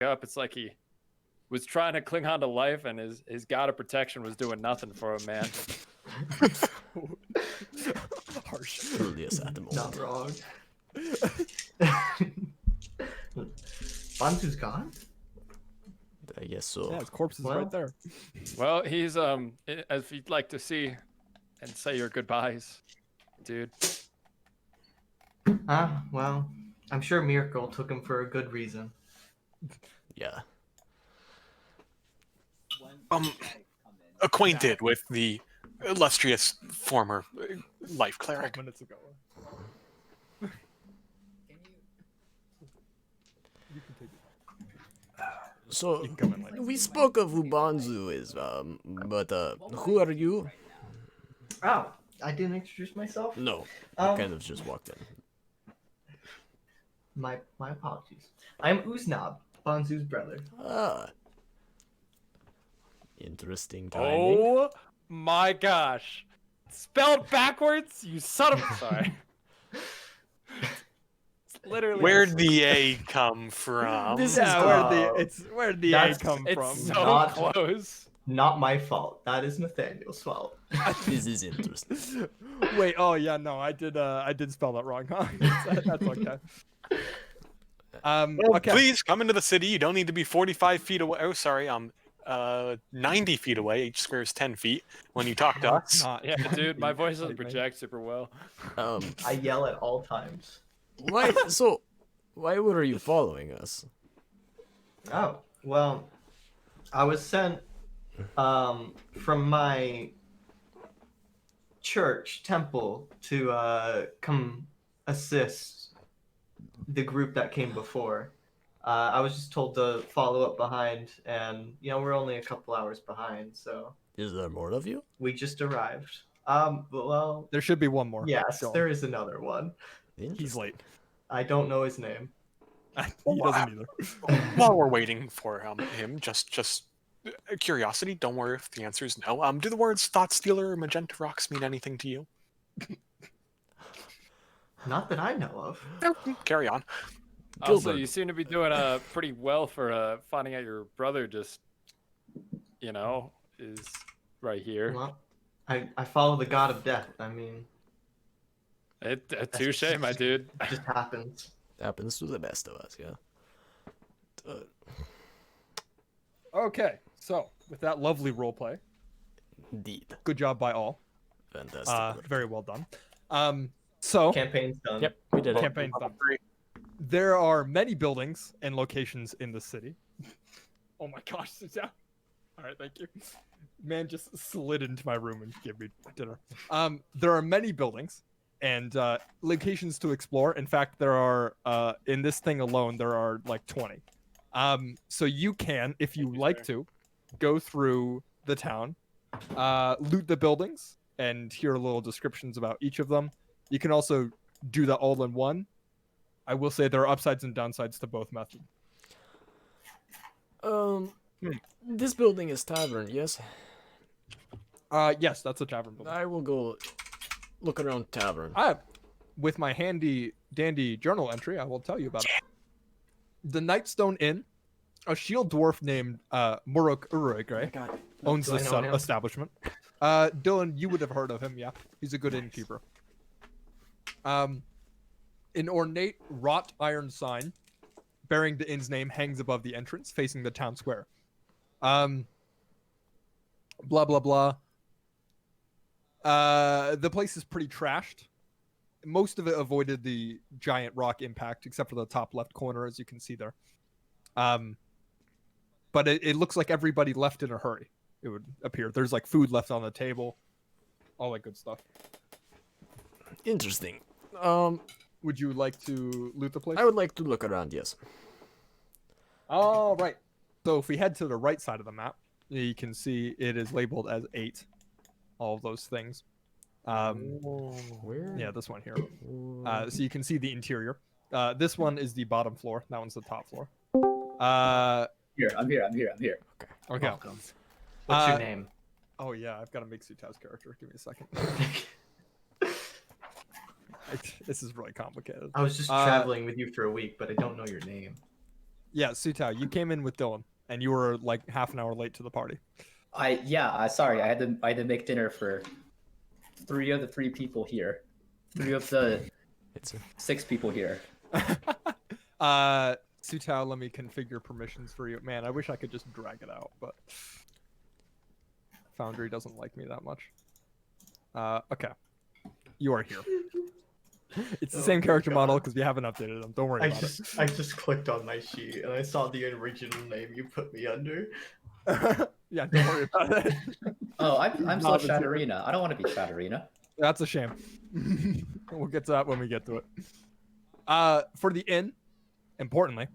up, it's like he was trying to cling on to life, and his god of protection was doing nothing for him, man. Harsh. Julius at the Not moment. wrong. Bantu's gone? I guess so. Yeah, his corpse is Well. right there. Well, he's if you'd like to see and say your goodbyes, dude. Ah, well, I'm sure Miracle took him for a good reason. Yeah. Acquainted with the illustrious former life cleric. 12 minutes ago. You can take it. So You can come in later. we spoke of who Banzu is, but who are you? Oh, I didn't introduce myself? No, Um, you kind of just walked in. My apologies. I'm Uznab, Banzu's brother. Ah. Interesting timing. Oh my gosh, spelled backwards, you son of a. Sorry. It's literally. Where'd the A come from? This is Yeah, where'd the A That's- come It's from? so Not- close. Not my fault. That is Nathaniel's fault. This is interesting. Wait, oh yeah, no, I did spell that wrong, huh? That's okay. Well, Okay. please come into the city. You don't need to be 45 feet away. Oh, sorry. 90 feet away. Each square is 10 feet when you talk to us. Not, Yeah, dude, my voice doesn't Anyway. project super well. I yell at all times. Why? So, why were you following us? Oh, well, I was sent from my church temple to come assist the group that came before. I was just told to follow up behind, and we're only a couple hours behind, so Is there more of you? we just arrived. Well, There should be one more. yes, Go on. there is another one. He's Interesting. late. I don't know his name. He doesn't either. While we're waiting for him, just curiosity. Don't worry if the answer is no. Do the words Thought Stealer or Magenta Rocks mean anything to you? Not that I know of. No, carry on. Also, Gilbert. you seem to be doing pretty well for finding out your brother just, is right here. Well, I follow the god of death. I mean, Touche, my dude. it just happens. Happens to the best of us, yeah. Okay, so with that lovely roleplay, Indeed. good job by all. Fantastic. work. Very well done. So Campaign's done. Yep, we did it. campaign's done. There are many buildings and locations in the city. Oh my gosh, yeah. All right, thank you. Man just slid into my room and gave me dinner. There are many buildings and locations to explore. In fact, there are in this thing alone there are like 20. So you can, if you like to, go through the town, loot the buildings, and hear little descriptions about each of them. You can also do that all in one. I will say there are upsides and downsides to both methods. This building is tavern, yes? Yes, that's a tavern building. I will go look around tavern. With my handy dandy journal entry, I will tell you about it. The Nightstone Inn, a shield dwarf named Muruk Urugre owns Do I this know him? establishment. Dylan, you would have heard of him, yeah. He's a good innkeeper. An ornate wrought iron sign bearing the inn's name hangs above the entrance, facing the town square. Blah blah blah. The place is pretty trashed. Most of it avoided the giant rock impact, except for the top left corner, as you can see there. But it looks like everybody left in a hurry. It would appear there's like food left on the table, all that good stuff. Interesting. Would you like to loot the place? I would like to look around, yes. All right. So if we head to the right side of the map, you can see it is labeled as 8. All of those things. Where? Yeah, this one here. So you can see the interior. This one is the bottom floor. That one's the top floor. Here, I'm here. Okay. Welcome. What's your Uh, name? Oh yeah, I've got to make Sutow's character. Give me a second. This is really complicated. I was just traveling with you for a week, but I don't know your name. Yeah, Sutao, you came in with Dylan, and you were like half an hour late to the party. Sorry, I had to make dinner for 3 of the 3 people here. 3 of the It's a, 6 people here. Sutao, let me configure permissions for you. Man, I wish I could just drag it out, but Foundry doesn't like me that much. Okay. You are here. It's the Oh same my character God. model because we haven't updated them. Don't worry about I just clicked on my sheet and I saw the original name you put me under. it. Yeah, don't worry about it. Oh, I'm still Not a secret. Chatterina. I don't want to be Chatterina. That's a shame. We'll get to that when we get to it. For the inn, importantly,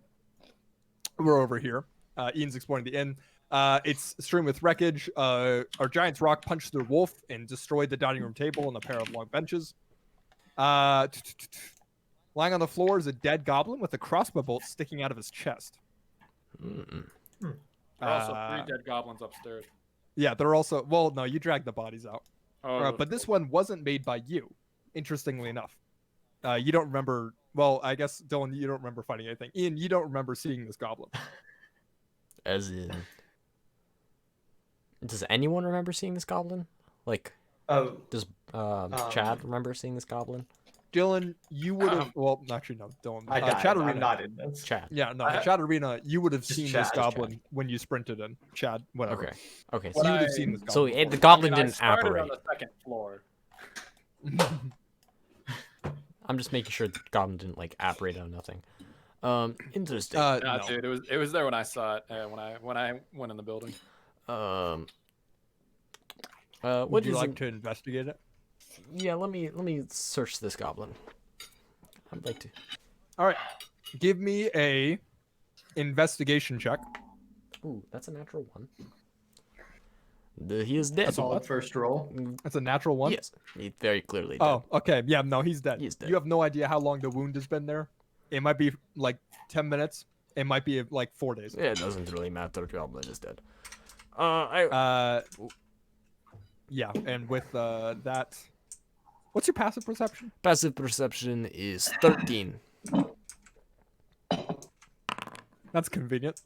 we're over here. Ian's exploring the inn. It's strewn with wreckage. Our giant's rock punched through a wolf and destroyed the dining room table and a pair of long benches. Lying on the floor is a dead goblin with a crossbow bolt sticking out of his chest. mm-mm. There are also 3 dead goblins upstairs. Yeah, they're also. Well, no, you dragged the bodies out. Oh, But this one wasn't made by you, interestingly enough. You don't remember. Well, I guess, Dylan, you don't remember fighting anything. Ian, you don't remember seeing this goblin. As in, does anyone remember seeing this goblin? Like, Oh, does Chad remember seeing this goblin? Dylan, you would have. Well, actually, no, Dylan. I died. Chatterina. I'm not in this. Chad. Yeah, no, I- Chatterina, you would have Just seen Chad, this just goblin when you sprinted in. Chad, whatever. Okay. Okay. You So, would have seen this so goblin. the goblin I didn't started apparate. on the 2nd floor. I'm just making sure the goblin didn't like apparate on nothing. Interesting. Nah, No. dude, it was there when I saw it. When I went in the building. Would What you is like in- to investigate it? Yeah, let me search this goblin. I'd like to. All right. Give me a investigation check. Ooh, that's a natural 1. He is dead. Solid first roll. That's a natural one. Yes, he very clearly dead. Oh, okay. Yeah, no, he's dead. He's dead. You have no idea how long the wound has been there. It might be like 10 minutes. It might be like 4 days. Yeah, it doesn't really matter. The goblin is dead. Yeah, and with that, what's your passive perception? Passive perception is 13. That's convenient.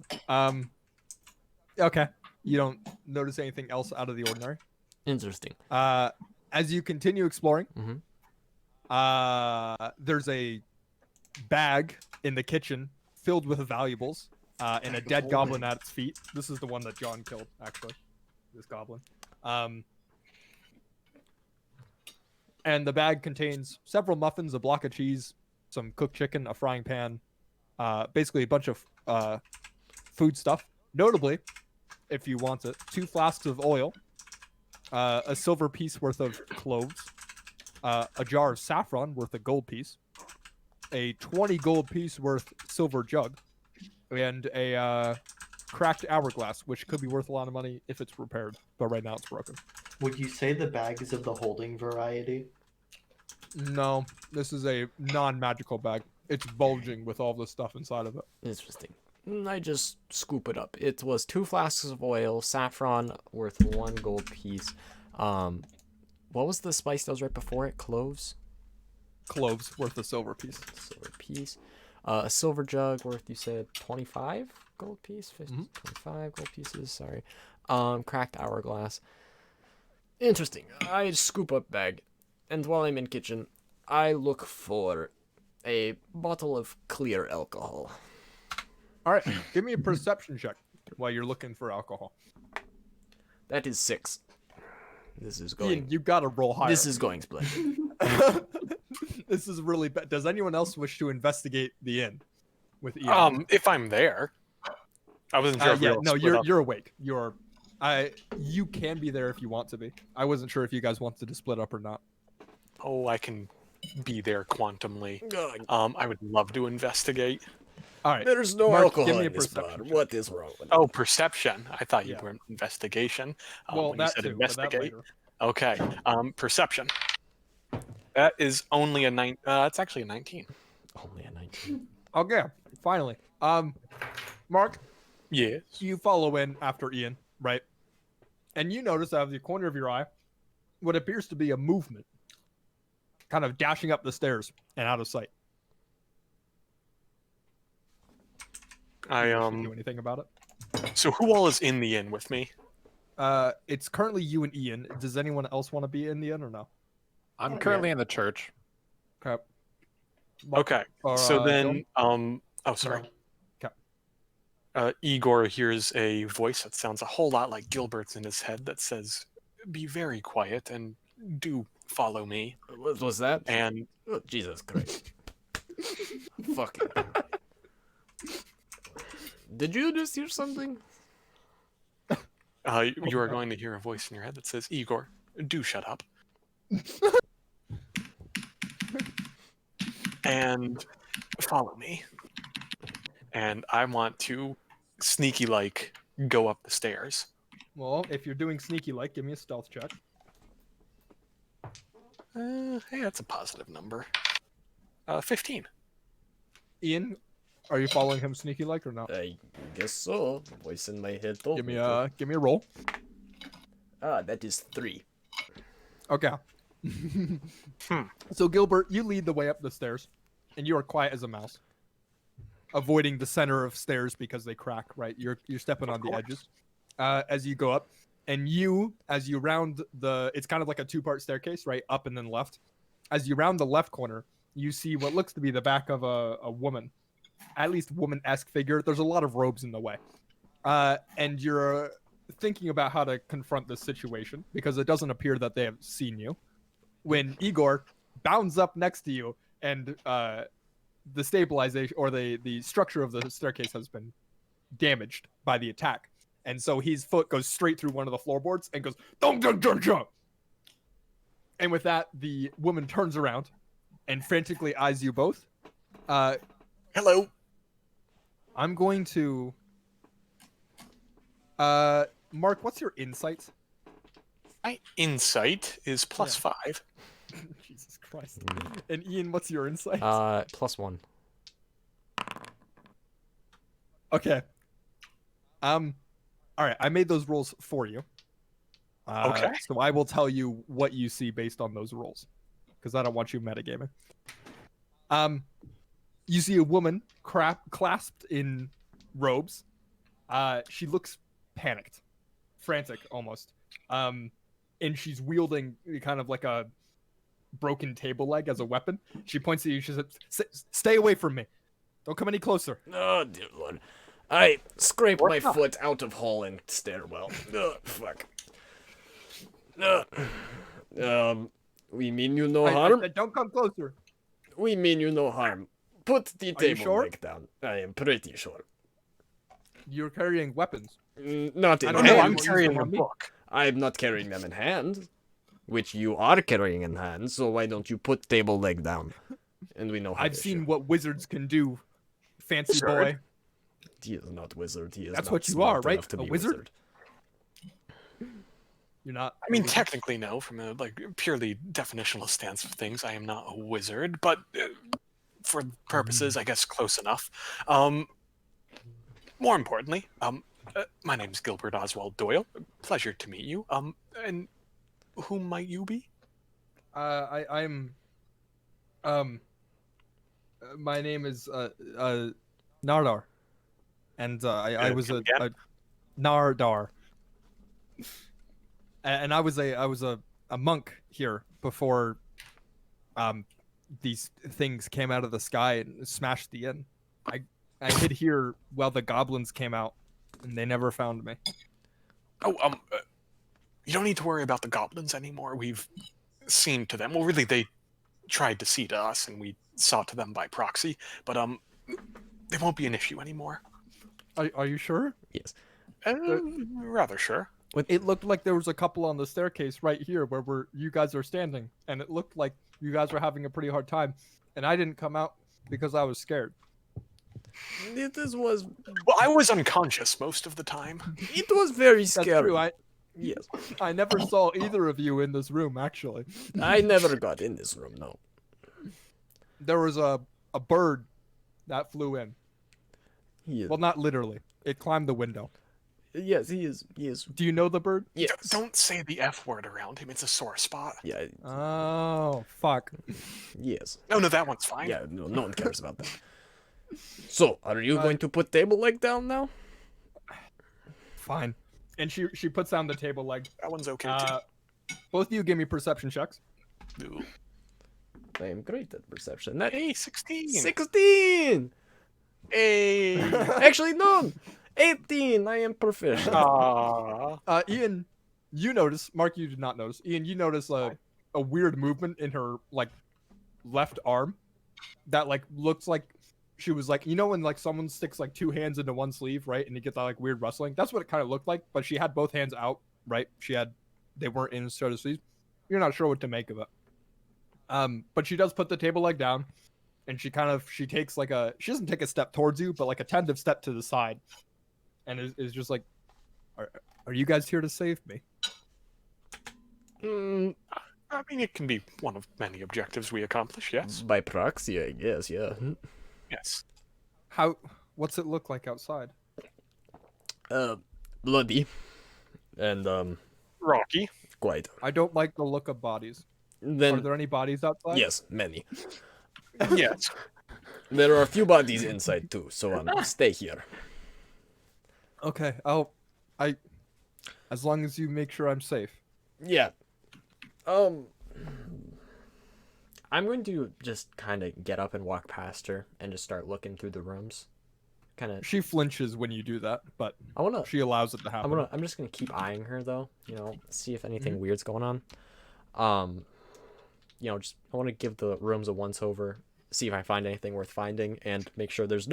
Okay. You don't notice anything else out of the ordinary. Interesting. As you continue exploring, Mhm. there's a bag in the kitchen filled with valuables and a dead goblin at its feet. This is the one that John killed, actually. This goblin. And the bag contains several muffins, a block of cheese, some cooked chicken, a frying pan, basically a bunch of food stuff. Notably, if you want it, 2 flasks of oil, a silver piece worth of cloves, a jar of saffron worth a gold piece, a 20 gold piece worth silver jug, and a cracked hourglass, which could be worth a lot of money if it's repaired, but right now it's broken. Would you say the bag is of the holding variety? No, this is a non-magical bag. It's bulging with all the stuff inside of it. Interesting. I just scoop it up. It was 2 flasks of oil, saffron worth 1 gold piece. What was the spice that was right before it? Cloves? Cloves worth a silver piece. Silver piece. A silver jug worth, you said, 25 gold piece? 50, 25 gold pieces, sorry. Cracked hourglass. Interesting. I scoop up bag, and while I'm in kitchen, I look for a bottle of clear alcohol. All right, give me a perception check while you're looking for alcohol. That is 6. This is Ian, going. you gotta roll higher. This is going splendid. This is really bad. Does anyone else wish to investigate the inn with Ian? If I'm there, I wasn't sure. If we Yeah, all no, split up. you're awake. You can be there if you want to be. I wasn't sure if you guys wanted to split up or not. Oh, I can be there quantumly. I would love to investigate. All right. There's no Mark, alcohol give me a in this perception bar. check. What is wrong with Oh, perception. I thought you Yeah. were investigation. Well, when you that said too, but that investigate. later. Okay. Perception. That is only a 9. It's actually a 19. Only a 19. Okay, finally. Mark, Yes. you follow in after Ian, right? And you notice out of the corner of your eye what appears to be a movement, kind of dashing up the stairs and out of sight. I You should do anything about it. So who all is in the inn with me? It's currently you and Ian. Does anyone else want to be in the inn or no? I'm currently in the church. Okay. Okay. Or, So then, Dylan? oh sorry. Okay. Igor hears a voice that sounds a whole lot like Gilbert's in his head that says, "Be very quiet and do follow me." What was that? And Oh, Jesus Christ. Fucking. Did you just hear something? you are going to hear a voice in your head that says, "Igor, do shut up." And follow me. And I want to sneaky like go up the stairs. Well, if you're doing sneaky like, give me a stealth check. Hey, that's a positive number. 15. Ian, are you following him sneaky like or not? I guess so. The voice in my head told Give me me to. a roll. That is 3. Okay. So Gilbert, you lead the way up the stairs, and you are quiet as a mouse, avoiding the center of stairs because they crack. Right, you're stepping on the edges as you go up, and as you round it's kind of like a 2-part staircase, right, up and then left. As you round the left corner, you see what looks to be the back of a woman, at least woman-esque figure. There's a lot of robes in the way, and you're thinking about how to confront this situation because it doesn't appear that they have seen you. When Igor bounds up next to you and the stabilization or the structure of the staircase has been damaged by the attack, and so his foot goes straight through one of the floorboards and goes dum dum dum dum. And with that, the woman turns around and frantically eyes you both. Hello. I'm going to Mark, what's your insight? My insight is +5. Jesus Christ. And Ian, what's your insight? +1. Okay. All right, I made those rolls for you. Okay. So I will tell you what you see based on those rolls, because I don't want you metagaming. You see a woman clasped in robes. She looks panicked, frantic almost. And she's wielding kind of like a broken table leg as a weapon. She points at you. She says, "Stay away from me. Don't come any closer." Oh, dear Lord. I scraped my foot out of hole in stairwell. Fuck. We mean you no I harm? said, don't come closer. We mean you no harm. Put the Are you table sure? leg down. I am pretty sure. You're carrying weapons. Not I in don't know, No, you I'm won't use carrying them a on me. book. I'm not carrying them in hand, which you are carrying in hand, so why don't you put table leg down? And we know how I've to seen shoot. what wizards can do, fancy Wizard? boy. He is not wizard. He is That's not what you smart are, right? enough to A be wizard? You're not. I mean, technically, no. From a purely definitional stance of things, I am not a wizard, but for purposes, I guess, close enough. More importantly, my name is Gilbert Oswald Doyle. Pleasure to meet you. And whom might you be? I'm. My name is Nardar, and I was a Nardar, and I was a monk here before these things came out of the sky and smashed the inn. I hid here while the goblins came out, and they never found me. Oh, you don't need to worry about the goblins anymore. We've seen to them. Well, really, they tried to see to us, and we saw to them by proxy. But they won't be an issue anymore. Are you sure? Yes. Rather sure. It looked like there was a couple on the staircase right here where you guys are standing, and it looked like you guys were having a pretty hard time, and I didn't come out because I was scared. This was. Well, I was unconscious most of the time. It was very That's scary. true. Yes. I never saw either of you in this room, actually. I never got in this room. No. There was a bird that flew in. He is. Well, not literally. It climbed the window. Yes, he is. He is. Do you know the bird? Yes. Don't say the F word around him. It's a sore spot. Yeah. Oh, fuck. Yes. No, that one's fine. Yeah. No one cares about that. So, are you going to put table leg down now? Fine. And she puts down the table leg. That one's okay Both of you give me perception checks. too. I am great at perception. That Hey, 16. 16. Hey. Actually, no. 18. I am proficient. Aw. Ian, you notice. Mark, you did not notice. Ian, you notice a weird movement in her like left arm that like looks like she was like, you know, when like someone sticks like two hands into one sleeve, right, and you get that like weird rustling. That's what it kind of looked like. But she had both hands out, right? They weren't in sort of sleeves. You're not sure what to make of it. But she does put the table leg down, and she takes like she doesn't take a step towards you, but like a tentative step to the side, and is just like, are you guys here to save me? I mean, it can be one of many objectives we accomplish, yes. By proxy, I guess, yeah. Yes. What's it look like outside? Bloody. And, Rocky. quite. I don't like the look of bodies. Are Then, there any bodies outside? yes, many. Yes. There are a few bodies inside, too, so, stay here. Okay. As long as you make sure I'm safe. Yeah. I'm going to just kind of get up and walk past her and just start looking through the rooms. Kind of. She flinches when you do that, but I wanna. she allows it to happen. I'm just gonna keep eyeing her though. You know, see if anything Mm-hmm. weird's going on. You know, just I want to give the rooms a once over, see if I find anything worth finding, and make sure there's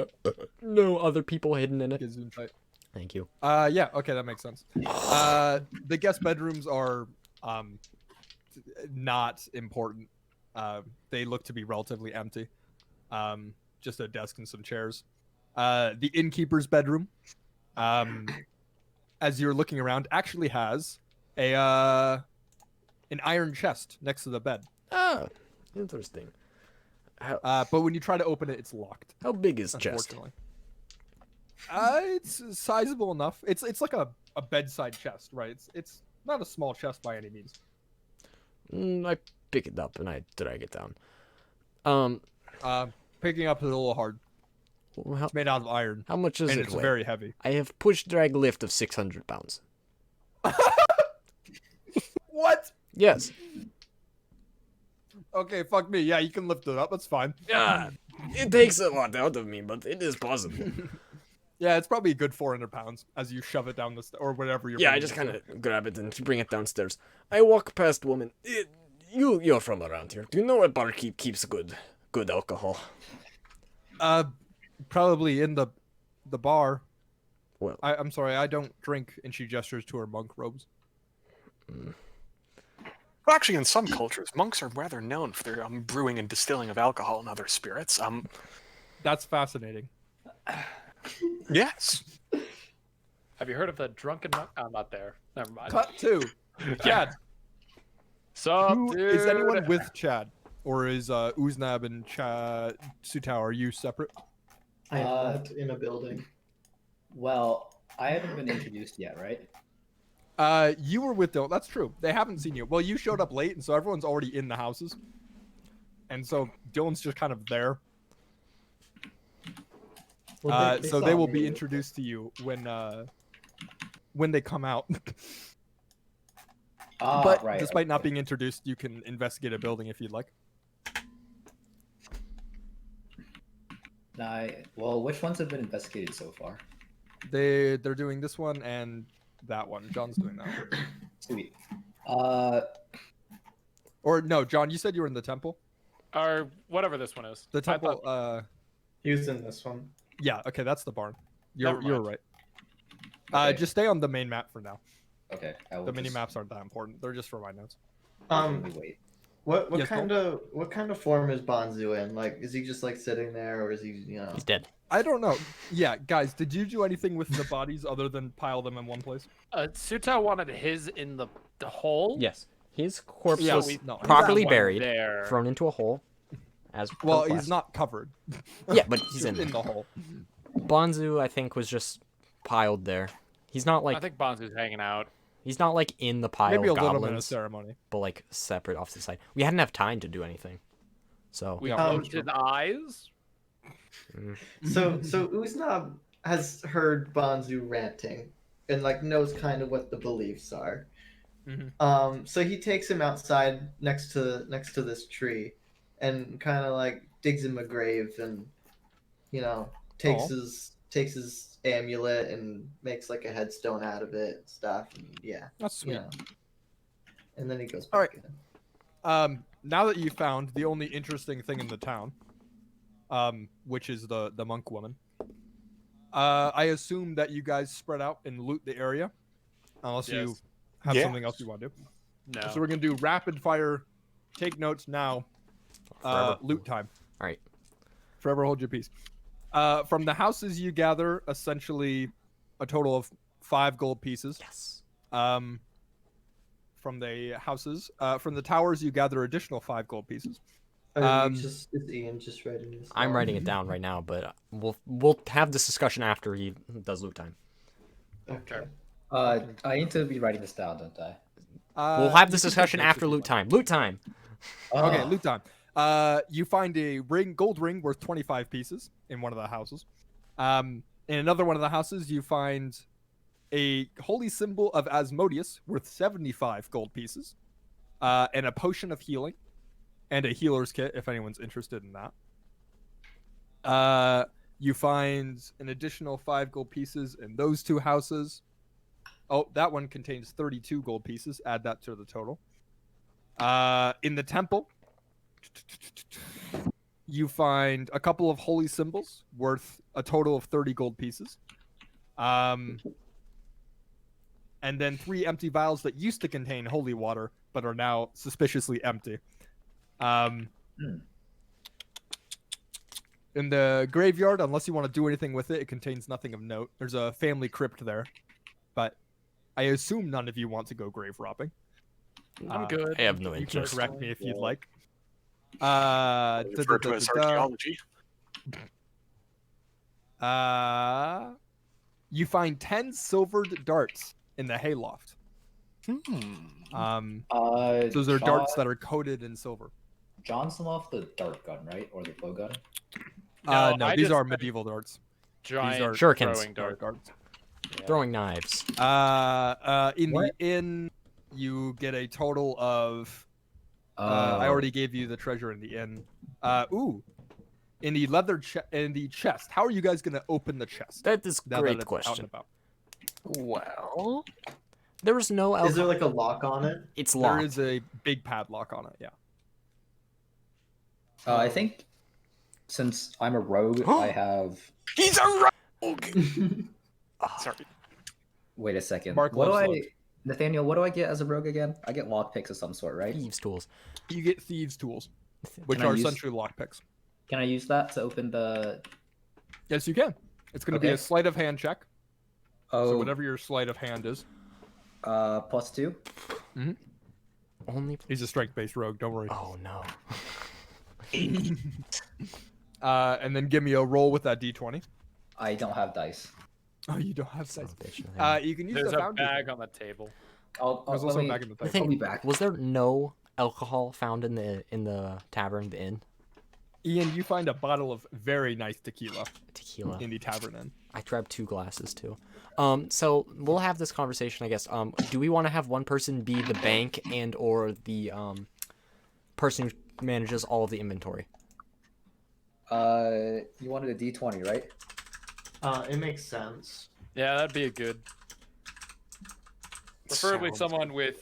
no other people hidden in it. Gives insight. Thank you. Yeah, okay, that makes sense. The guest bedrooms are not important. They look to be relatively empty. Just a desk and some chairs. The innkeeper's bedroom, as you're looking around, actually has an iron chest next to the bed. Ah, interesting. But when you try to open it, it's locked. How big is chest? Unfortunately. It's sizable enough. It's like a bedside chest, right? It's not a small chest by any means. I pick it up and I drag it down. Picking up is a little hard. How, It's made out of iron, how much is and it it's weigh? very heavy. I have push drag lift of 600 pounds. What? Yes. Okay, fuck me. Yeah, you can lift it up. That's fine. Yeah. It takes a lot out of me, but it is possible. Yeah, it's probably a good 400 pounds as you shove it down or whatever you're. Yeah, I bringing just it kind to. of grab it and bring it downstairs. I walk past woman. You're from around here. Do you know a barkeep keeps good alcohol? Probably in the bar. Well, I'm sorry, I don't drink. And she gestures to her monk robes. Well, actually, in some cultures, monks are rather known for their brewing and distilling of alcohol and other spirits. That's fascinating. Yes. Have you heard of the drunken monk? I'm not there. Never mind. Cut two. Chad. Sup, Is anyone dude? with Chad, or is Uznab and Chad Sutao? Are you separate? I'm not in a building. Well, I haven't been introduced yet, right? You were with Dylan. That's true. They haven't seen you. Well, you showed up late, and so everyone's already in the houses, and so Dylan's just kind of there. Well, So saw they will me. be introduced to you when they come out. But right, despite not okay. being introduced, you can investigate a building if you'd like. Well, which ones have been investigated so far? They're doing this one and that one. John's doing that one. Sweet. Or no, John, you said you were in the temple. Or whatever this one is. The I temple. thought- He was in this one. Yeah. Okay, that's the barn. You're Never mind. right. Okay. Just stay on the main map for now. Okay. I will The mini just maps aren't that important. They're just for my notes. patiently wait. What Yes, kind of form is Bonzu in? Like, is he just like sitting there, or is he, you know? he's dead. I don't know. Yeah, guys, did you do anything with the bodies other than pile them in one place? Suta wanted his in the hole. Yes. His corpse Yeah, was no. properly That one buried, there. thrown into a hole. As per Well, request. he's not covered. Yeah, but he's Just in in the hole. Bonzu, I think, was just piled there. He's not I like think Bonzu's hanging out. he's not like in the pile Maybe a of little bit of goblins, ceremony. but like separate off to the side. We hadn't have time to do anything, so We Yeah. closed his eyes. So Uznab has heard Bonzu ranting and like knows kind of what the beliefs are. So he takes him outside next to this tree, and kind of like digs him a grave, and takes his amulet and makes like a headstone out of it and stuff. And yeah, That's sweet. And then he goes All back in. Now that you found the only interesting thing in the town, which is the monk woman, I assume that you guys spread out and loot the area, unless you Yes. have Yeah. something else you want to do. No. So we're gonna do rapid fire. Take notes now. Forever. Loot time. All right. Forever hold your peace. From the houses you gather essentially a total of 5 gold pieces. Yes. From the houses, from the towers you gather additional 5 gold pieces. Is Ian just writing this? I'm down? writing it down right now, but we'll have this discussion after he does loot time. Okay. I need to be writing this down, don't I? We'll have you this can take discussion notes after if you loot want. time. Loot time. Okay, Oh, loot time. You find a gold ring worth 25 pieces in one of the houses. In another one of the houses, you find a holy symbol of Asmodeus worth 75 gold pieces, and a potion of healing, and a healer's kit if anyone's interested in that. You find an additional 5 gold pieces in those 2 houses. Oh, that one contains 32 gold pieces. Add that to the total. In the temple, you find a couple of holy symbols worth a total of 30 gold pieces. And then 3 empty vials that used to contain holy water, but are now suspiciously empty. In the graveyard, unless you want to do anything with it, it contains nothing of note. There's a family crypt there, but I assume none of you want to go grave robbing. I'm good. I have no You can interest. correct me if you'd like. Refer to as archaeology. You find 10 silvered darts in the hayloft. Hmm. Those are darts that are coated in silver. John's off the dart gun, right, or the bow gun? No, I these just are had medieval darts. Giant are shurikens. throwing dart. Darts. Throwing knives. In What? the inn, you get a total of. I already gave you the treasure in the inn. In the in the chest. How are you guys gonna open the chest? That is now great that it's out and question. about? Well, There is no Is there alcohol. like a lock on it? It's There locked. is a big padlock on it. Yeah. I think since I'm a rogue, I have. he's a rogue. Sorry. Wait a second. Mark what do loves I, slugs. Nathaniel? What do I get as a rogue again? I get lockpicks of some sort, right? Thieves' tools. You get thieves' tools, which Can I are use- essentially lockpicks. Can I use that to open the? Yes, you can. It's going to be Okay. a sleight of hand check. Oh, So whatever your sleight of hand is. +2. Only. He's a strength-based rogue. Don't worry. Oh no. And then give me a roll with that d20. I don't have dice. Oh, you don't have Son dice. of a bitch, Nathaniel. You can use There's the a foundry. bag on the table. There's also a bag in the The thing. I'll be thing, back. was there no alcohol found in the tavern, the inn? Ian, you find a bottle of very nice tequila Tequila. in the tavern inn. I grabbed 2 glasses too. So we'll have this conversation, I guess. Do we want to have one person be the bank and or the person who manages all of the inventory? You wanted a D20, right? It makes sense. Yeah, that'd be a good. Preferably Sounds- someone with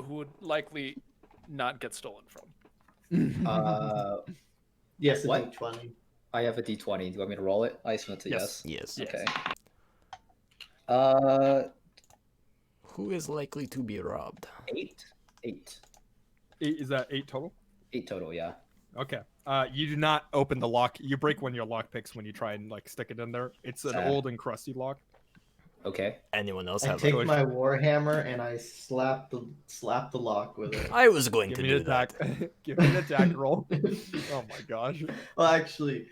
who would likely not get stolen from. Yes, a What? D20. I have a D20. Do you want me to roll it? I assume it's a Yes. yes. Yes. Okay. Who is likely to be robbed? 8. 8. Is that 8 total? 8 total, yeah. Okay. You do not open the lock. You break one of your lock picks when you try and like stick it in there. It's an Sad. old and crusty lock. Okay. Anyone else I have? take a- my warhammer and I slap the lock with it. I was going Give to me do an attack. that. Give me an attack roll. Oh my gosh. Well, actually,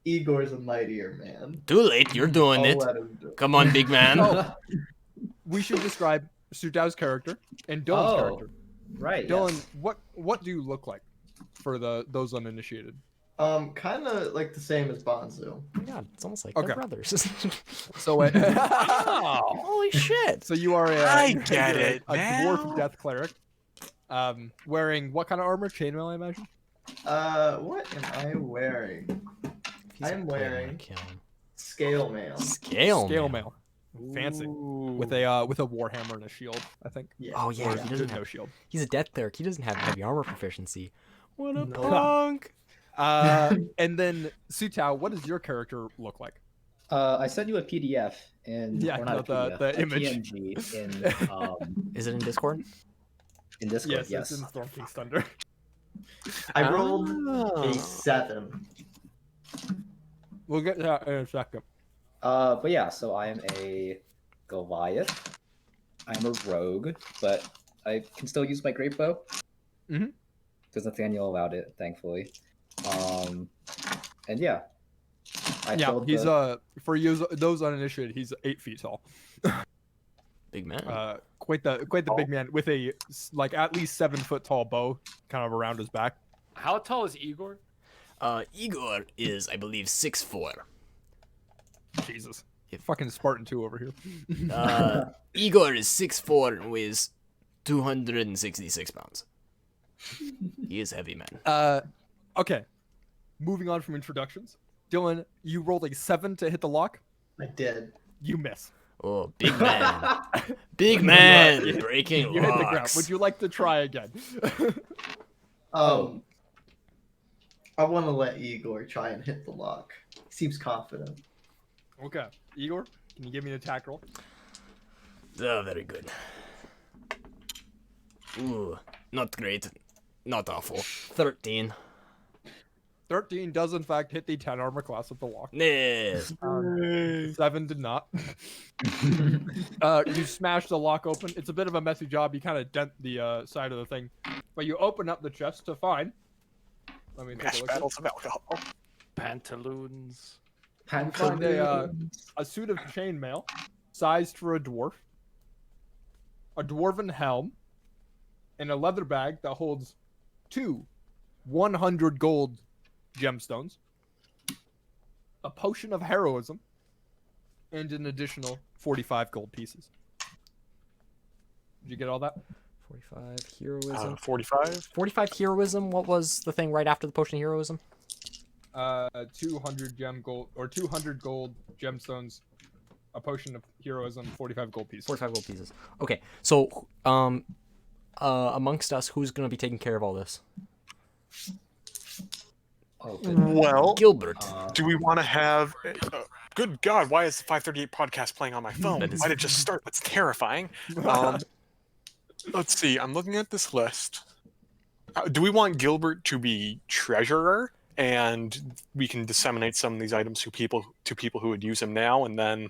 Igor's a mightier man. Too late. You're doing I'll it. let him do it. Come on, big man. Oh, We should describe Sudow's character and Dylan's Oh, character. right. Dylan, yes. what do you look like for those uninitiated? Kind of like the same as Bonzo. Oh my god, it's almost like Okay. they're brothers. So wait. Holy shit! So you are I get you're it a dwarf now. death cleric. Wearing what kind of armor? Chainmail, I imagine. What am I wearing? If he's a I'm player, I'm wearing- gonna kill him. Scale mail. Scale Scale mail. mail. Fancy. Ooh. With a warhammer and a shield, I think. Yeah. Oh yeah, Or he doesn't no have. shield. He's a death cleric. He doesn't have heavy armor proficiency. What a No. punk! And then Sutao, what does your character look like? I sent you a PDF Yeah, or not a no, PDF, the a image. PNG Is it in Discord? in Discord. Yes, it's in Storm King's Thunder. I rolled Oh. a 7. We'll get to that in a second. But yeah, so I am a Goliath. I'm a rogue, but I can still use my great bow. Mhm. Because Nathaniel allowed it, thankfully. And yeah. I Yeah, filled he's the- for you those uninitiated, he's 8 feet tall. Big man. Quite the big man with a like at least 7 foot tall bow kind of around his back. How tall is Igor? Igor is, I believe, 6'4". Jesus. Fucking Spartan 2 over here. Igor is 6'4" and weighs 266 pounds. He is heavy, man. Okay. Moving on from introductions. Dylan, you rolled a 7 to hit the lock. I did. You miss. Oh, big man. Big man. You- Breaking You hit the ground. locks. Would you like to try again? I want to let Igor try and hit the lock. He seems confident. Okay. Igor, can you give me an attack roll? Oh, very good. Ooh, not great. Not awful. 13. 13 does in fact hit the 10 armor class of the lock. Nah. 7 did not. You smash the lock open. It's a bit of a messy job. You kind of dent the side of the thing, but you open up the chest to find. Let me take a Mash look. battles of alcohol. Pantaloons. You find a suit of chainmail, sized for a dwarf, a dwarven helm, and a leather bag that holds 2 100 gold gemstones, a potion of heroism, and an additional 45 gold pieces. Did you get all that? 45 heroism. 45. 45 heroism. What was the thing right after the potion of heroism? 200 200 gold gemstones, a potion of heroism, 45 gold pieces. 45 gold pieces. Okay, so amongst us, who's gonna be taking care of all this? Oh, goodness. Well, Gilbert. do we want to have? Good God, why is the 538 podcast playing on my phone? That is- Why did it just start? That's terrifying. Let's see. I'm looking at this list. Do we want Gilbert to be treasurer, and we can disseminate some of these items to people who would use them now, and then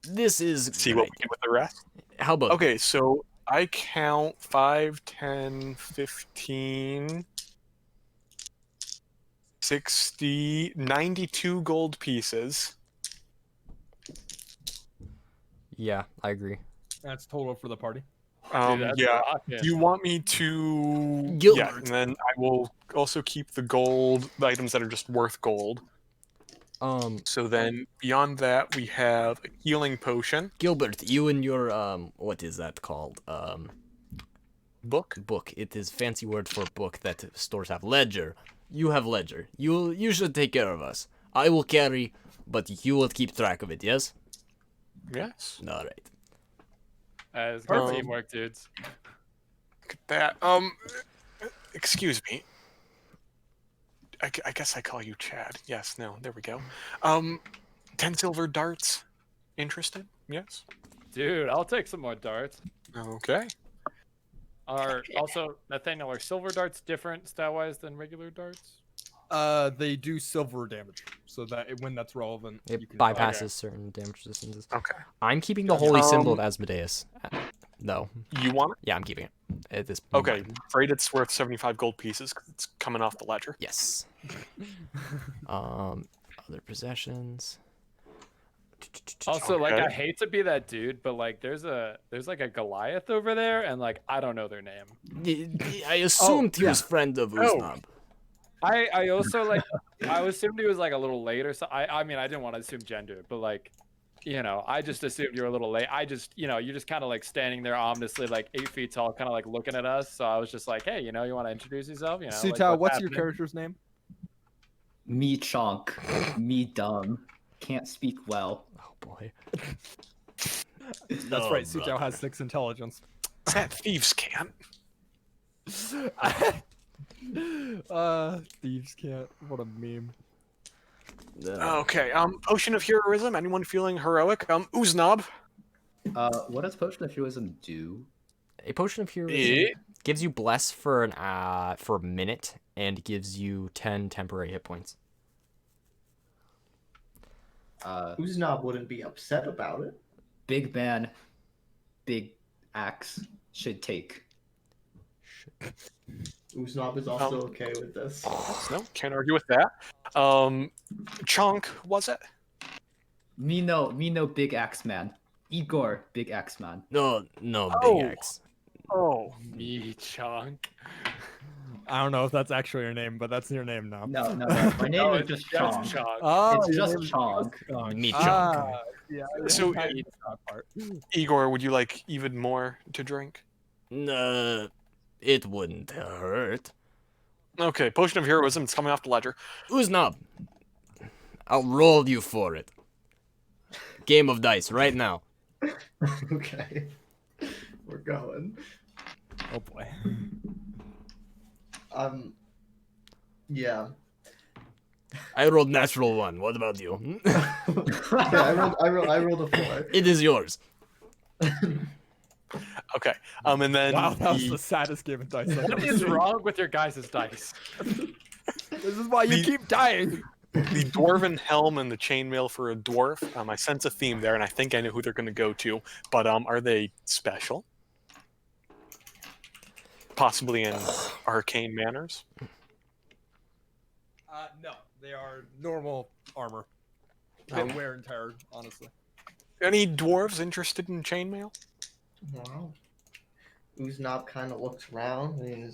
This is see great. what we do with the rest? How about Okay, so I count 5, 10, 15, 60, 92 gold pieces. Yeah, I agree. That's total for the party. Dude, that's Yeah. rockin'. Do you want me to? Gilbert. Yeah, and then I will also keep the gold, the items that are just worth gold. So then beyond that, we have a healing potion, Gilbert, you and your what is that called? book. Book. It is fancy word for book that stores have. Ledger. You have ledger. You should take care of us. I will carry, but you will keep track of it. Yes. Yes. All right. It's good Perfect. teamwork, dudes. Look at that. Excuse me. I guess I call you Chad. Yes. No. There we go. 10 silver darts. Interested? Yes. Dude, I'll take some more darts. Okay. Are also Nathaniel, are silver darts different style-wise than regular darts? They do silver damage, so that when that's relevant, It you can bypasses certain damage resistances. Okay. I'm keeping the holy symbol of Um, Asmodeus. No. You want it? Yeah, I'm keeping it. At this Okay. moment. Afraid it's worth 75 gold pieces 'cause it's coming off the ledger. Yes. Other possessions. Also, like, Okay. I hate to be that dude, but like, there's like a Goliath over there, and like, I don't know their name. I assumed he was yeah. friend of Oh. Uznab. I also like I assumed he was like a little late or so. I mean I didn't want to assume gender, but like I just assumed you were a little late. I just you're just kind of like standing there ominously, like 8 feet tall, kind of like looking at us. So I was just like, hey, you want to introduce yourself? Like Sutao, what's your happening? character's name? Me chonk. Me dumb. Can't speak well. Oh boy. That's No, right. Sutao brother. has 6 intelligence. Is that thieves can't? Thieves can't. What a meme. Okay. Potion of heroism. Anyone feeling heroic? Uznab. What does potion of heroism do? A potion of heroism Eh? gives you bless for a minute and gives you 10 temporary hit points. Uznab wouldn't be upset about it. Big man, big axe should take. Uznab is also okay with this. No, can't argue with that. Chonk, was it? Me no big axe man. Igor, big axe man. No, Oh. big X. Oh. Me chunk. I don't know if that's actually your name, but that's your name now. No. My name No, is it's just just Chong. chunk. Oh, It's your just name is Chong. Chong. Me Ah, yeah. So, I hate that part. Igor, would you like even more to drink? No, it wouldn't hurt. Okay, potion of heroism. It's coming off the ledger. Uznab, I'll roll you for it. Game of dice right now. Okay. We're going. Oh boy. Yeah. I rolled natural 1. What about you? Yeah, I rolled a 4. It is yours. Okay. And then Wow, that was the- the saddest game of dice I've What ever is seen. wrong with your guys' dice? This is why you The- keep dying. the dwarven helm and the chainmail for a dwarf. I sense a theme there, and I think I know who they're going to go to. But are they special? Possibly in arcane manners. No, they are normal armor. Um, Wear and tear, honestly. Any dwarves interested in chainmail? Wow. Uznab kind of looks around. And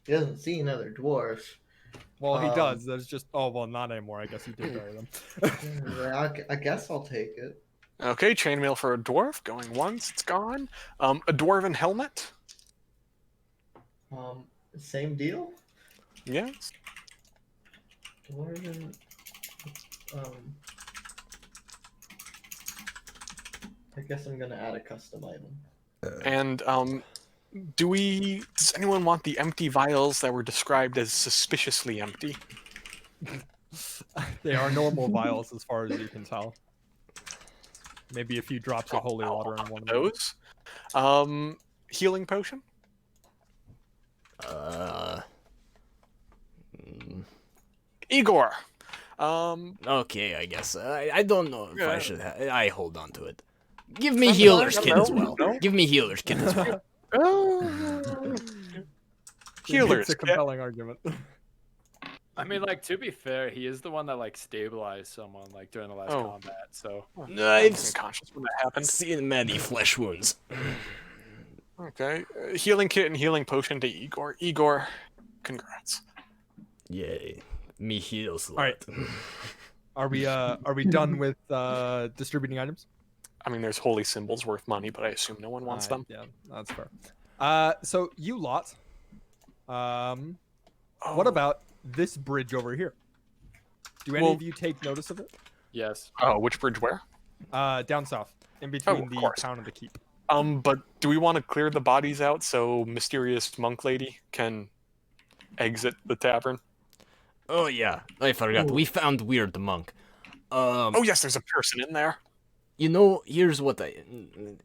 he doesn't see another dwarf. Well, he Um, does. There's just not anymore. I guess he did bury them. Yeah, I guess I'll take it. Okay, chainmail for a dwarf. Going once, it's gone. A dwarven helmet. Same deal. Yes. Dwarven. I guess I'm gonna add a custom item. And does anyone want the empty vials that were described as suspiciously empty? They are normal vials as far as you can tell. Maybe a few drops of holy water in one of them. Those. Healing potion. Igor. Okay, I guess. I don't know if I Yeah. should. I hold on to it. Give me healer's kit as well. No? Give me healer's kit as well. Healers. It's a compelling argument. I mean, like to be fair, he is the one that like stabilized someone like during the last Oh. combat. So I I've was unconscious when that happened. seen many flesh wounds. Okay. Healing kit and healing potion to Igor. Igor, congrats. Yay, me heals. All right. Are we done with distributing items? I mean, there's holy symbols worth money, but I assume no one wants them. Yeah, that's fair. So you lot. What Oh. about this bridge over here? Do any Well- of you take notice of it? yes, Oh, which bridge where? Down south, in between of the course. town and the keep. But do we want to clear the bodies out so mysterious monk lady can exit the tavern? Oh yeah, I forgot. We found weird monk. Oh yes, there's a person in there. You know, here's what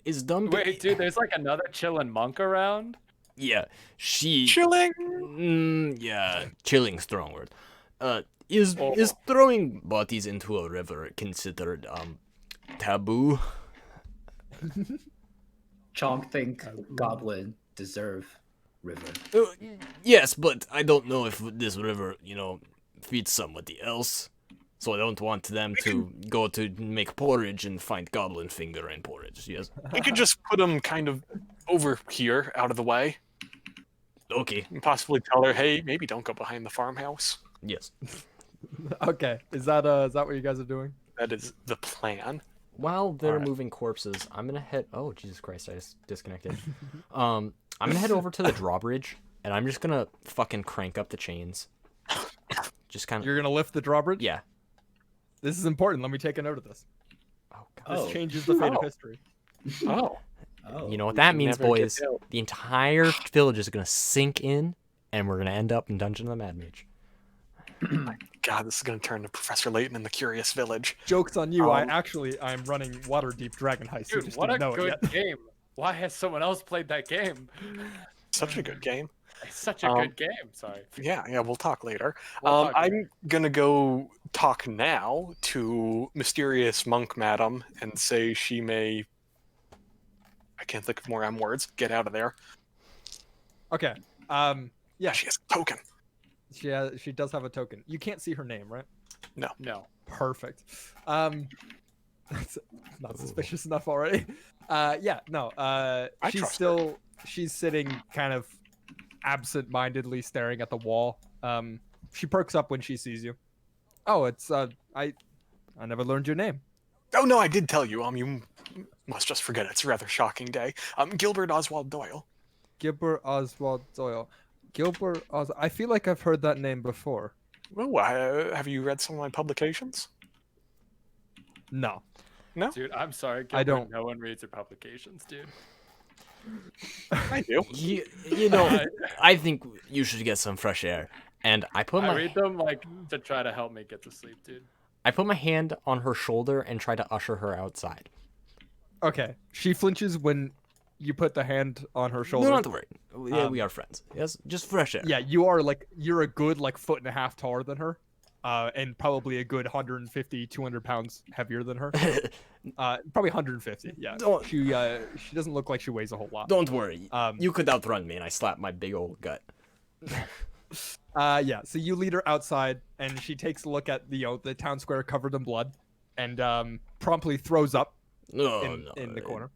is done. wait, dude, there's like another chilling monk around. Yeah, she. Chilling. Yeah, chilling strong word. Is Oh. throwing bodies into a river considered taboo? Chong think goblin deserve river. Yes, but I don't know if this river, feeds somebody else. So I don't want them to go to make porridge and find goblin finger in porridge. Yes. We could just put them kind of over here, out of the way, Okay. and possibly tell her, hey, maybe don't go behind the farmhouse. Yes. Okay, is that what you guys are doing? That is the plan. While they're Alright. moving corpses, I'm gonna head. Oh Jesus Christ! I just disconnected. I'm gonna head over to the drawbridge, and I'm just gonna fucking crank up the chains. Just kind of. You're gonna lift the drawbridge. Yeah. This is important. Let me take a note of this. Oh God. This Oh. changes the fate of Oh. history. Oh, Oh. You know what we that can means, never get boys? out. The entire village is gonna sink in, and we're gonna end up in Dungeon of the Mad Mage. God, this is gonna turn to Professor Layton in the Curious Village. Joke's on you. Um, I'm running Waterdeep Dragon Heist. You Dude, just what a didn't know it good yet. game. Why has someone else played that game? Such a good game. It's such a Um, good game. Sorry. Yeah, we'll talk later. We'll talk later. I'm gonna go talk now to mysterious monk madam and say she may. I can't think of more M words. Get out of there. Okay. Yeah. She has a token. She does have a token. You can't see her name, right? No. Perfect. That's not suspicious enough already. Yeah, no. I trust her. She's sitting kind of absent-mindedly staring at the wall. She perks up when she sees you. Oh, it's I never learned your name. Oh no, I did tell you. You must just forget. It's a rather shocking day. Gilbert Oswald Doyle. Gilbert Oswald Doyle. I feel like I've heard that name before. Oh, have you read some of my publications? No. Dude, I'm sorry. I Gilbert, don't. No one reads their publications, dude. I do. You know, I think you should get some fresh air. And I put I my read them like to try to help me get to sleep, dude. I put my hand on her shoulder and try to usher her outside. Okay. She flinches when you put the hand on her shoulder. No, not to worry. Yeah, we are friends. Yes, just fresh air. Yeah, you're a good like foot and a half taller than her. And probably a good 150, 200 pounds heavier than her. Probably 150. Yeah. Don't- She doesn't look like she weighs a whole lot. Don't worry. Um, You could outrun me, and I slap my big old gut. Yeah. So you lead her outside, and she takes a look at the town square covered in blood, and promptly throws up No, in the corner.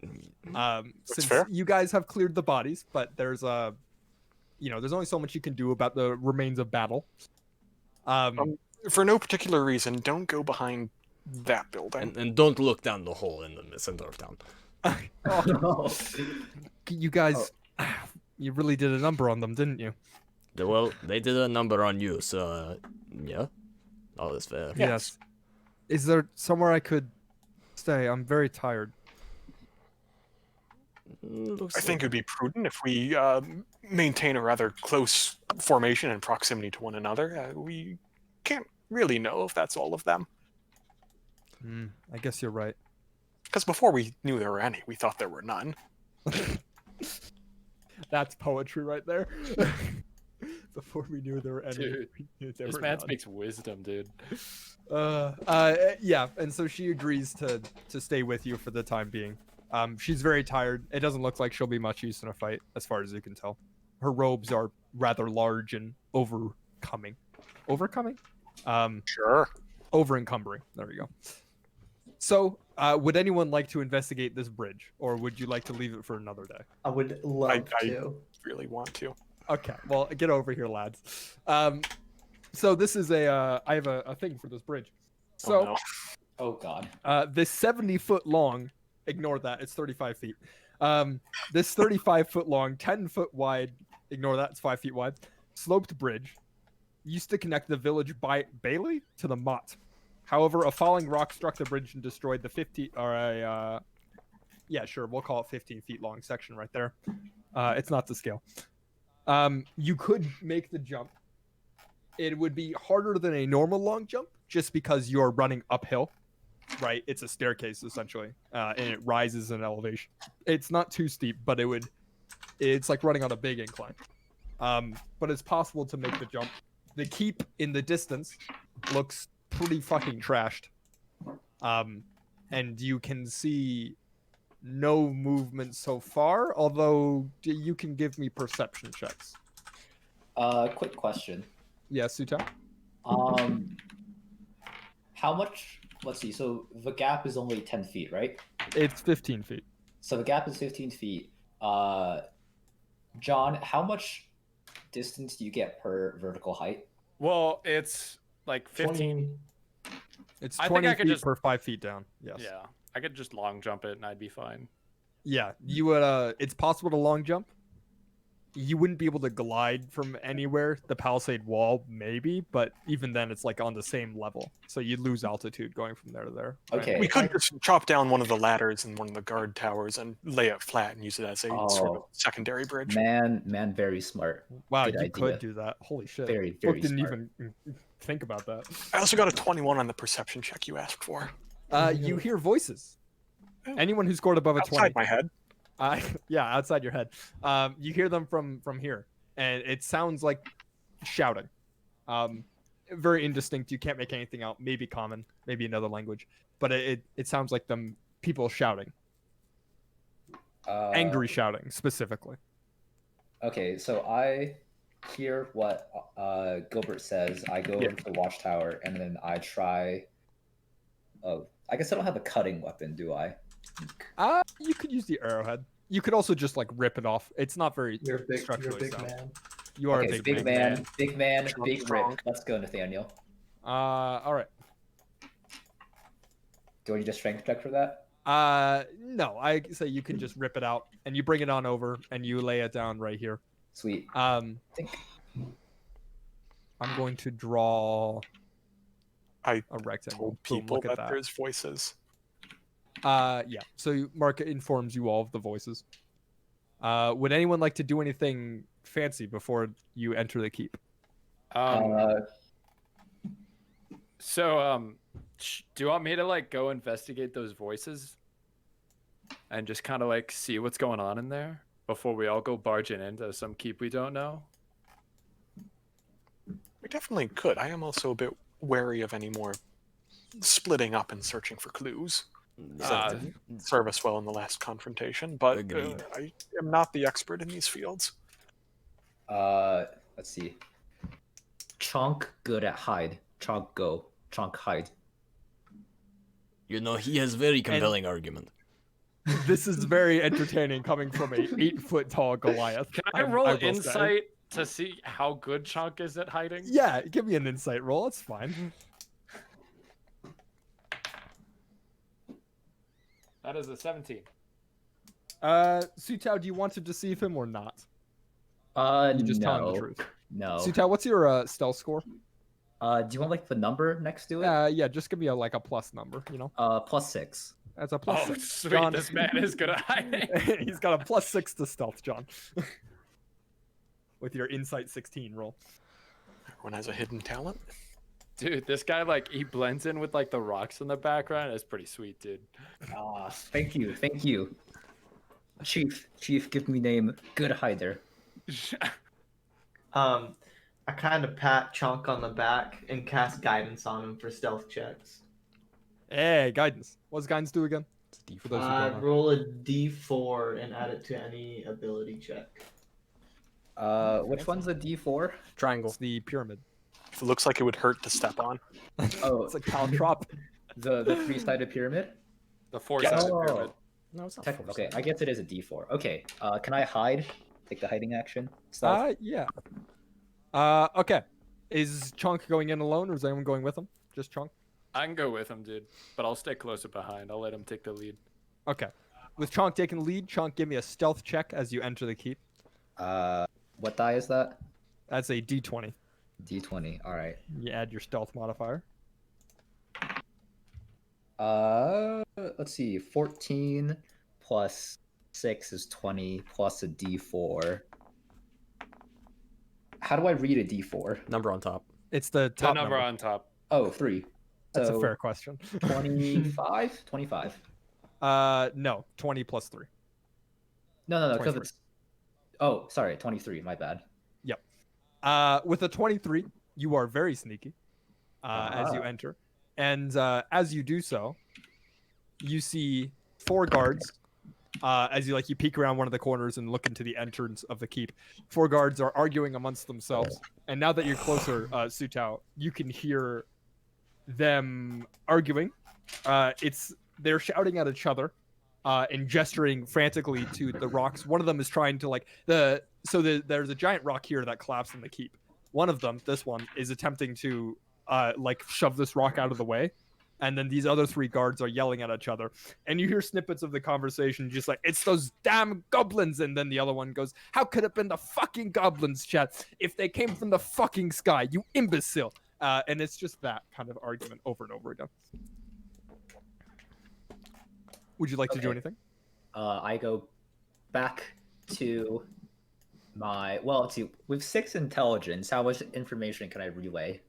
That's Since fair. you guys have cleared the bodies, but there's there's only so much you can do about the remains of battle. For no particular reason, don't go behind that building. And don't look down the hole in the center of town. Oh. You guys, you really did a number on them, didn't you? Well, they did a number on you, so yeah. All is fair. Yes. Is there somewhere I could stay? I'm very tired. Looks I think it would be prudent if we maintain a rather close formation and proximity to one another. We can't really know if that's all of them. I guess you're right. Because before we knew there were any, we thought there were none. That's poetry right there. Before we knew there were any, Dude, we knew there This were man none. speaks wisdom, dude. Yeah, and so she agrees to stay with you for the time being. She's very tired. It doesn't look like she'll be much use in a fight, as far as you can tell. Her robes are rather large and overcoming. Overcoming? Sure. Over encumbering. There we go. So, would anyone like to investigate this bridge, or would you like to leave it for another day? I would love I- to. Really want to. Okay, well, get over here, lads. So this is I have a thing for this bridge. So, Oh, no. Oh God. this 70-foot long, ignore that, it's 35 feet. This 35-foot long, 10-foot wide, ignore that, it's 5 feet wide, sloped bridge used to connect the village Bailey to the Mott. However, a falling rock struck the bridge and destroyed the 50, yeah, sure, we'll call it 15 feet long section right there. It's not to scale. You could make the jump. It would be harder than a normal long jump just because you're running uphill, right? It's a staircase essentially, and it rises in elevation. It's not too steep, but it's like running on a big incline. But it's possible to make the jump. The keep in the distance looks pretty fucking trashed. And you can see no movement so far, although you can give me perception checks. Quick question. Yeah, Suta? How much? Let's see. So the gap is only 10 feet, right? It's 15 feet. So the gap is 15 feet. John, how much distance do you get per vertical height? Well, it's like 15. 20. It's I think 20 I could feet just- per 5 feet down. Yes. Yeah, I could just long jump it and I'd be fine. Yeah, you would. It's possible to long jump. You wouldn't be able to glide from anywhere. The palisade wall, maybe, but even then, it's like on the same level, so you'd lose altitude going from there to there. right? Okay. We could just chop down one of the ladders in one of the guard towers and lay it flat and use it as a sort of Oh. secondary bridge. Man, very smart. Wow, Good you idea. could do that. Holy shit! Very, Book very didn't smart. even think about that. I also got a 21 on the perception check you asked for. You hear voices. Anyone who scored above a 20. Outside my head. Yeah, outside your head. You hear them from here, and it sounds like shouting. Very indistinct. You can't make anything out. Maybe common, maybe another language, but it sounds like them people shouting, angry shouting specifically. Okay, so I hear what Gilbert says. I go Yeah. over to the watchtower, and then I try. Oh, I guess I don't have a cutting weapon, do I? You could use the arrowhead. You could also just like rip it off. It's not very You're a big structurally sound. man. You are Okay, a so big man. big man, Strong, big strong. rip. Let's go, Nathaniel. All right. Do I need a strength check for that? No, I say you can just rip it out and you bring it on over and you lay it down right here. Sweet. I'm going to draw I a rectangle. Told to people look at that there's voices. Yeah. So Mark informs you all of the voices. Would anyone like to do anything fancy before you enter the keep? So, do you want me to like go investigate those voices and just kind of like see what's going on in there before we all go barging into some keep we don't know? We definitely could. I am also a bit wary of any more splitting up and searching for clues. Didn't serve us well in the last confrontation, but Agreed. I am not the expert in these fields. Let's see. Chonk good at hide. Chonk go. Chonk hide. You know, he has very compelling argument. This is very entertaining coming from a 8 foot tall Goliath. Can I roll insight to see how good Chunk is at hiding? Yeah, give me an insight roll. It's fine. That is a 17. Sutao, do you want to deceive him or not? You just tell him the No. truth. No. Sutao, what's your stealth score? Do you want like the number next to it? Yeah, just give me like a plus number, you know? +6. That's a plus Oh, 6. sweet. John, This man is good at hiding. he's got a +6 to stealth, John. With your insight 16 roll. Everyone has a hidden talent. Dude, this guy, like, he blends in with, like, the rocks in the background. It's pretty sweet, dude. Thank you. Chief, give me name. Good hider. I kind of pat Chunk on the back and cast guidance on him for stealth checks. Hey, guidance. What's guidance do again? It's a For those who D4. don't know. Roll a d4 and add it to any ability check. Which one's the D4? Triangle. It's the pyramid. If it looks like it would hurt to step on. Oh, It's like caltrop. the three-sided pyramid. The four-sided Oh. pyramid. No, it's not. Okay, I guess it is a D4. Okay. Can I hide? Take the hiding action. Stealth? Yeah. Okay. Is Chunk going in alone, or is anyone going with him? Just Chunk? I can go with him, dude. But I'll stay closer behind. I'll let him take the lead. Okay. With Chunk taking the lead, Chunk, give me a stealth check as you enter the keep. What die is that? That's a D20. D20. All right. You add your stealth modifier. Let's see. 14 plus 6 is 20 plus a D4. How do I read a D4? Number on top. It's the The top number on top. Oh, 3. That's So a fair question. 25? 25. No. 20 plus 3. No, because 23. it's. Oh, sorry, 23. My bad. With a 23, you are very sneaky as you Ah. enter. And as you do so, you see 4 guards. As you peek around one of the corners and look into the entrance of the keep. 4 guards are arguing amongst themselves. And now that you're closer, Sutao, you can hear them arguing. They're shouting at each other and gesturing frantically to the rocks. One of them is trying to there's a giant rock here that collapsed in the keep. one of them, this one, is attempting to like shove this rock out of the way. And then these other 3 guards are yelling at each other. And you hear snippets of the conversation just like, it's those damn goblins. And then the other one goes, how could it have been the fucking goblins, chat? If they came from the fucking sky, you imbecile. And it's just that kind of argument over and over again. Would you like to do anything? I go back to my, well, let's see, with 6 intelligence, how much information can I relay?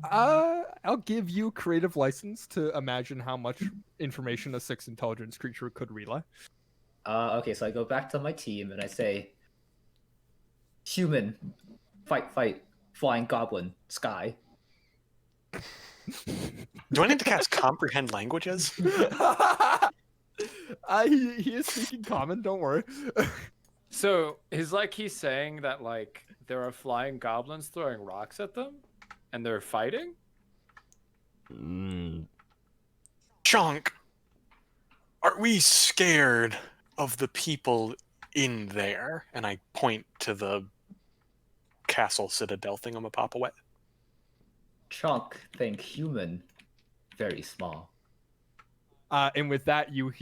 I'll give you creative license to imagine how much information a 6 intelligence creature could relay. Okay, so I go back to my team and I say, human, fight, fight, flying goblin, sky. Do I need to cast comprehend languages? He is speaking common, don't worry. So he's saying that like there are flying goblins throwing rocks at them, and they're fighting. Chunk, are we scared of the people in there? And I point to the castle citadel thingamapopawet. Chunk, think human, very small. And with that, you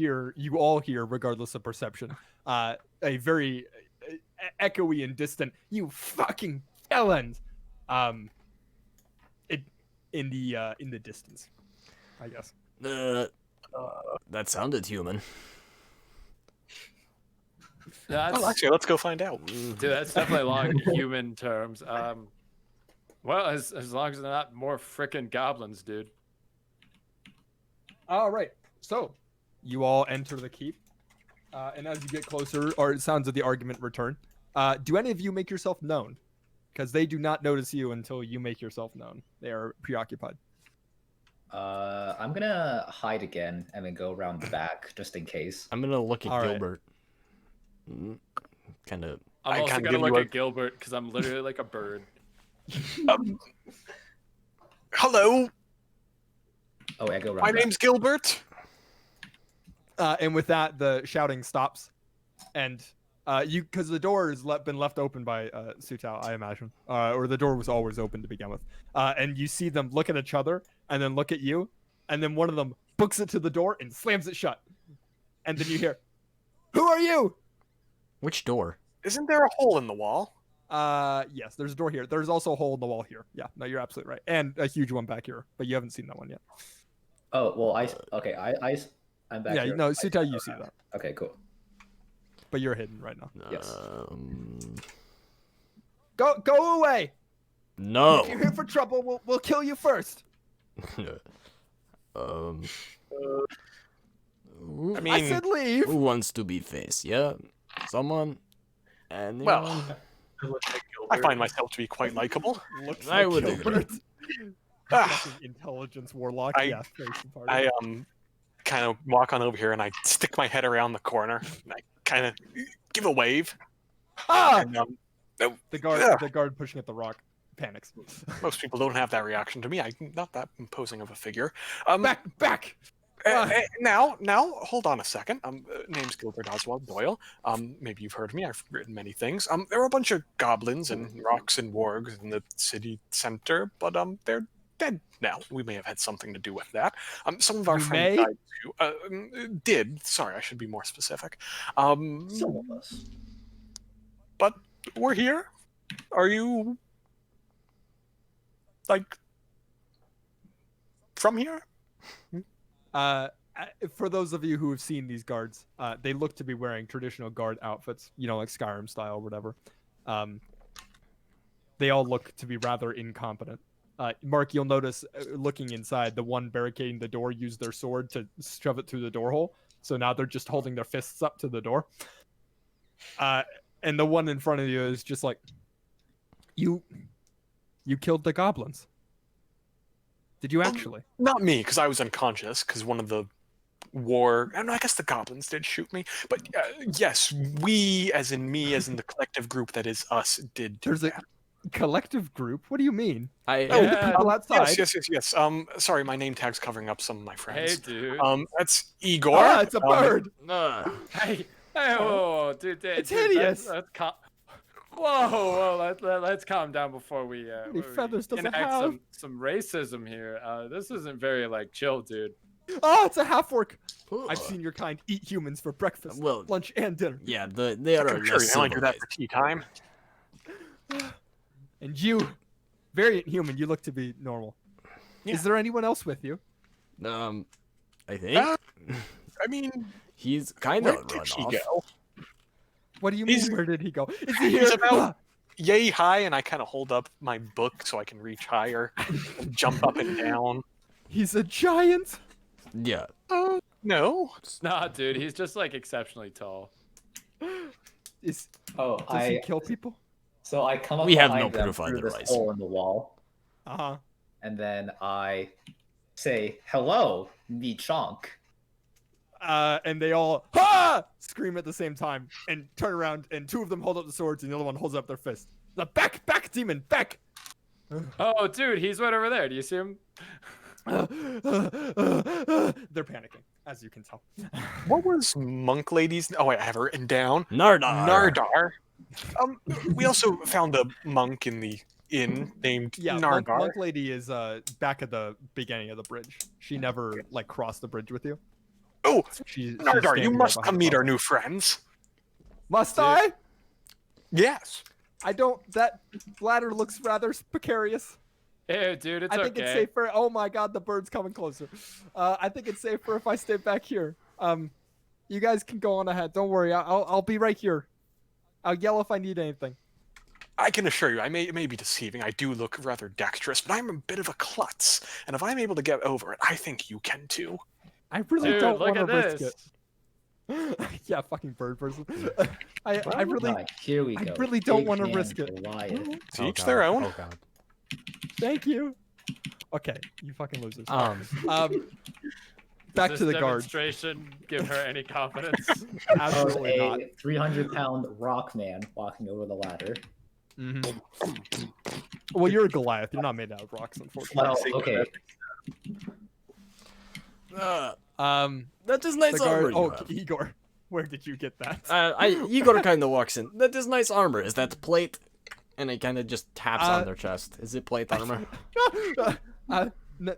all hear, regardless of perception, a very echoey and distant, "You fucking felons!" In the distance, I guess. That sounded human. That's, Oh, actually, let's go find out. dude, that's definitely along human terms. Well, as long as they're not more frickin' goblins, dude. All right. So, you all enter the keep, and as you get closer, or sounds of the argument return. Do any of you make yourself known? Because they do not notice you until you make yourself known. They are preoccupied. I'm gonna hide again and then go around the back just in case. I'm gonna look at All right. Gilbert. Kind of. I'm I also can't gonna give look you a- at Gilbert because I'm literally like a bird. Hello, Oh, I go around my back. name's Gilbert. And with that, the shouting stops, and because the door has been left open by Sutao, I imagine, or the door was always open to begin with. And you see them look at each other, and then look at you, and then one of them books it to the door and slams it shut. And then you hear, "Who are you?" Which door? Isn't there a hole in the wall? Yes, there's a door here. There's also a hole in the wall here. Yeah, no, you're absolutely right, and a huge one back here, but you haven't seen that one yet. Oh, well, I'm back Yeah, here. no, Sutao, you see that, Okay, cool. but you're hidden right now. Yes. Go away! No. If you're here for trouble, we'll kill you first. Who I mean, I said leave. wants to be face? Yeah, someone. Anyone? well, I look at I Gilbert. find myself to be quite likable. Looks I like would Gilbert. Ah, Fucking intelligence warlock. I- Yeah, face party. I kind of walk on over here and I stick my head around the corner and I kind of give a wave. Ah! And, The guard, Yeah. the guard pushing at the rock, panics. most people don't have that reaction to me. I'm not that imposing of a figure. Back! Now, hold on a second. Name's Gilbert Oswald Doyle. Maybe you've heard of me. I've written many things. There are a bunch of goblins and rocks and wargs in the city center, but they're dead now. We may have had something to do with that. Some of our You friends may? died too. Did. Sorry, I should be more specific. Some of us. But we're here. Are you like from here? For those of you who have seen these guards, they look to be wearing traditional guard outfits, like Skyrim style or whatever. They all look to be rather incompetent. Mark, you'll notice looking inside, the one barricading the door used their sword to shove it through the door hole. So now they're just holding their fists up to the door. And the one in front of you is just like, you killed the goblins. Did you actually? Not me, because I was unconscious, because one of the I guess the goblins did shoot me. But yes, we, as in me, as in the collective group that is us, did do There's a that. collective group? What do you mean? I Oh, the Yeah. people outside. Yes. Sorry, my name tag's covering up some of my Hey, friends. dude. That's Igor. Ah, it's a bird. Hey, whoa, dude, It's dude, hideous. That's Whoa, let's calm down before we many feathers does it enact have? some racism here. This isn't very like chill, dude. Oh, it's a half orc. Ugh. I've seen your kind eat humans for breakfast, Well, lunch, and dinner. yeah, they are I'm sure less you only do that civilized. for tea time. And you, variant human, you look to be normal. Yeah. Is there anyone else with you? I think I mean, he's kind where of did run he off. go? What do you He's- mean? Where did he go? Is he He's here? about yay high, and I kind of hold up my book so I can reach higher and jump up and down. He's a giant. Yeah. Oh, no. Nah, dude, he's just like exceptionally tall. Does Oh, he kill people? so I come up We have behind no them proof through this otherwise. hole in the wall, Uh-huh. and then I say, "Hello, me chonk." And they all scream at the same time and turn around, and two of them hold up the swords, and the other one holds up their fist. The back, demon, back! Oh, dude, he's right over there. Do you see him? They're panicking, as you can tell. What was Monk Lady's? Oh, wait, I have her written down. Nardar. Nardar. We also found a monk in the inn named Yeah, Nardar. Monk Lady is back at the beginning of the bridge. She never like crossed the bridge with you. Oh, She's Nardar, you standing there must behind come the meet bar. our new friends. Must Dude. I? Yes. I don't. That ladder looks rather precarious. Ew, dude, it's I think it's okay. safer. Oh my god, the bird's coming closer. I think it's safer if I stay back here. You guys can go on ahead. Don't worry. I'll be right here. I'll yell if I need anything. I can assure you, it may be deceiving. I do look rather dexterous, but I'm a bit of a klutz. And if I'm able to get over it, I think you can too. I really Dude, don't look want to at risk this. it. Yeah, fucking bird person. I Well, really, right, here we I go. really don't Big wanna man risk it. Goliath. To each their own. Oh god. thank you. Okay, you fucking losers. Um, Back Does to this the guards. demonstration give her any confidence? Absolutely not. A 300-pound rock man walking over the ladder. Mhm. Well, you're a Goliath. You're not made out of rocks, unfortunately. Well, okay. That is The nice armor. guard. You Oh, have. Igor, where did you get that? Igor kind of walks in. That is nice armor. Is that plate? And he kind of just taps on their chest. Is it plate armor?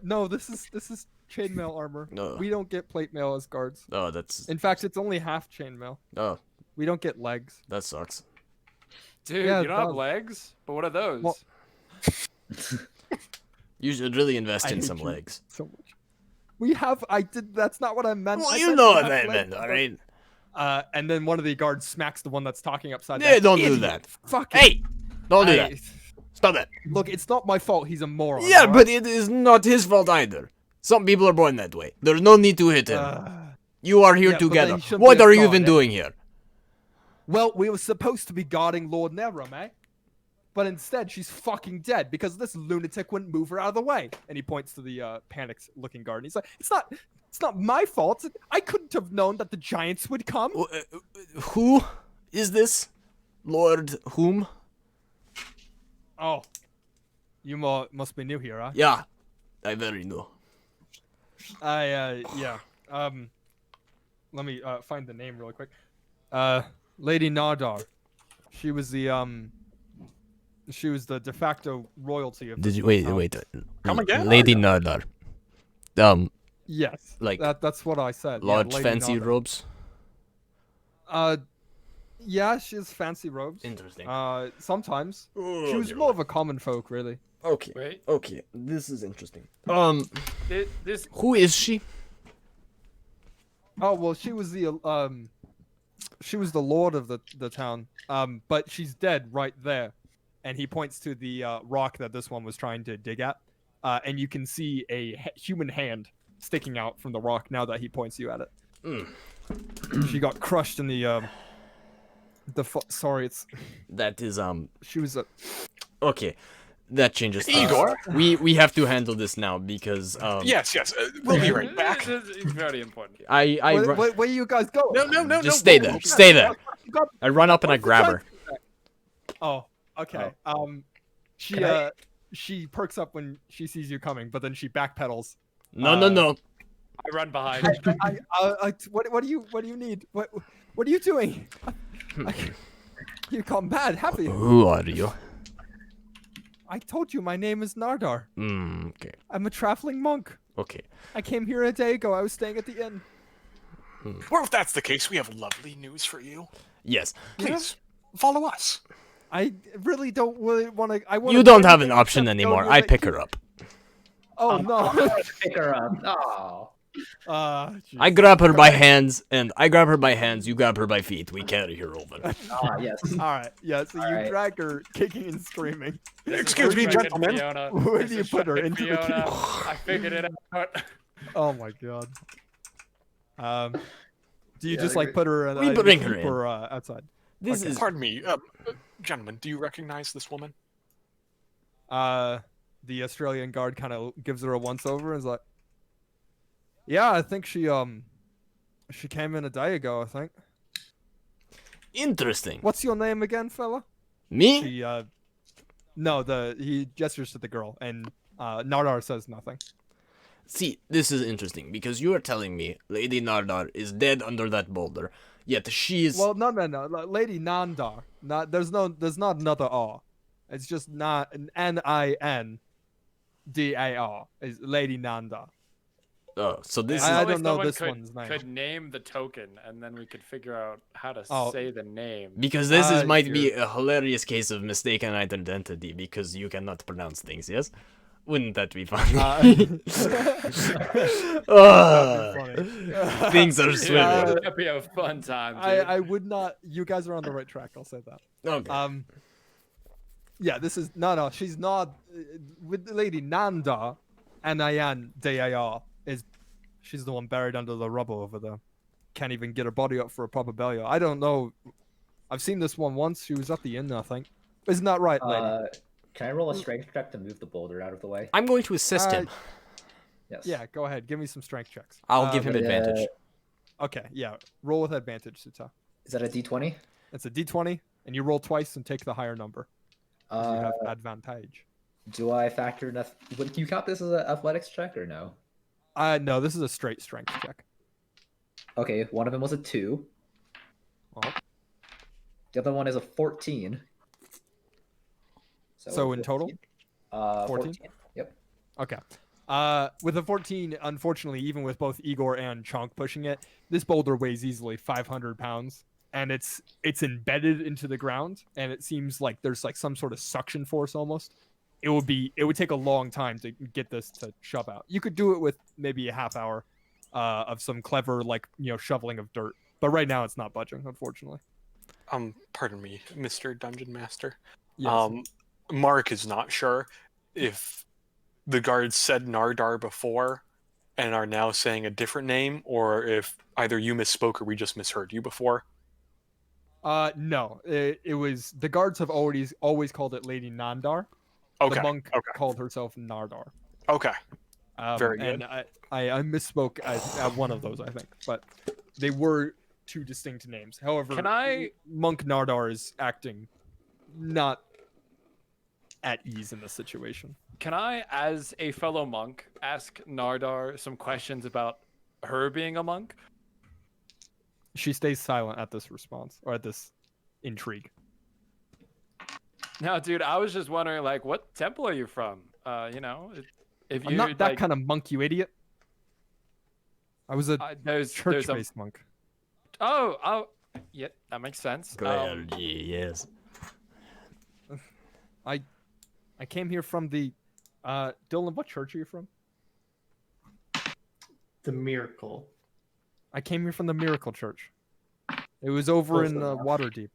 No, this is chainmail armor. No. We don't get plate mail as guards. Oh, that's. In fact, it's only half chainmail. Oh, We don't get legs. that sucks. Dude, Yeah, you don't have dog. legs? But what are those? Well- You should really invest I in hate some you. legs. So much. We have. I did. That's not what I meant. Well, I you meant know we what have I legs, meant, all right? And then one of the guards smacks the one that's talking upside Yeah, down. don't do Idiot. that. Fuck. Hey, don't do that. Stop that. Look, it's not my fault. He's a moron. Yeah, all but right? it is not his fault either. Some people are born that way. There's no need to hit him. You are here yeah, but then together. he shouldn't What be a are you god, even eh? doing here? Well, we were supposed to be guarding Lord Nerum, eh? But instead, she's fucking dead because this lunatic wouldn't move her out of the way. And he points to the panicked-looking guard. And he's like, "It's not my fault. I couldn't have known that the giants would come." Who is this? Lord whom? Oh, you must be new here, huh? Yeah, I very know. Yeah. Let me find the name really quick. Lady Nardar. She was the de facto royalty of. Did this you wait? town. Wait. Come again? Lady Nardar. Yes. Like, that's what I said. Yeah, large Lady fancy Nardar. robes. Yeah, she has fancy robes. Interesting. Sometimes. Oh, She was dear more Lord. of a common folk, really. Okay. Wait, Okay. This is interesting. this Who is she? Oh well, she was the lord of the town. But she's dead right there, and he points to the rock that this one was trying to dig at, and you can see a human hand sticking out from the rock now that he points you at it. She got crushed in the sorry, it's That is she was a okay. That changes things. Igor? We have to handle this now because Yes. We'll be right back. This is very important. where you guys going? No. just stay there. Stay there. I run up and I grab her. Oh, okay. She Can she perks up when she sees you coming, but then she backpedals. No. I run behind. What do you need? What are you doing? You gone mad, have you? Who are you? I told you my name is Nardar. Okay. I'm a traveling monk. Okay. I came here a day ago. I was staying at the inn. Well, if that's the case, we have lovely news for you. Yes. Please, follow us. I really don't really want to. I want. You don't have an option anymore. I pick her up. Oh no. Pick her up. Oh. I grab her by hands, and I grab her by hands. You grab her by feet. We carry her over. Ah, yes. All right. Yeah. So you Alright. drag her, kicking and screaming. This is Excuse me, frickin' gentlemen. Fiona. Where This do you is put her? frickin' Into the Fiona. key? I figured it out. Oh my god. Do you Yeah, just like you're- put her in We the bring her keep in. or outside? This Okay. is Pardon me, gentlemen, do you recognize this woman? The Australian guard kind of gives her a once over and is like, "Yeah, I think she came in a day ago. I think. interesting. What's your name again, fella?" Me? She no, he gestures to the girl and Nardar says nothing. See, this is interesting because you are telling me Lady Nardar is dead under that boulder, yet she is. Well, no, Lady Nandar. Not there's not another R. It's just not an Nindar. Is Lady Nandar. Oh, so this I is don't know Someone this could, one's name. Could name the token, and then we could figure out how to Oh. say the name. because this is might be you're- a hilarious case of mistaken identity because you cannot pronounce things. Yes, wouldn't that be funny? Funny. Things are Dude, swimming. that'd be a fun time. Dude. I would not. You guys are on the right track. I'll say that. Okay. Yeah, this is no. She's not with Lady Nanda, Anayan Dayar is. She's the one buried under the rubble over there. Can't even get her body up for a proper burial. I don't know. I've seen this one once. She was at the inn, I think. Isn't that right, lady? Can I roll a strength check to move the boulder out of the way? I'm going to assist him. Yes. Yeah, go ahead. Give me some strength checks. I'll give him Yeah. advantage. Okay, yeah. Roll with advantage, Suta. Is that a D20? It's a d20, and you roll twice and take the higher number. You have advantage. Do I factor enough? Would you count this as an athletics check or no? No, this is a straight strength check. Okay, one of them was a 2. Well, The other one is a 14. So in total? 14? 14? Yep. okay. With a 14, unfortunately, even with both Igor and Chonk pushing it, this boulder weighs easily 500 pounds, and it's embedded into the ground, and it seems like there's like some sort of suction force almost. It would take a long time to get this to shove out. You could do it with maybe a half hour of some clever shoveling of dirt, but right now it's not budging, unfortunately. Pardon me, Mr. Dungeon Master. Yes. Mark is not sure if the guards said Nardar before and are now saying a different name, or if either you misspoke or we just misheard you before. No, it was the guards have always called it Lady Nandar. Okay. The monk Okay. called herself Nardar. Okay. Very And good. I misspoke at one of those, I think, but they were two distinct names. However, Can I- Monk Nardar is acting not at ease in this situation. Can I, as a fellow monk, ask Nardar some questions about her being a monk? She stays silent at this response or at this intrigue. No, dude, I was just wondering, like, what temple are you from? If you I'm not that kind of monk, you idiot. I was a there's a church-based monk. oh yeah, that makes sense. Yes. I came here from the Dylan, what church are you from? The miracle. I came here from the Miracle Church. It was over Close in enough. Waterdeep.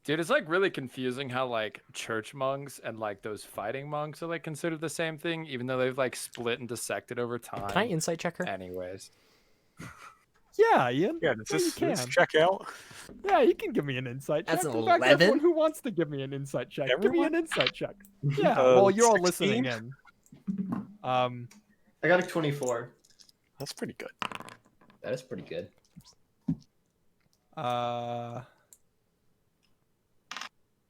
Dude, it's like really confusing how like church monks and like those fighting monks are like considered the same thing, even though they've like split and dissected over time. Can I insight check her? Anyways, Yeah, Ian. Yeah, does Yeah, you this can. check out? Yeah, you can give me an insight check. That's an In fact, 11? everyone who wants to give me an insight check, give me an insight check. Yeah, well, you're all 16? listening in. I got a 24. That's pretty good. That is pretty good.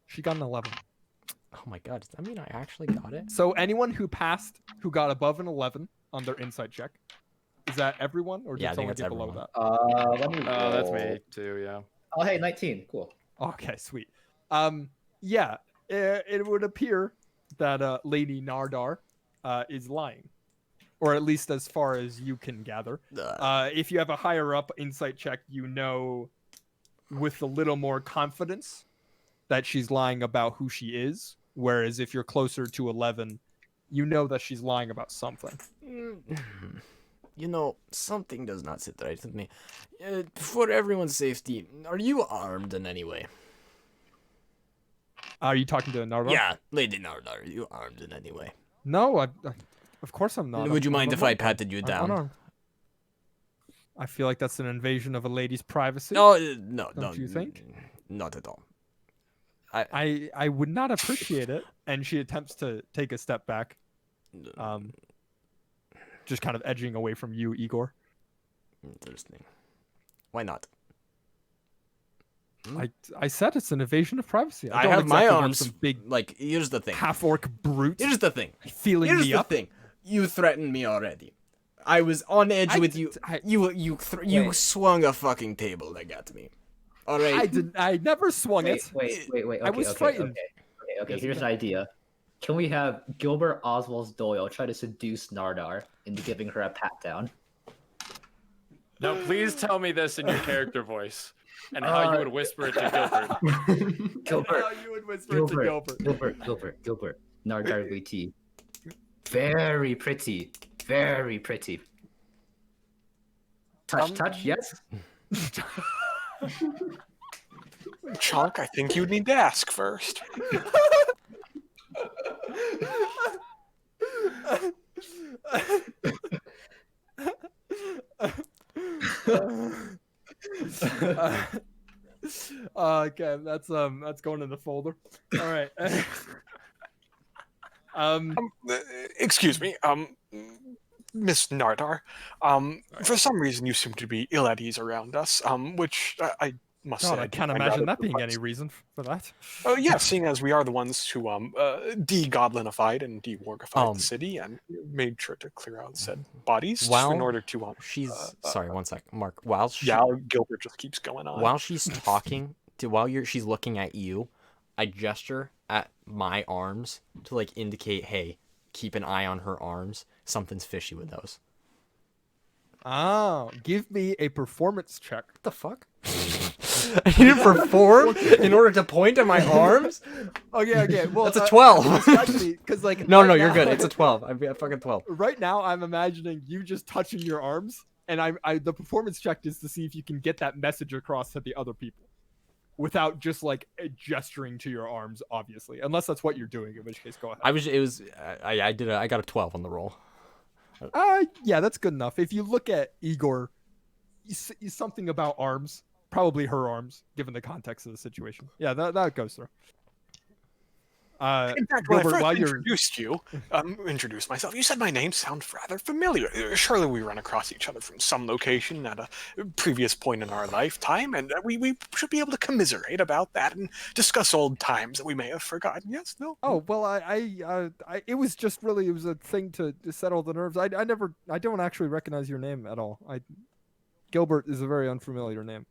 She got an 11. Oh my god, does that mean I actually got it? So anyone who got above an 11 on their insight check, is that everyone, or Yeah, I did think someone that's get below everyone. that? Let me oh, that's roll. me too. Yeah. Oh, hey, 19. Cool. Okay, sweet. Yeah, it would appear that Lady Nardar is lying, or at least as far as you can gather. If you have a higher up insight check, you know with a little more confidence that she's lying about who she is. Whereas if you're closer to 11, you know that she's lying about something. You know, something does not sit right with me. For everyone's safety, are you armed in any way? Are you talking to Nardar? Yeah, Lady Nardar, are you armed in any way? No, of course I'm not. Would you mind if I monk. patted you I'm down? unarmed. I feel like that's an invasion of a lady's privacy. No, no, Don't you think? Not at all. I would not appreciate it. And she attempts to take a step back. Just kind of edging away from you, Igor. Interesting. Why not? I said it's an invasion of privacy. I don't have my exactly want arms. some big Like, here's the thing. half-orc brute Here's the thing. feeling Here's me the up. thing. You threatened me already. I was on edge with you. You Wait. swung a fucking table that got me. All right. I never swung Wait, it. wait. Okay, I was okay, frightened. Okay. Yes, Here's an idea. Can we have Gilbert Oswald Doyle try to seduce Nardar into giving her a pat down? Now, please tell me this in your character voice and how you would whisper it to Gilbert. Gilbert, How you would whisper it to Gilbert. Gilbert. Nardar Witi. Very pretty. Very pretty. Touch, yes? Chunk, I think you'd need to ask first. Okay, that's going in the folder. All right. Excuse me, Miss Nardar. For some reason you seem to be ill at ease around us, which I must God, say I can't find imagine rather that being any perplexing. reason for that. Oh yeah, seeing as we are the ones who de-goblinified and de-wargified the city and made sure to clear out said bodies While in order to she's sorry, one sec, Mark. While Gilbert just keeps going on. while she's talking she's looking at you, I gesture at my arms to like indicate, hey, keep an eye on her arms. Something's fishy with those. Oh, give me a performance check. What the fuck? I need to perform in order to point at my arms? Okay. Well, That's a 12. Because like No, right you're now- good. It's a 12. I've got fucking 12. Right now, I'm imagining you just touching your arms, and the performance check is to see if you can get that message across to the other people, without just like gesturing to your arms, obviously, unless that's what you're doing. In which case, go ahead. I got a 12 on the roll. Yeah, that's good enough. If you look at Igor, you see something about arms, probably her arms, given the context of the situation. Yeah, that goes through. In fact, when I Gilbert, first while you're introduced myself, you said my name sounds rather familiar. Surely we run across each other from some location at a previous point in our lifetime, and we should be able to commiserate about that and discuss old times that we may have forgotten. Yes, no. Oh well, it was just really it was a thing to settle the nerves. I don't actually recognize your name at all. Gilbert is a very unfamiliar name.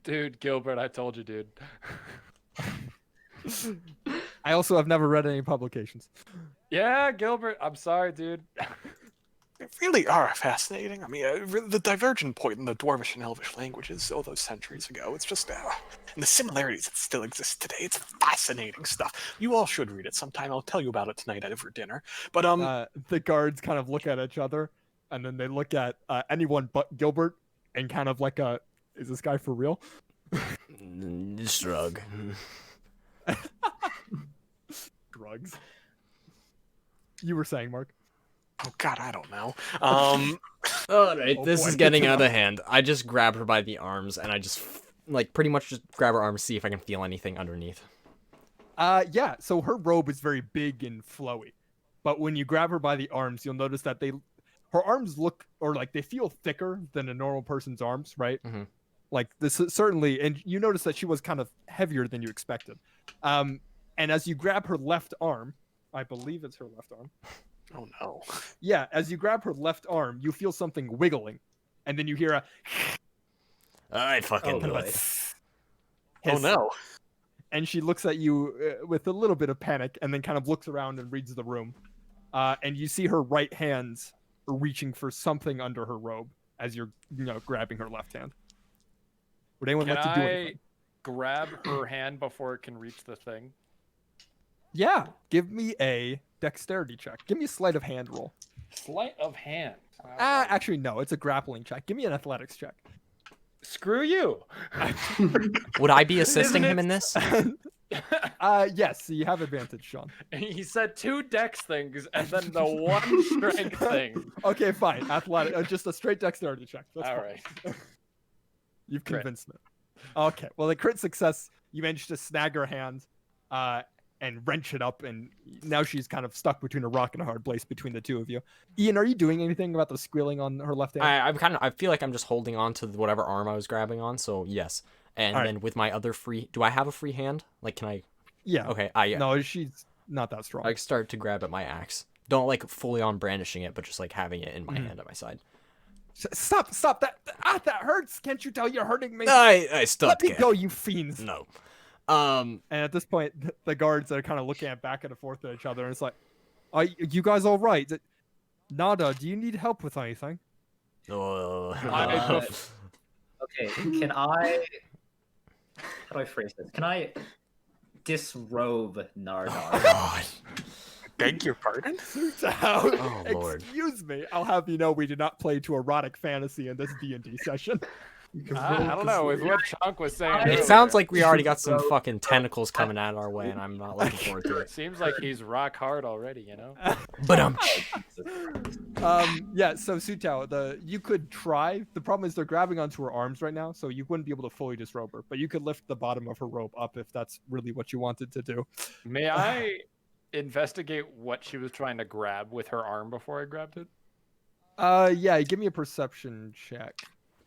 Dude, Gilbert, I told you, dude. I also have never read any publications. Yeah, Gilbert, I'm sorry, dude. They really are fascinating. I mean, the divergent point in the Dwarvish and Elvish languages all those centuries ago, it's just, and the similarities that still exist today, it's fascinating stuff. You all should read it sometime. I'll tell you about it tonight over dinner. But, the guards kind of look at each other, and then they look at anyone but Gilbert, and kind of like is this guy for real? Shrug. Drugs. You were saying, Mark? oh God, I don't know. All right, Oh this boy. is getting out of hand. I just grab her by the arms, and I just like pretty much just grab her arms, see if I can feel anything underneath. Yeah. So her robe is very big and flowy, but when you grab her by the arms, you'll notice that her arms look or like they feel thicker than a normal person's arms, right? Mm-hmm. Like this is certainly, and you notice that she was kind of heavier than you expected. And as you grab her left arm, I believe it's her left arm. Oh no. Yeah, as you grab her left arm, you feel something wiggling, and then you hear a I fucking Oh, knew boy. it. Oh hiss. no. And she looks at you with a little bit of panic, and then kind of looks around and reads the room. And you see her right hands reaching for something under her robe as you're, grabbing her left hand. Would anyone Can like to do I anything? grab her hand before it can reach the thing? Yeah, give me a dexterity check. Give me a sleight of hand roll. Sleight of hand. Actually, no, it's a grappling check. Give me an athletics check. Screw you. Would I be assisting him in this? Yes, you have advantage, Sean. He said 2 dex things and then the 1 strength thing. Okay, fine. Athletic, just a straight dexterity check. That's All fine. right. You've Crit. convinced me. Okay, well, the crit success, you managed to snag her hand and wrench it up, and now she's kind of stuck between a rock and a hard place between the two of you. Ian, are you doing anything about the squealing on her left hand? I feel like I'm just holding on to whatever arm I was grabbing on, so yes. And All right. then with my other free, do I have a free hand? Like, can I? Yeah. Okay, No, she's not that strong. I start to grab at my axe. Don't like fully on brandishing it, but just like having it in my hand at my side. Stop! That hurts! Can't you tell you're hurting me? I stopped. Let me go, you fiends! No. And at this point, the guards are kind of looking at back and forth at each other, and it's like, "Are you guys all right? Nada, do you need help with anything?" Okay, can I? How do I phrase this? Can I disrobe Nardar? God. Beg your pardon? Oh, Lord. Excuse me. I'll have you know we did not play to erotic fantasy in this D&D session. I don't know. With what Chunk was saying, It earlier, sounds like we already got some fucking tentacles coming out our way, and I'm not looking forward to it. seems like he's rock hard already. You know. But Yeah, so Sutao, you could try. The problem is they're grabbing onto her arms right now, so you wouldn't be able to fully disrobe her. But you could lift the bottom of her robe up if that's really what you wanted to do. May I investigate what she was trying to grab with her arm before I grabbed it? Yeah, give me a perception check.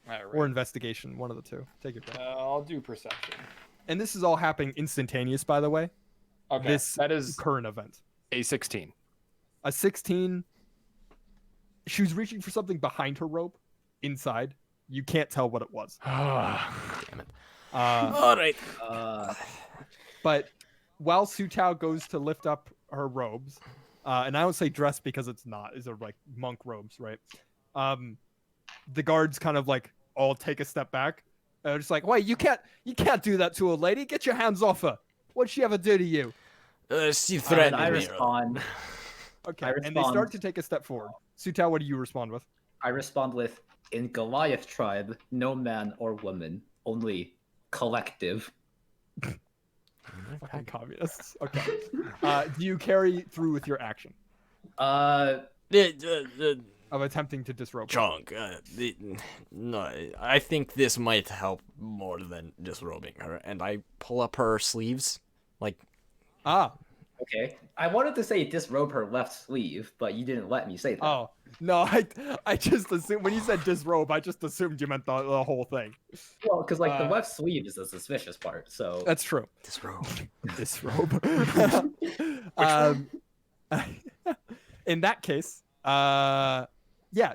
All right. Or investigation, one of the two. Take your pick. I'll do perception. And this is all happening instantaneous, by the way. Okay. This that is current event. a 16. A 16. She was reaching for something behind her robe, inside. You can't tell what it was. damn it. All right. But while Sutao goes to lift up her robes, and I don't say dress because it's not, these are like monk robes, right? The guards kind of like all take a step back. They're just like, wait, you can't do that to a lady. Get your hands off her. What'd she ever do to you? She And threatened I me. respond. Okay, I and they start respond. to take a step forward. Sutao, what do you respond with? I respond with, "In Goliath tribe, no man or woman, only collective." Fucking communists. Okay. Do you carry through with your action of attempting to disrobe her? Chunk, no, I think this might help more than disrobing her. And I pull up her sleeves, like, Ah. Okay. I wanted to say disrobe her left sleeve, but you didn't let me say that. Oh. No, I just assumed when you said disrobe, I just assumed you meant the whole thing. Well, because like the left sleeve is the suspicious part. So That's true. disrobe. Disrobe. In that case, yeah.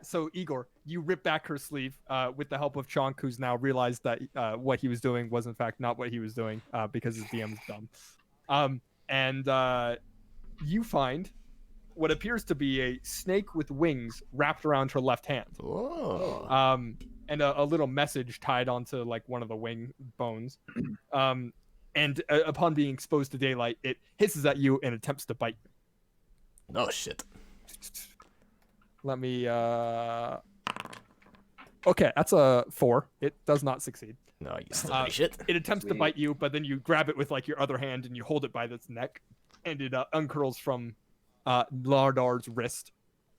So Igor, you rip back her sleeve with the help of Chonk, who's now realized that what he was doing was in fact not what he was doing because his DM's dumb. And you find what appears to be a snake with wings wrapped around her left hand. Whoa. And a little message tied onto like one of the wing bones. And upon being exposed to daylight, it hisses at you and attempts to bite you. Oh shit. Let me. Okay, that's a 4. It does not succeed. No, you still shit. It attempts to Sweet. bite you, but then you grab it with like your other hand and you hold it by its neck, and it uncurls from Lardar's wrist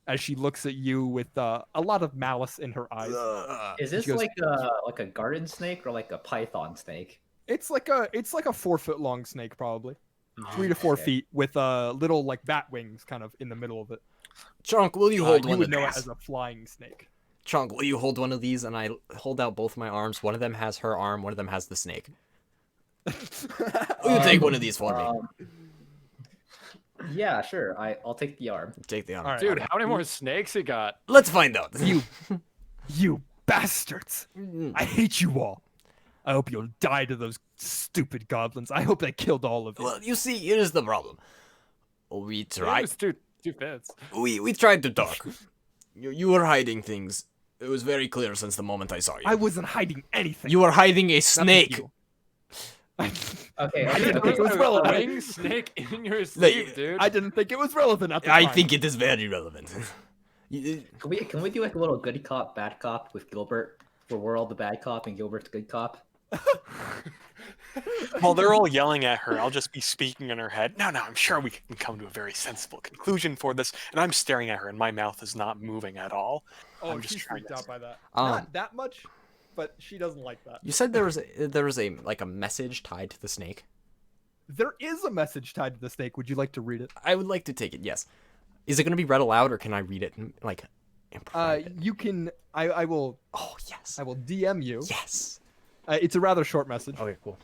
as she looks at you with a lot of malice in her eyes. is this She goes- like a garden snake or like a python snake? It's like a 4-foot long snake, probably 3 to 4 Okay. feet, with little like bat wings kind of in the middle of it. Chunk, will you hold You one would of know it these? as a flying snake. Chunk, will you hold one of these? And I hold out both my arms. One of them has her arm. One of them has the snake. Will you take one of these for me? Yeah, sure. I'll take the arm. Take the arm. All right. Dude, how many more snakes you got? Let's find out. You bastards! I hate you all. I hope you'll die to those stupid goblins. I hope they killed all of you. Well, you see, here's the problem. We It tried. was two fits. We tried to talk. You were hiding things. It was very clear since the moment I saw you. I wasn't hiding anything. You were hiding a Nothing snake. evil. Okay, I okay, didn't okay. think it was A relevant. ring snake in your sleeve, dude. I didn't think it was relevant at the I time. think it is very relevant. Can we do like a little good cop, bad cop with Gilbert, where we're all the bad cop and Gilbert's good cop? While they're all yelling at her, I'll just be speaking in her head. No, I'm sure we can come to a very sensible conclusion for this. And I'm staring at her, and my mouth is not moving at all. Oh, I'm just she's trying freaked to- out by that. Um, Not that much, but she doesn't like that. You said there was a like a message tied to the snake. There is a message tied to the snake. Would you like to read it? I would like to take it. Yes. Is it going to be read aloud, or can I read it like in private? You can. I will. Oh yes. I will DM you. Yes. It's a rather short message. Okay. Cool.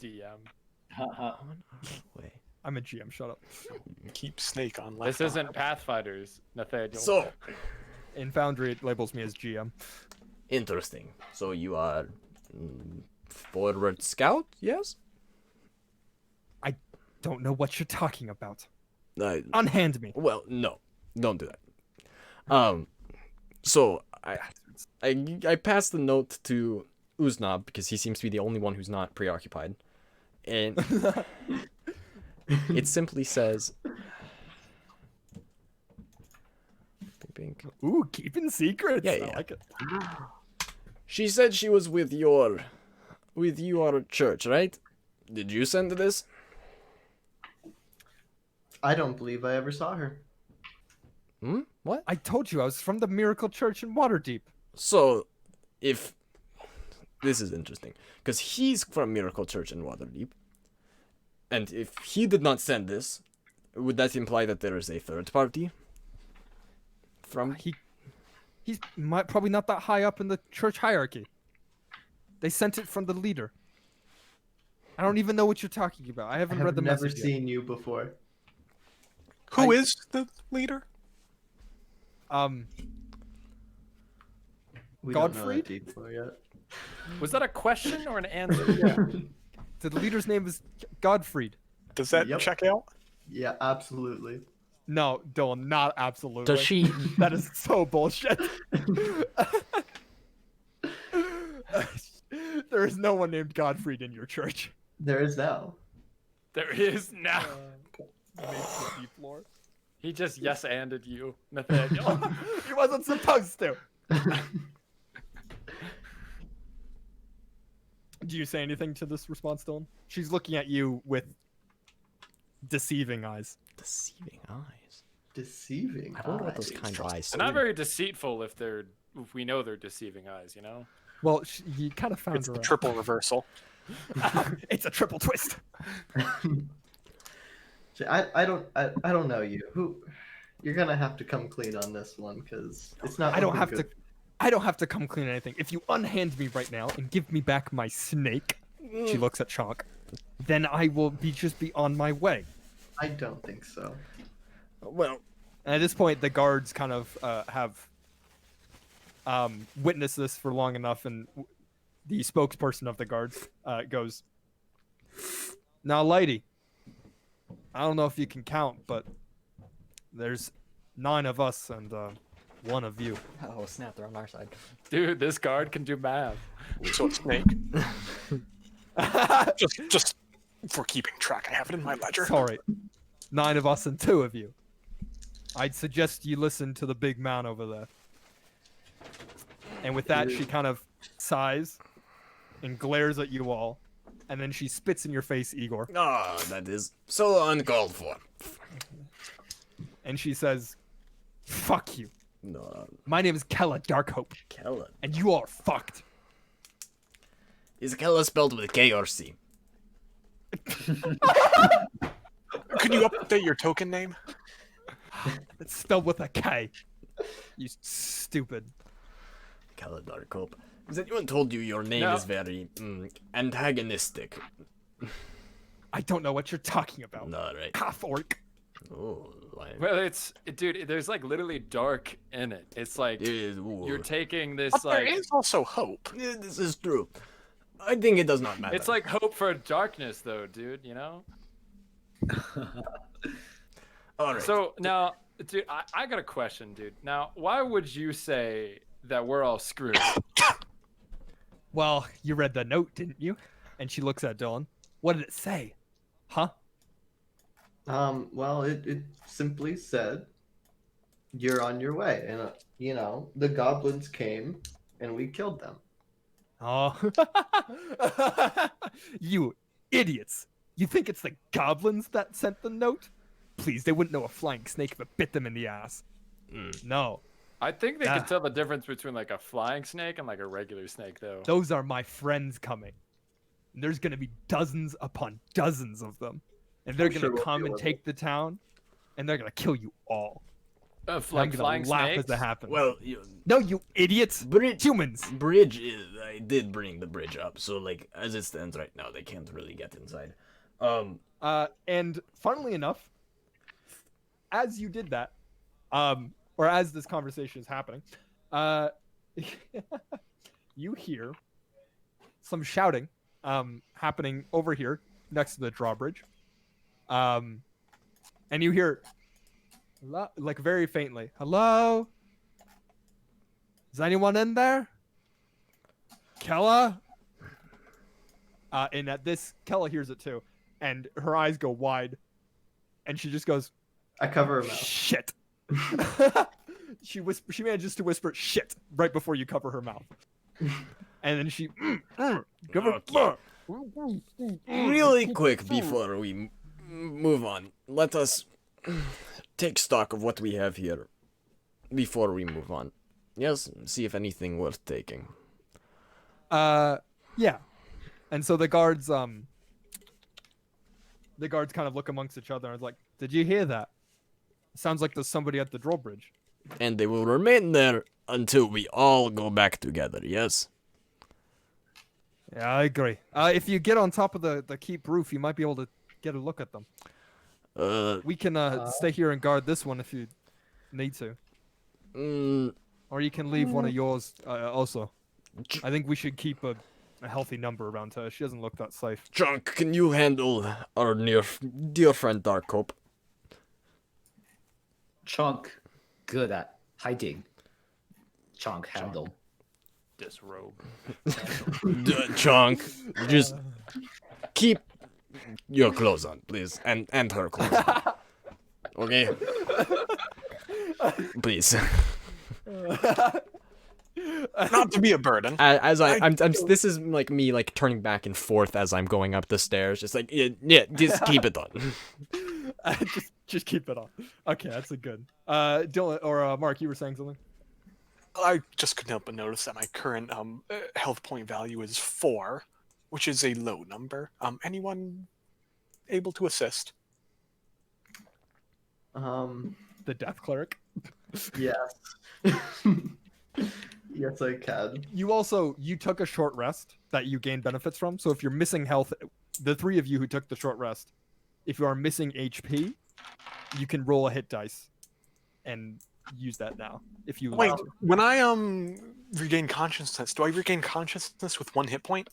DM. Haha. Wait. I'm a GM. Shut up. Keep snake on left. This isn't Pathfinders, Nathaniel. So In Foundry, it labels me as GM. interesting. So you are forward scout? Yes. Don't know what you're talking about. Uh, Unhand me. Well, no, don't do that. So I passed the note to Uznab because he seems to be the only one who's not preoccupied, and it simply says, "Pink." Ooh, keeping secrets. Yeah, I yeah. like it. She said she was with your church, right? Did you send this? I don't believe I ever saw her. Hmm? What? I told you I was from the Miracle Church in Waterdeep. So, if this is interesting, because he's from Miracle Church in Waterdeep, and if he did not send this, would that imply that there is a third party? From He's probably not that high up in the church hierarchy. They sent it from the leader. I don't even know what you're talking about. I I haven't have read the never message yet. seen you before. Who is the leader? We Godfried? don't know that detail yet. Was that a question or an answer? The leader's name is Godfried. Does that Yep. check out? Yeah, absolutely. No, Dylan, not absolutely. does she? That is so bullshit. There is no one named Godfried in your church. There is now. There is now. Makes the deep lore. He just yes-anded you, Nathaniel. He wasn't supposed to. Do you say anything to this response, Dylan? She's looking at you with deceiving eyes. Deceiving eyes. Deceiving. I wonder what those eyes. kind of eyes. They're not very deceitful if we know they're deceiving eyes, you know? Well, you kind of found It's her the out. triple reversal. It's a triple twist. I don't know you. Who? You're gonna have to come clean on this one because it's not. I don't looking have to. good. I don't have to come clean anything. If you unhand me right now and give me back my snake, she looks at Chonk, then I will just be on my way. I don't think so. Well, And at this point, the guards kind of have witnessed this for long enough, and the spokesperson of the guards goes, "Now, lady, I don't know if you can count, but there's 9 of us and 1 of you." oh snap! They're on our side. Dude, this guard can do math. So it's snake. just for keeping track, I have it in my ledger. Sorry, 9 of us and 2 of you. I'd suggest you listen to the big man over there. And with that, she kind of sighs and glares at you all, and then she spits in your face, Igor, Ah, that is so uncalled for. and she says, "Fuck you. No, My name is Kella Darkhope, Kella. and you are fucked." Is Kella spelled with K or C? Could you update your token name? It's spelled with a K. You stupid. Kella Darkhope. Has anyone told you your name No. is very antagonistic? I don't know what you're talking about. No, right. Half orc. Oh. Like, Well, dude. There's like literally dark in it. It's like you're taking this But there like is also hope. yeah, this is true. I think it does not matter. it's like hope for darkness, though, dude. You know. all right. So now, dude, I got a question, dude. Now, why would you say that we're all screwed? Well, you read the note, didn't you? And she looks at Dylan. What did it say? Huh? Well, it simply said, "You're on your way," and the goblins came, and we killed them. Oh. You idiots. You think it's the goblins that sent the note? Please, they wouldn't know a flying snake if it bit them in the ass. No. I think they Ah. can tell the difference between like a flying snake and like a regular snake, though. Those are my friends coming. And there's going to be dozens upon dozens of them. And they're I'm going sure to we'll come deal and with take the town. And they're going to kill you all. And I'm Like gonna flying laugh snakes. as it happens. Well, No, you idiots. bridge, Humans. bridge is. I did bring the bridge up, so like as it stands right now, they can't really get inside. And funnily enough, as you did that, or as this conversation is happening, you hear some shouting happening over here next to the drawbridge. And you hear, like very faintly, hello? Is anyone in there? Kella? And at this, Kella hears it too. And her eyes go wide. And she just goes, I cover her mouth. shit. She manages to whisper shit right before you cover her mouth. And then she give her Really quick before we move on, let us take stock of what we have here before we move on. Yes, see if anything worth taking. yeah. And so the guards kind of look amongst each other and is like, did you hear that? Sounds like there's somebody at the drawbridge. And they will remain there until we all go back together, yes? Yeah, I agree. If you get on top of the keep roof, you might be able to get a look at them. We can stay here and guard this one if you need to. Or you can leave one of yours also. I think we should keep a healthy number around her. She doesn't look that safe. Chunk, can you handle our dear friend Dark Hope? Chunk, good at hiding. Chunk, handle. Disrobe. Chunk, just keep your clothes on, please, and her clothes on. Okay? Please. Not to be a burden. I'm this is like me like turning back and forth as I'm going up the stairs, just like yeah, just keep it on. just keep it on. Okay, that's a good. Dylan or Mark, you were saying something? I just couldn't help but notice that my current health point value is 4, which is a low number. Anyone able to assist? The death cleric. Yes. Yes, I can. You took a short rest that you gained benefits from. So if you're missing health, the three of you who took the short rest, if you are missing HP, you can roll a hit dice and use that now. If you Wait, want to. when I regain consciousness, do I regain consciousness with 1 hit point?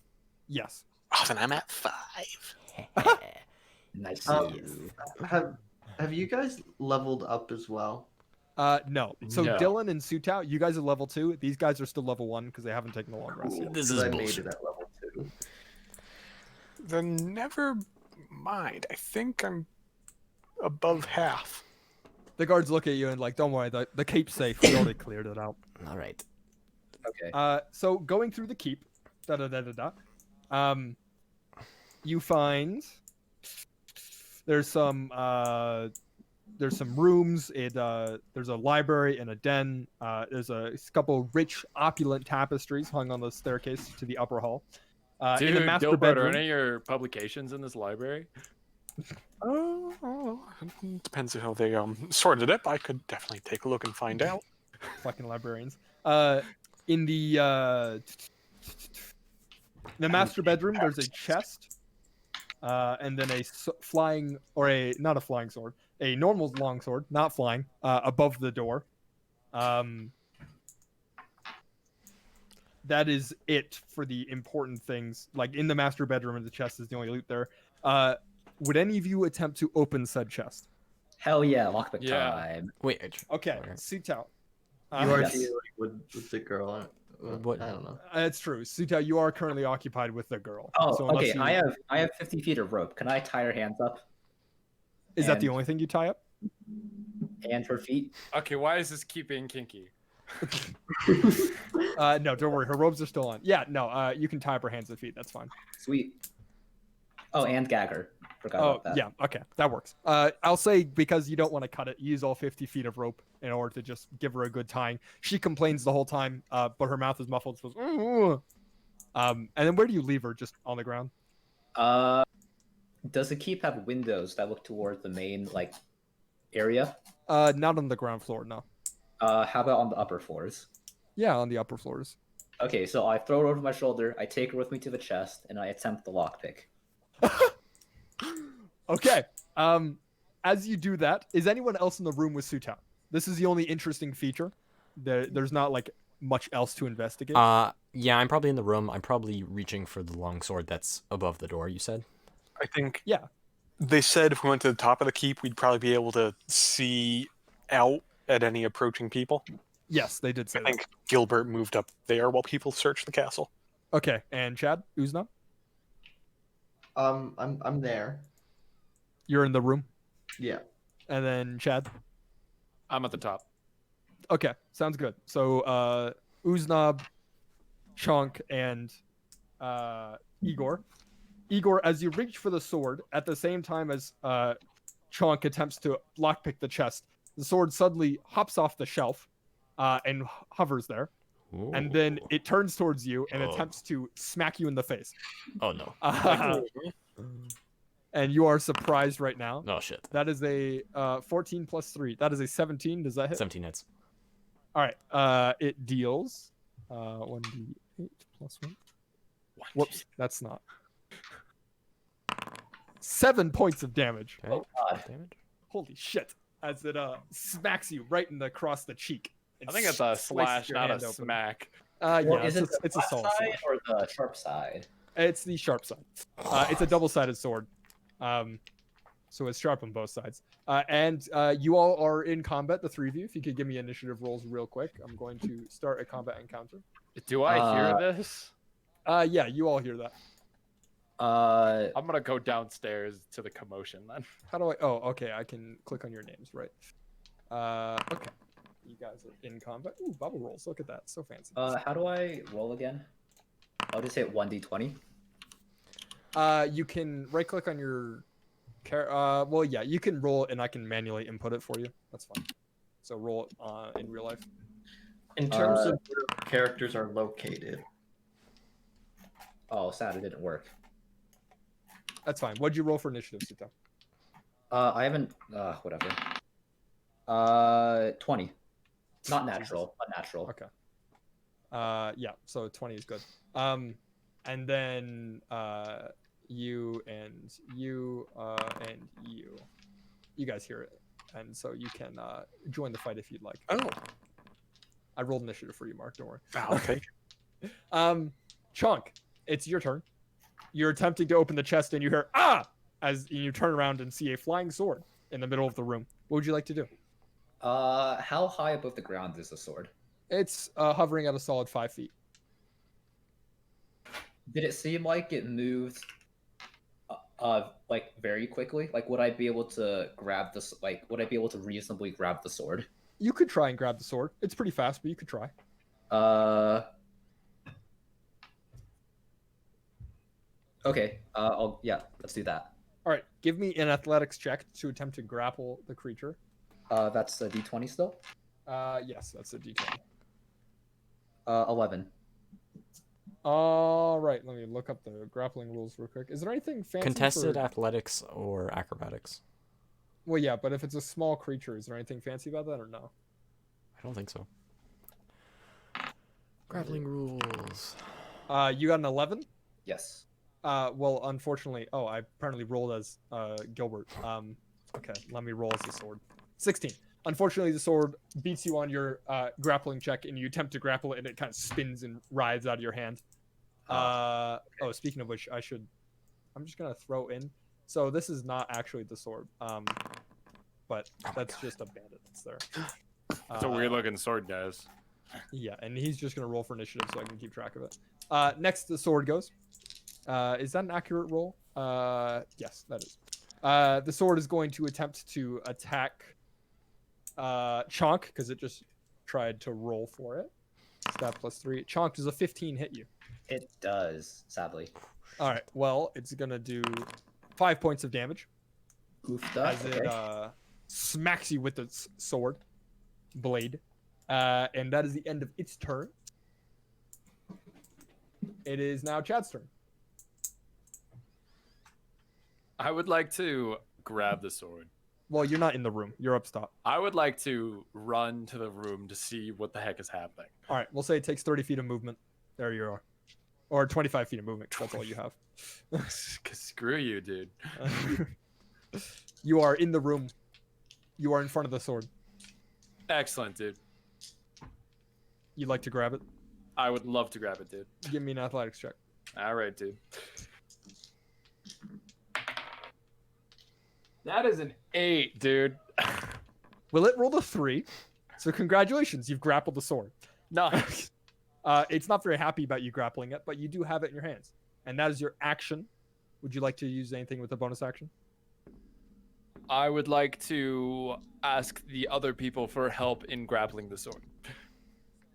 Yes. Oh, then I'm at 5. Nice. Have you guys leveled up as well? No. So No. Dylan and Sutao, you guys are level 2. These guys are still level 1 because they haven't taken the long rest yet. This 'Cause is I made bullshit. it at level 2. Then never mind. I think I'm above half. The guards look at you and like, don't worry, the keep's safe. We already cleared it out. All right. Okay. So going through the keep, you find there's some rooms. There's a library and a den. There's a couple rich, opulent tapestries hung on the staircase to the upper hall. Dude, in the master Gilbert, are bedroom, any of your publications in this library? Oh, depends on how they sorted it. I could definitely take a look and find out. fucking librarians. In the master bedroom, there's a chest, and then not a flying sword, a normal longsword, not flying, above the door. That is it for the important things. Like in the master bedroom, and the chest is the only loot there. Would any of you attempt to open said chest? Hell yeah, lockpick Yeah. time. Wait. Okay, Alright. Sutao. You are yes. dealing with the girl. What- I don't know. It's true. Sutao, you are currently occupied with the girl. Oh, so unless okay. you- I have 50 feet of rope. Can I tie her hands up Is that the and- only thing you tie up? and her feet? Okay, why is this keep being kinky? No, don't worry. Her robes are still on. Yeah, no. You can tie up her hands and feet. That's fine. Sweet. Oh, and gag her. Forgot Oh, about that. yeah. Okay, that works. I'll say because you don't want to cut it, use all 50 feet of rope in order to just give her a good tying. She complains the whole time, but her mouth is muffled. So and then where do you leave her? Just on the ground? Does the keep have windows that look towards the main like area? Not on the ground floor. No. How about on the upper floors? Yeah, on the upper floors. Okay, so I throw her over my shoulder, I take her with me to the chest, and I attempt the lockpick. Okay. As you do that, is anyone else in the room with Sutao? This is the only interesting feature. There's not like much else to investigate. Yeah, I'm probably in the room. I'm probably reaching for the long sword that's above the door. You said. I think Yeah. they said if we went to the top of the keep, we'd probably be able to see out at any approaching people. Yes, they did say I think Gilbert moved up there while people searched the castle. that. Okay, and Chad, Uzna, I'm there. you're in the room, Yeah. and then Chad. I'm at the top. Okay, sounds good. So Uznab, Chunk, and Igor. Igor, as you reach for the sword, at the same time as Chunk attempts to lockpick the chest, the sword suddenly hops off the shelf and hovers there. And then Ooh. it turns towards you and Oh. attempts to smack you in the face. Oh no. And you are surprised right now. Oh shit. That is a 14 plus 3. That is a 17. Does that hit? 17 hits. All right. It deals 1d8 plus 1. Whoops, that's not. 7 points of damage. Okay. God. Damage. Holy shit! As it smacks you right across the cheek. and I think it's a slices slash, your not a hand open. smack. Yeah, Well, is it's, it it's a the flat solid side slash. or the sharp side? It's the sharp side. It's a double-sided sword. So it's sharp on both sides. And you all are in combat, the three of you. If you could give me initiative rolls real quick, I'm going to start a combat encounter. Do I hear this? Yeah, you all hear that. I'm gonna go downstairs to the commotion then. How do I? Oh, okay. I can click on your names, right? Okay. You guys are in combat. Ooh, bubble rolls. Look at that. So fancy. How do I roll again? I'll just hit 1d20. You can right-click on your. Well, yeah, you can roll it, and I can manually input it for you. That's fine. So roll it in real life. In terms of where characters are located, Oh, sad it didn't work. That's fine. What'd you roll for initiative, Sita? I haven't. Whatever. 20. Not natural. Unnatural. Okay. Yeah. So 20 is good. And then you and you and you guys hear it, and so you can join the fight if you'd like. Oh. I rolled initiative for you, Mark. Don't worry. Okay. Chunk, it's your turn. You're attempting to open the chest, and you hear "ah" as you turn around and see a flying sword in the middle of the room. What would you like to do? How high above the ground is the sword? It's hovering at a solid 5 feet. Did it seem like it moved like very quickly? Like would I be able to grab this would I be able to reasonably grab the sword? You could try and grab the sword. It's pretty fast, but you could try. Okay. Yeah, let's do that. All right, give me an athletics check to attempt to grapple the creature. That's a d20 still. Yes, that's a d20. 11. All right, let me look up the grappling rules real quick. Is there anything fancy? Contested for... athletics or acrobatics? Well, yeah, but if it's a small creature, is there anything fancy about that or no? I don't think so. Grappling rules. You got an 11? Yes. Well, unfortunately, I apparently rolled as Gilbert. Okay, let me roll as a sword. 16. Unfortunately, the sword beats you on your grappling check, and you attempt to grapple it, and it kind of spins and writhes out of your hand. Oh, speaking of which, I'm just gonna throw in. So this is not actually the sword, but that's just a bandit that's there. It's a weird looking sword, guys. Yeah, and he's just gonna roll for initiative so I can keep track of it. Next, the sword goes. Is that an accurate roll? Yes, that is. The sword is going to attempt to attack Chonk because it just tried to roll for it. Stat +3. Chonk, does a 15 hit you? It does, sadly. All right. Well, it's gonna do 5 points of damage Oofda. as Okay. it smacks you with its sword blade, and that is the end of its turn. It is now Chad's turn. I would like to grab the sword. Well, you're not in the room. You're up top. I would like to run to the room to see what the heck is happening. All right. We'll say it takes 30 feet of movement. There you are. Or 25 feet of movement. That's all you have. Screw you, dude. You are in the room. You are in front of the sword. Excellent, dude. You'd like to grab it? I would love to grab it, dude. Give me an athletics check. All right, dude. That is an 8, dude. Will it roll a 3? So congratulations, you've grappled the sword. Nice. It's not very happy about you grappling it, but you do have it in your hands. And that is your action. Would you like to use anything with a bonus action? I would like to ask the other people for help in grappling the sword.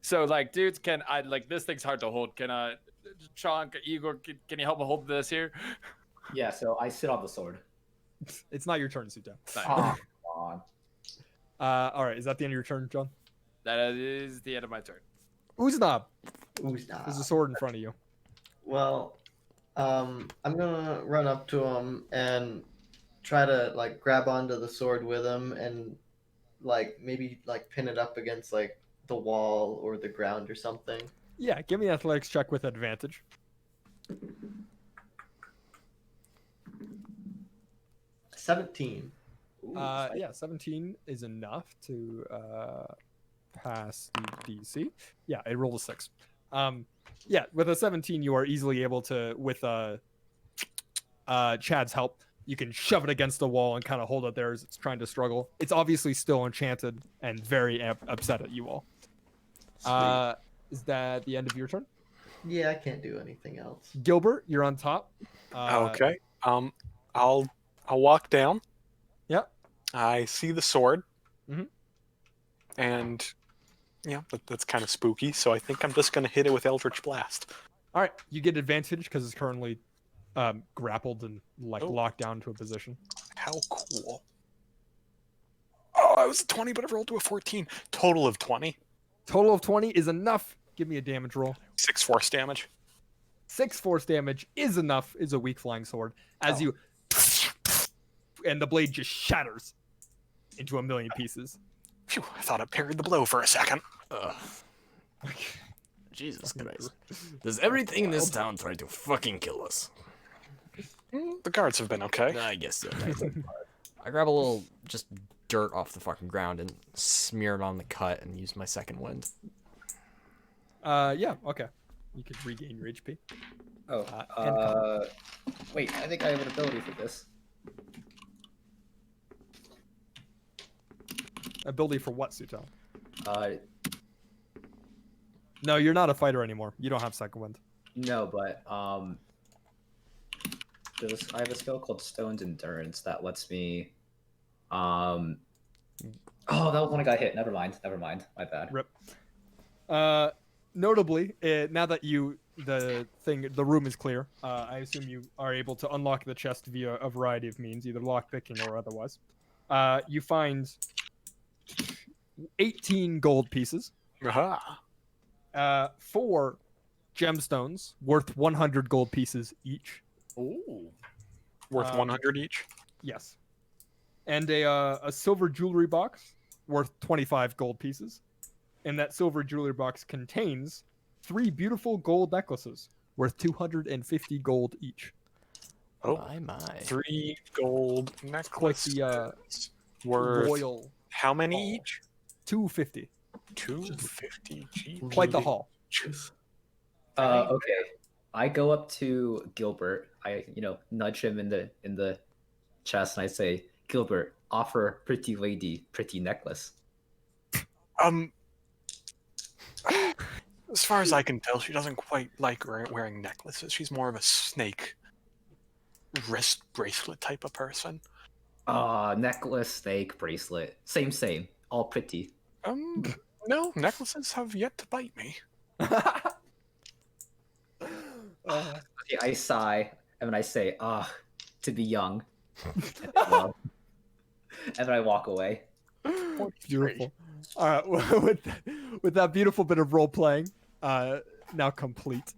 So, like, dudes, can I, like, this thing's hard to hold. Can Chonk, Igor, can you help me hold this here? Yeah, so I sit on the sword. It's not your turn, Suta. Nice. Oh, come on. All right, is that the end of your turn, John? That is the end of my turn. Uznab, Who's that? there's a sword in front of you. Well, I'm gonna run up to him and try to like grab onto the sword with him and like maybe like pin it up against like the wall or the ground or something. Yeah, give me an athletics check with advantage. 17. Ooh, Yeah, 17 is enough to pass the DC. Yeah, it rolled a 6. Yeah, with a 17, you are easily able to, with Chad's help, you can shove it against the wall and kind of hold it there as it's trying to struggle. It's obviously still enchanted and very upset at you all. Sweet. Is that the end of your turn? Yeah, I can't do anything else. Gilbert, you're on top. Okay. I'll walk down. Yep. I see the sword. Mhm. And yeah, that's kind of spooky. So I think I'm just gonna hit it with Eldritch Blast. All right, you get advantage because it's currently grappled and like Oh. locked down to a position. How cool! Oh, I was a 20, but I rolled to a 14. Total of 20. Total of 20 is enough. Give me a damage roll. 6 force damage. 6 force damage is enough. Is a weak flying sword as you, and the blade just shatters into a million pieces. Phew, I thought I parried the blow for a second. Ugh. Jesus Christ. Does everything in this town try to fucking kill us? The guards have been okay. I guess so. I grab a little just dirt off the fucking ground and smear it on the cut and use my second wind. Yeah, okay. You could regain your HP. Oh, wait, I think I have an ability for this. Ability for what, Suto? No, you're not a fighter anymore. You don't have second wind. No, but I have a skill called Stone's Endurance that lets me oh, that was when I got hit. Never mind. My bad. Rip. Notably, now that the room is clear, I assume you are able to unlock the chest via a variety of means, either lockpicking or otherwise. You find 18 gold pieces, Aha. 4 gemstones worth 100 gold pieces each. Ooh. Worth 100 each. Yes. And a silver jewelry box worth 25 gold pieces. And that silver jewelry box contains 3 beautiful gold necklaces worth 250 gold each. Oh, my. 3 gold Quite necklaces. the Worth royal how many hall. each? 250. 250. Quite the haul. Okay. I go up to Gilbert. I nudge him in the chest, and I say, Gilbert, offer pretty lady pretty necklace. As far as I can tell, she doesn't quite like wearing necklaces. She's more of a snake wrist bracelet type of person. Necklace, snake, bracelet. Same. All pretty. No, necklaces have yet to bite me. Okay, I sigh, and then I say, to be young. And then I walk away. Beautiful. All right, with that beautiful bit of role playing, now complete.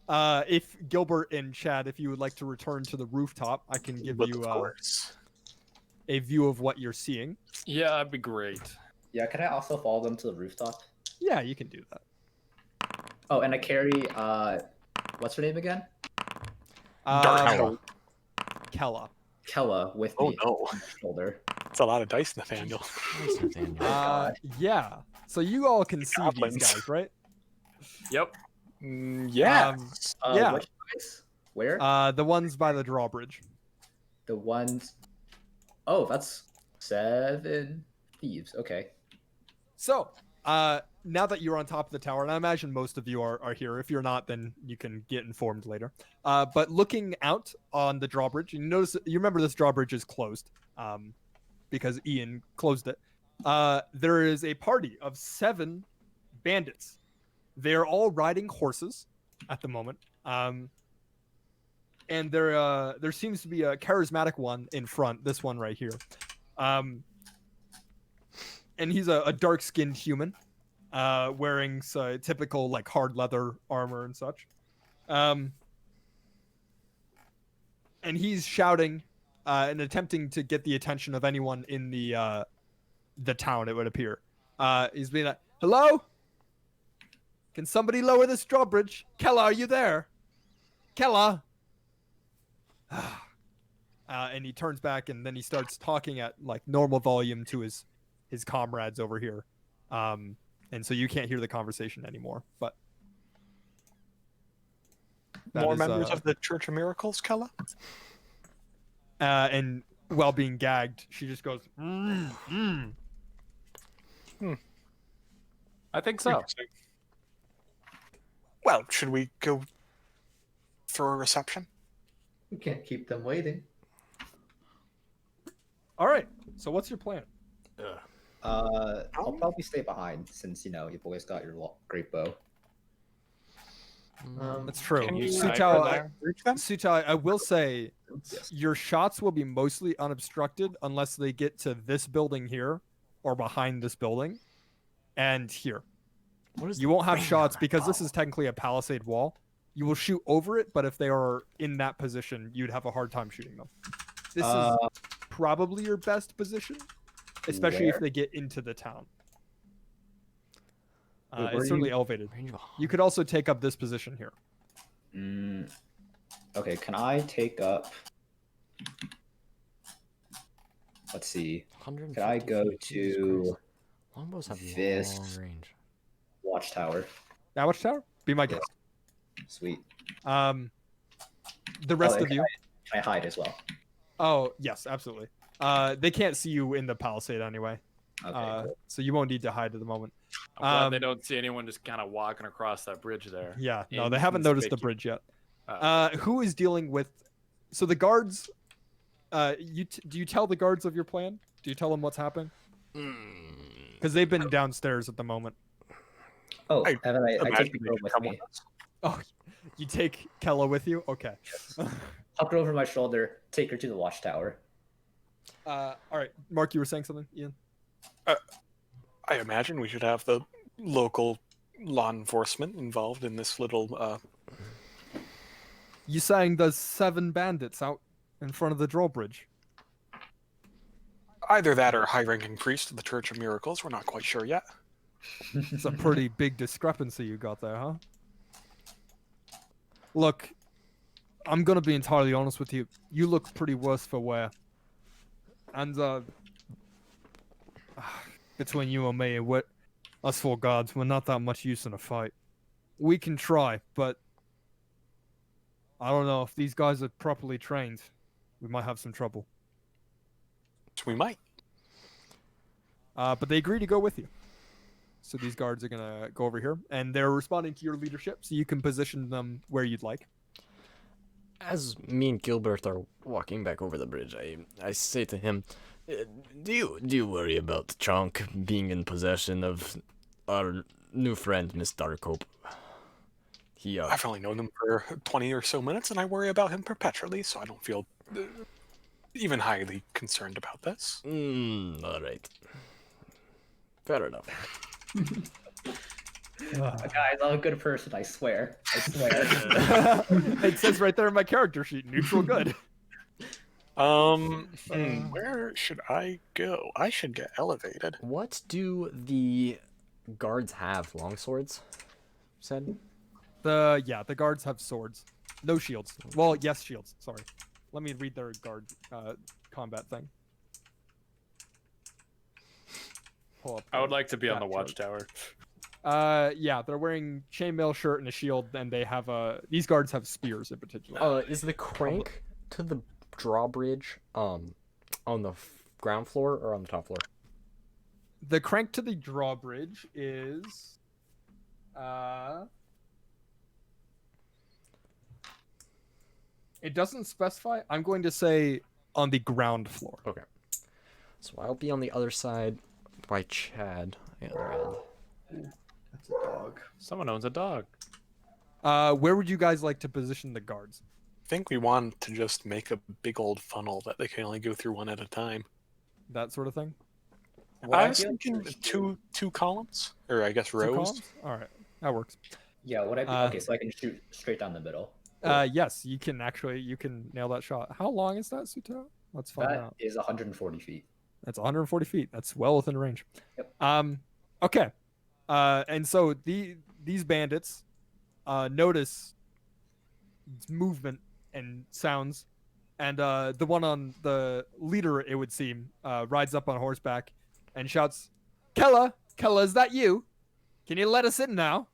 If Gilbert and Chad, if you would like to return to the rooftop, I can give But you of course. a view of what you're seeing. Yeah, that'd be great. Yeah, can I also follow them to the rooftop? Yeah, you can do that. Oh, and I carry what's her name again? Kella. Kella. Kella with Oh me no, on my shoulder. it's a lot of dice, Nathaniel. Nice, Nathaniel. God. Yeah. So you all can see Goblins. these guys, right? Yep. Yeah. Yeah. Which guys? Where? The ones by the drawbridge. The ones. Oh, that's 7 thieves. Okay. So, now that you're on top of the tower, and I imagine most of you are here. If you're not, then you can get informed later. But looking out on the drawbridge, you remember this drawbridge is closed, because Ian closed it. There is a party of 7 bandits. They are all riding horses at the moment. And there seems to be a charismatic one in front. This one right here. And he's a dark-skinned human, wearing typical like hard leather armor and such. And he's shouting and attempting to get the attention of anyone in the town. It would appear. He's being like, "Hello? Can somebody lower this drawbridge? Kella, are you there? Kella?" And he turns back, and then he starts talking at like normal volume to his comrades over here, and so you can't hear the conversation anymore. But More members of the Church of Miracles, Kella? And while being gagged, she just goes, I think so. Interesting. Well, should we go for a reception? We can't keep them waiting. All right. So what's your plan? I'll probably stay behind since you boys got your great bow. That's true. Can you Sutao, I will say Yes. your shots will be mostly unobstructed unless they get to this building here or behind this building and here. What is You the won't have range shots on that because this bow? is technically a palisade wall. You will shoot over it, but if they are in that position, you'd have a hard time shooting them. This is probably your best position, especially if Where? they get into the town. Wait, where It's are certainly you- elevated. Range of You could also take up this position here. Okay, can I take up? Let's see. 150 Can I go feet, Jesus to Christ. Longbows have this- long range. Watchtower? Now, Watchtower? Be my guest. Sweet. The rest and of you. Can I hide as well? Oh, yes, absolutely. They can't see you in the palisade anyway. Okay. Cool. So you won't need to hide at the moment. I'm glad they Um, don't see anyone just kind of walking across that bridge there. Yeah, no, they haven't noticed the bridge yet. Oh. Who is dealing with? So the guards. Do you tell the guards of your plan? Do you tell them what's happening? Because they've been downstairs at the moment. Oh, I and then I Imagine take the they girl should with come me. with us. Oh, you take Kella with you? Okay. Huck her over my shoulder. Take her to the watchtower. All right, Mark, you were saying something, Ian? I imagine we should have the local law enforcement involved in this little. You saying there's 7 bandits out in front of the drawbridge? Either that or high-ranking priest of the Church of Miracles. We're not quite sure yet. It's a pretty big discrepancy you got there, huh? Look, I'm gonna be entirely honest with you. You look pretty worse for wear. And between you and me, us four guards, we're not that much use in a fight. We can try, but I don't know if these guys are properly trained. We might have some trouble. We might. But they agree to go with you. So these guards are gonna go over here, and they're responding to your leadership, so you can position them where you'd like. As me and Gilbert are walking back over the bridge, I say to him, Do you worry about Chunk being in possession of our new friend, Miss Darkhope? I've only known him for 20 or so minutes, and I worry about him perpetually, so I don't feel even highly concerned about this. All right. Fair enough. Guys, I'm a good person. I swear. I swear. It says right there in my character sheet, neutral good. Where should I go? I should get elevated. What do the guards have? Longswords? Said? The guards have swords. No shields. Well, yes, shields. Sorry. Let me read their guard combat thing. Pull up I would like to be on the that chart. watchtower. Yeah, they're wearing chainmail shirt and a shield, and they have these guards have spears in particular. Is the crank to the drawbridge on the ground floor or on the top floor? The crank to the drawbridge is it doesn't specify. I'm going to say on the ground floor. Okay. So I'll be on the other side by Chad. The other end. That's a dog. Someone owns a dog. Where would you guys like to position the guards? I think we want to just make a big old funnel that they can only go through one at a time. That sort of thing? I was thinking two columns, or I guess Two rows. columns? All right, that works. Yeah, what I do? Okay, so I can shoot straight down the middle. Yes, you can nail that shot. How long is that, Suto? Let's find That out. is 140 feet. That's 140 feet. That's well within range. Yep. Okay. And so these bandits notice movement and sounds, and the one on the leader, it would seem, rides up on horseback and shouts, Kella, is that you? Can you let us in now?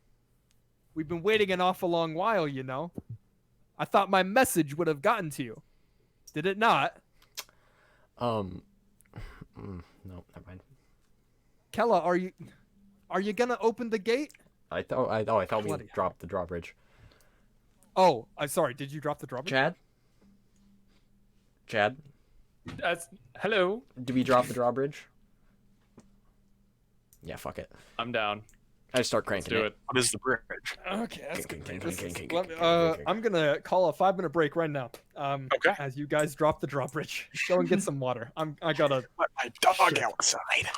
We've been waiting an awful long while, you know. I thought my message would have gotten to you. Did it not? No, never mind. Kella, are you gonna open the gate? I thought we Bloody dropped the drawbridge. Oh, I'm sorry. Did you drop the drawbridge? Chad? Hello. Do we drop the drawbridge? Yeah, fuck it. I'm down. I just start Let's cranking do it. What is the bridge? Okay, that's King, good. king, king, king, Let me- king, king, king. I'm gonna call a 5-minute break right now. Okay. As you guys drop the drawbridge, go and get some water. I gotta. Let my dog Shit. outside.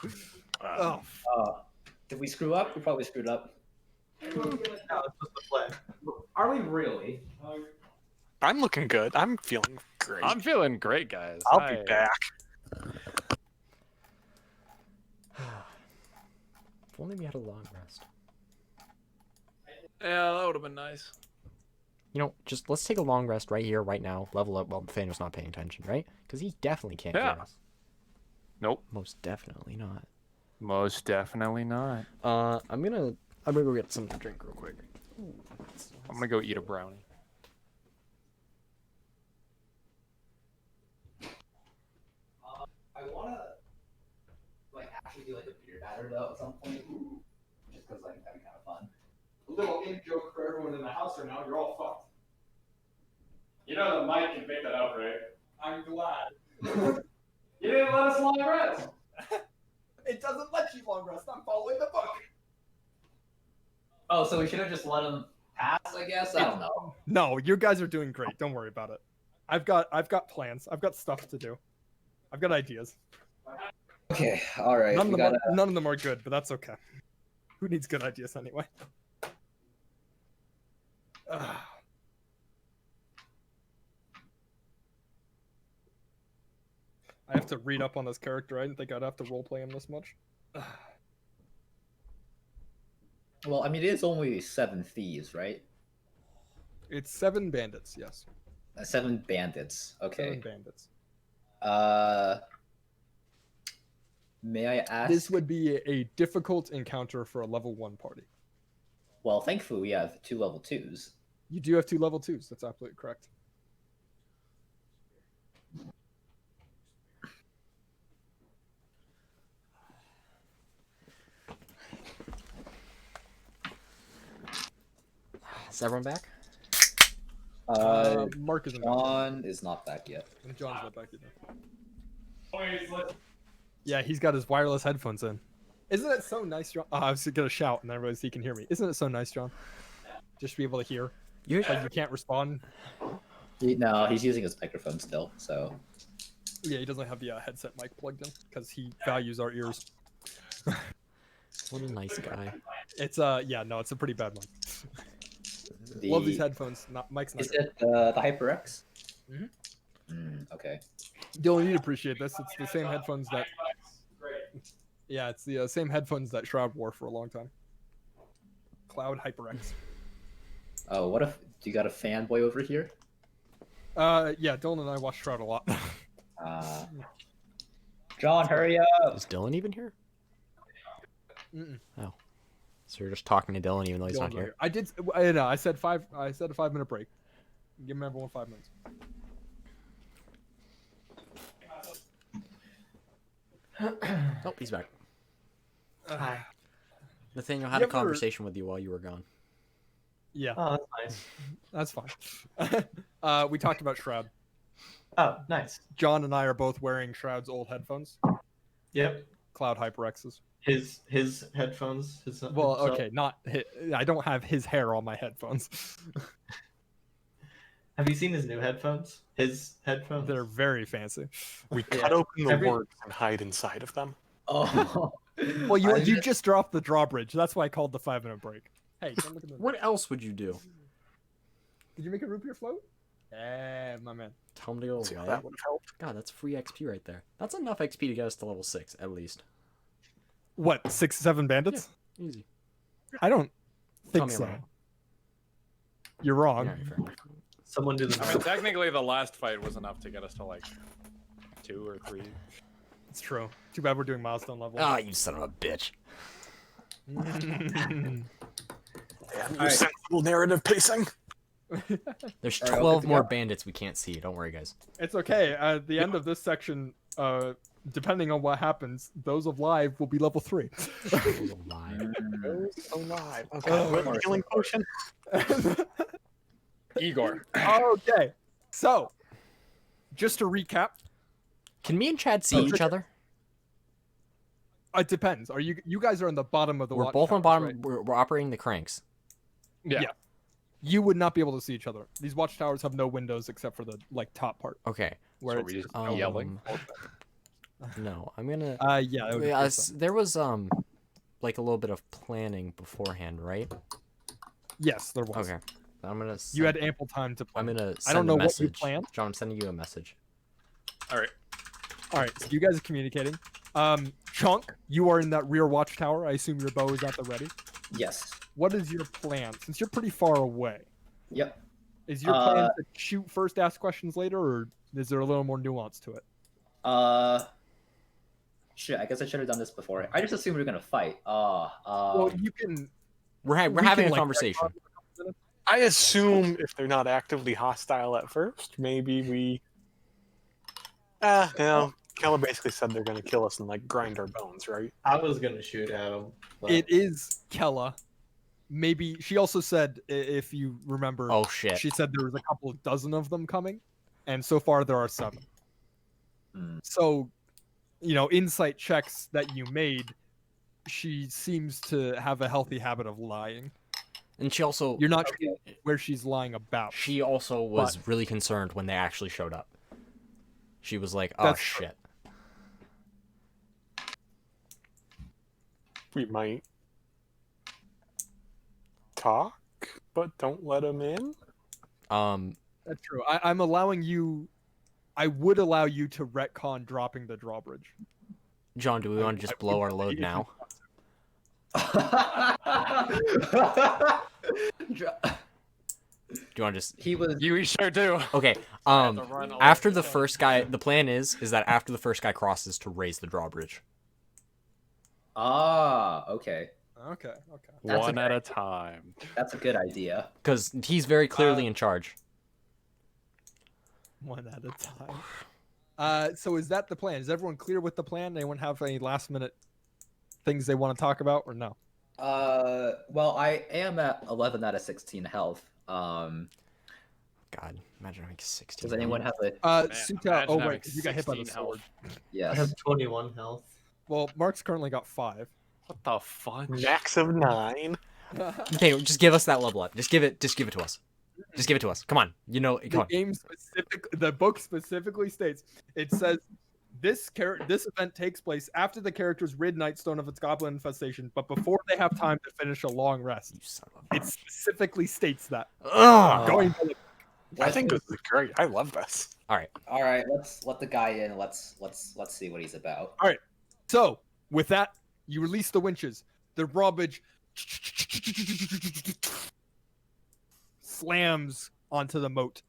Oh, Did we screw up? We probably screwed up. No, it's just the plan. Are we really? I'm looking good. I'm feeling great. I'm feeling great, guys. I'll Hi. be back. If only we had a long rest. Yeah, that would have been nice. You know, just let's take a long rest right here, right now. Level up while Nathaniel's not paying attention, right? Because he definitely can't Yeah. hear us. Nope. Most definitely not. Most definitely not. I'm gonna go get something to drink real quick. I'm gonna go eat a brownie. I wanna actually do like a beer batter though at some point, just because that'd be kind of fun. a little in joke for everyone in the house right now. You're all fucked. You know that Mike can pick that up, right? I'm glad. You didn't let us long rest. It doesn't let you long rest. I'm following the book. Oh, so we should have just let him pass, I guess. I don't know. No, you guys are doing great. Don't worry about it. I've got plans. I've got stuff to do. I've got ideas. Okay, all right. None of them are good, but that's okay. Who needs good ideas anyway? Ugh. I have to read up on this character. I didn't think I'd have to roleplay him this much. Ugh. Well, I mean, it is only 7 thieves, right? It's 7 bandits, yes. 7 bandits. Okay. 7 bandits. May I ask? This would be a difficult encounter for a level 1 party. Well, thankfully we have 2 level 2s. You do have 2 level 2s. That's absolutely correct. Is everyone back? Mark isn't back. John is not back yet. And John's not back either. Yeah, he's got his wireless headphones in. Isn't it so nice, John? I was gonna shout and then I realized he can hear me. Isn't it so nice, John? Just to be able to hear. Like you can't respond. No, he's using his microphone still, so. Yeah, he doesn't have the headset mic plugged in because he values our ears. What a nice guy. It's yeah, no, it's a pretty bad mic. Love these headphones. Mike's not. Is it the HyperX? Mhm. Okay. Dylan, you'd appreciate this. It's the same headphones that. Yeah, it's the same headphones that Shroud wore for a long time. Cloud HyperX. Oh, what if you got a fanboy over here? Yeah, Dylan and I watch Shroud a lot. John, hurry up! Is Dylan even here? Mm-mm. Oh. So you're just talking to Dylan even though he's not Dylan's here? I did. I said 5. I said a 5-minute break. Give everyone 5 minutes. Oh, he's back. Hi. Nathaniel had You a ever- conversation with you while you were gone. Yeah, Oh, that's that's nice. fine. We talked about Shroud. Oh, nice. John and I are both wearing Shroud's old headphones, Yep. Cloud HyperX's. His headphones. Well, okay, not. I don't have his hair on my headphones. Have you seen his new headphones? His headphones. They're very fancy. We Yeah. cut open the Every- words and hide inside of them. Oh. Well, you I you just- just dropped the drawbridge. That's why I called the 5-minute break. Hey, don't look at the. What else would you do? Did you make a root beer float? Yeah, my man. Tell him to go See how away. that would have helped. God, that's free XP right there. That's enough XP to get us to level 6, at least. What, 6, 7 bandits? Easy. I don't Tell think me so. I'm wrong. You're wrong. Yeah, fair enough. Someone do the I mean, technically, the last fight was enough to get us to like 2 or 3. It's true. Too bad we're doing milestone level. Ah, you son of a bitch. Damn, you Alright. sensible narrative pacing. There's All right, 12 good to more go. bandits we can't see. Don't worry, guys. It's okay. At the end of this section, depending on what happens, those of live will be level 3. Those alive. Alive. Okay. Oh, we have a healing potion. Igor. Okay. So, just to recap, Can me and Chad see each other? it depends. Are you guys are on the bottom of the We're watch both on the towers, bottom. right? We're operating the cranks. Yeah. Yeah. You would not be able to see each other. These watchtowers have no windows except for the top part Okay. where So it's we just Um, yelling. No, I'm gonna. yeah, I would Yeah, agree so. there was like a little bit of planning beforehand, right? Yes, there was. Okay. I'm gonna. You had ample time to plan. I'm gonna. I Send don't know a what you message. planned. John, I'm sending you a message. All right. All right, so you guys are communicating. Chunk, you are in that rear watchtower. I assume your bow is at the ready. Yes. What is your plan? Since you're pretty far away, Yep. is your plan to shoot first, ask questions later, or is there a little more nuance to it? Shit, I guess I should have done this before. I just assumed we were gonna fight. Well, you can. We're we having can, a like, conversation. I assume if they're not actively hostile at first, maybe we. No. Kella basically said they're gonna kill us and like grind our bones, right? I was gonna shoot at him. But It is Kella. Maybe she also said, if you remember, Oh shit. she said there was a couple of dozen of them coming, and so far there are 7. Hmm. So, insight checks that you made, she seems to have a healthy habit of lying. And she also. You're not sure where she's lying about. She also was really concerned when they actually showed up. She was like, "Oh That's- shit." We might talk, but don't let them in. That's true. I'm allowing you. I would allow you to retcon dropping the drawbridge. John, do we want to just blow our load if you now? Do you want to just? He was. You sure do. Okay. I have to run all After over the the first guy, the plan is that after the first guy crosses to raise the drawbridge. Ah, okay. Okay. That's One a at good a time. That's a good idea. Because he's very clearly in charge. One at a time. So is that the plan? Is everyone clear with the plan? Anyone have any last minute things they want to talk about or no? Well, I am at 11 out of 16 health. God, imagine having 16. Does anyone have a? Suta, imagine oh having right, 'cause you got hit by the 16 sword. health. I Yes. have 21 health. Well, Mark's currently got 5. What the fuck? Max of 9. Okay, just give us that level up. Just give it to us. Just give it to us. Come on. You know, come The on. game the book specifically states, it says this event takes place after the characters rid Nightstone of its goblin infestation, but before they have time to finish a long rest. You son of a. It specifically states that. Ugh. Going by the I think this is great. I love this. All right, let's let the guy in. Let's see what he's about. So, with that, you release the winches. The drawbridge slams onto the moat.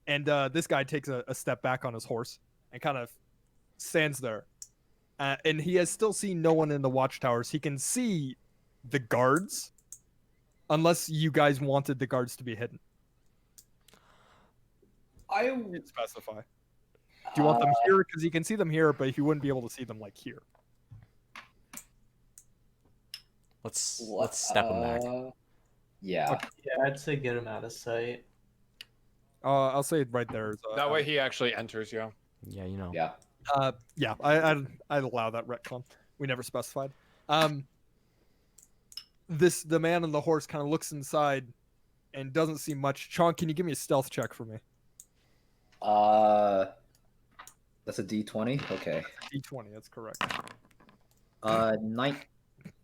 And this guy takes a step back on his horse and kind of stands there. And he has still seen no one in the watchtowers. He can see the guards, unless you guys wanted the guards to be hidden. I You can specify. Do you want them here? Because you can see them here, but you wouldn't be able to see them like here. Let's step him back. Yeah. Yeah, I'd say get him out of sight. I'll say it right there. That way he actually enters, yeah. Yeah, you know. Yeah. Yeah, I'd allow that retcon. We never specified. The man on the horse kind of looks inside and doesn't see much. Chong, can you give me a stealth check for me? That's a D20. Okay. D20, that's correct.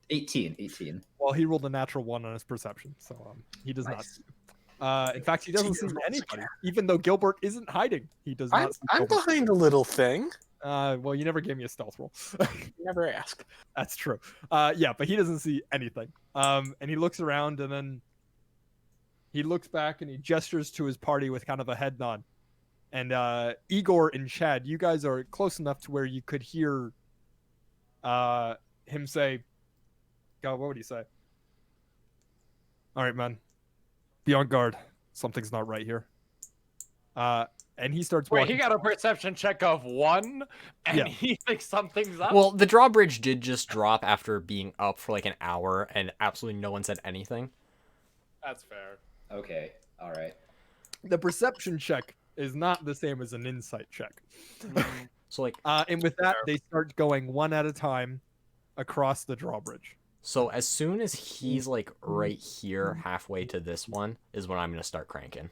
18. Well, he rolled a natural 1 on his perception, so he does not. Nice. In fact, he doesn't see anybody, even though Gilbert isn't hiding. He does not. See I'm Gilbert. behind a little thing. Well, you never gave me a stealth roll. You never ask. That's true. Yeah, but he doesn't see anything. And he looks around and then he looks back and he gestures to his party with kind of a head nod. And Igor and Chad, you guys are close enough to where you could hear him say, God, what would he say? All right, man. Be on guard. Something's not right here. And he starts Wait, walking. he got a perception check of 1, and Yeah. he thinks something's up? Well, the drawbridge did just drop after being up for like an hour, and absolutely no one said anything. That's fair. Okay. All right. The perception check is not the same as an insight check. So like, And with that, they start going one at a time across the drawbridge. so as soon as he's like right here, halfway to this one, is when I'm gonna start cranking.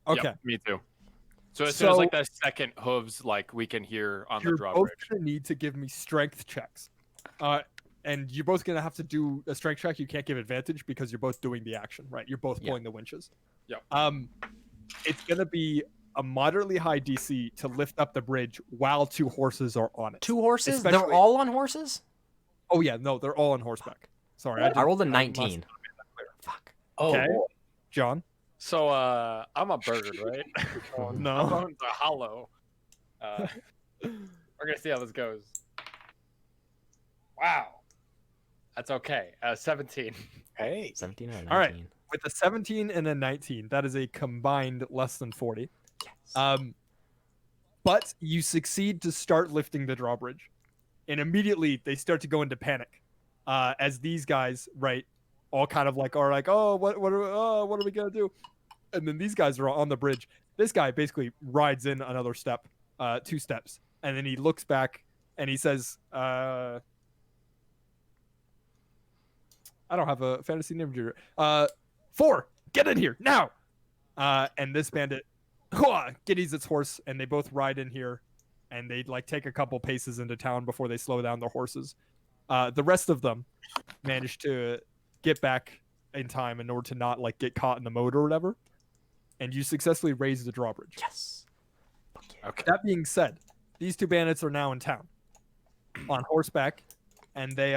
Okay. Yep, me too. So as soon as So- like the second hooves, like we can hear on the You're both drawbridge. going to need to give me strength checks. And you're both going to have to do a strength check. You can't give advantage because you're both doing the action, right? You're both Yeah. pulling the winches. Yep. It's going to be a moderately high DC to lift up the bridge while 2 horses are on it. 2 horses? They're Especially- all on horses? Oh, yeah. No, they're all on horseback. Sorry. I rolled a must 19. have made that clear. Fuck. Oh. Okay. boy. John? So I'm a bird, right? I'm No. going to hollow. We're gonna see how this goes. Wow. That's okay. 17. Hey. 17 or 19? All right. With a 17 and a 19, that is a combined less than 40. Yes. But you succeed to start lifting the drawbridge, and immediately they start to go into panic, as these guys, right, all kind of like are like, oh, what are we gonna do? And then these guys are on the bridge. This guy basically rides in another step, 2 steps, and then he looks back and he says, I don't have a fantasy name. 4, get in here now. And this bandit giddies its horse, and they both ride in here, and they like take a couple paces into town before they slow down their horses. The rest of them manage to get back in time in order to not like get caught in the moat or whatever. And you successfully raise the drawbridge. Yes. Okay. That being said, these 2 bandits are now in town on horseback, and they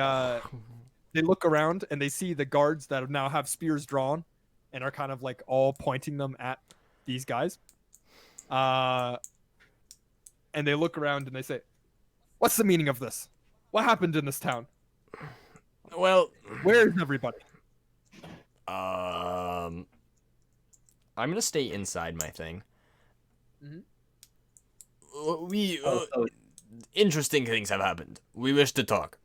look around and they see the guards that now have spears drawn, and are kind of like all pointing them at these guys. And they look around and they say, "What's the meaning of this? What happened in this town? Well, Where is everybody?" I'm gonna stay inside my thing. Mhm. Interesting things have happened. We wish to talk.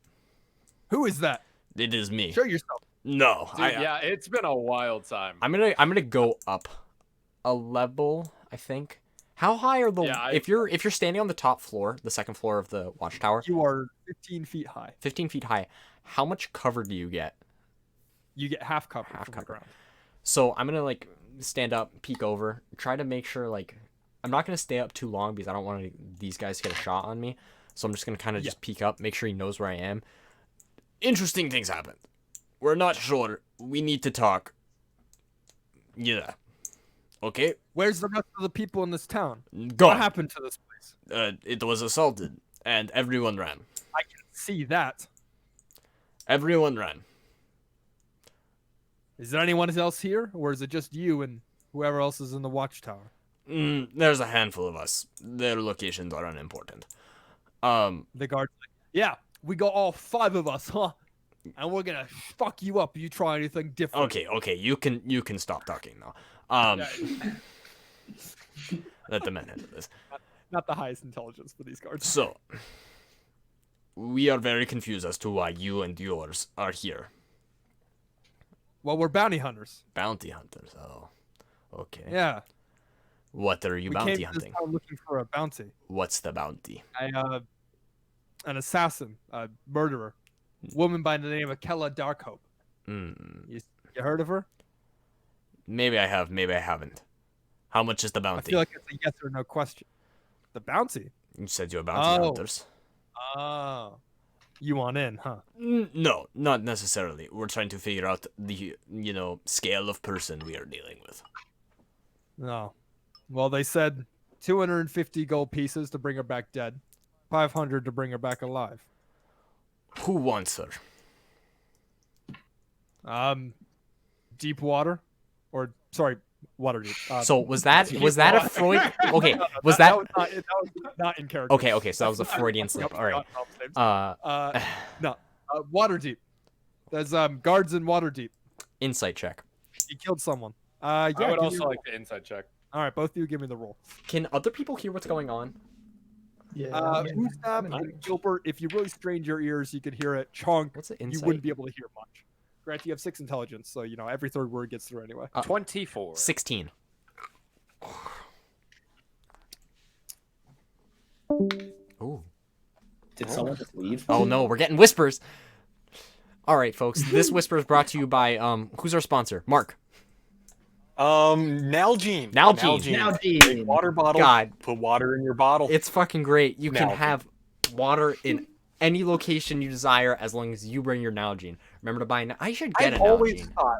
Who is that? It is me. Show yourself. No, Dude, yeah, it's been a wild time. I'm gonna go up a level, I think. How high are the Yeah, if you're standing on the top floor, the second floor of the watchtower, You are 15 feet high. 15 feet high, how much cover do you get? You get half cover Half from cover. the ground. So I'm gonna like stand up, peek over, try to make sure like I'm not gonna stay up too long because I don't want these guys to get a shot on me. So I'm just gonna kind of just peek up, make sure he knows where I am. Interesting things happened. We're not sure. We need to talk. Yeah. Okay. Where's the rest of the people in this town? What Gone. happened to this place? It was assaulted, and everyone ran. I can see that. Everyone ran. Is there anyone else here, or is it just you and whoever else is in the watchtower? There's a handful of us. Their locations are unimportant. The guard's like, "Yeah, we got all 5 of us, huh? And we're gonna fuck you up if you try anything different." Okay, you can stop talking now. Let the men handle this. Not the highest intelligence for these guards. So, we are very confused as to why you and yours are here. Well, we're bounty hunters. Bounty hunters. Oh, okay. Yeah. What are you We bounty came to this hunting? town looking for a bounty. What's the bounty? An assassin, a murderer, woman by the name of Kella Darkhope. You heard of her? Maybe I have, maybe I haven't. How much is the I bounty? feel like it's a yes or no question. The bounty? You said you're bounty Oh. hunters. Oh. You want in, huh? No, not necessarily. We're trying to figure out the, scale of person we are dealing with. No. Well, they said 250 gold pieces to bring her back dead, 500 to bring her back alive. Who wants her? Deep water, or sorry, water deep. So was that a Freud? Okay, was that that? was not in character? Okay, so that was a Freudian slip. All right. No, water deep. There's guards in water deep. Insight check. He killed someone. Yeah. I would give me also a like the inside check. All right, both of you give me the roll. Can other people hear what's going on? Yeah. Usam and Gilbert, if you really strained your ears, you could hear it. Chonk, What's the you insight? wouldn't be able to hear much. Granted, you have 6 intelligence, so every third word gets through anyway. 24. 16. Ooh. Did someone just leave? Oh no, we're getting whispers. All right, folks. This whisper is brought to you by who's our sponsor? Mark. Nalgene. Nalgene. Nalgene. Water bottle. God. Put water in your bottle. It's fucking great. You can Nalgene. have water in any location you desire as long as you bring your Nalgene. Remember to buy. I should get I've a always Nalgene. thought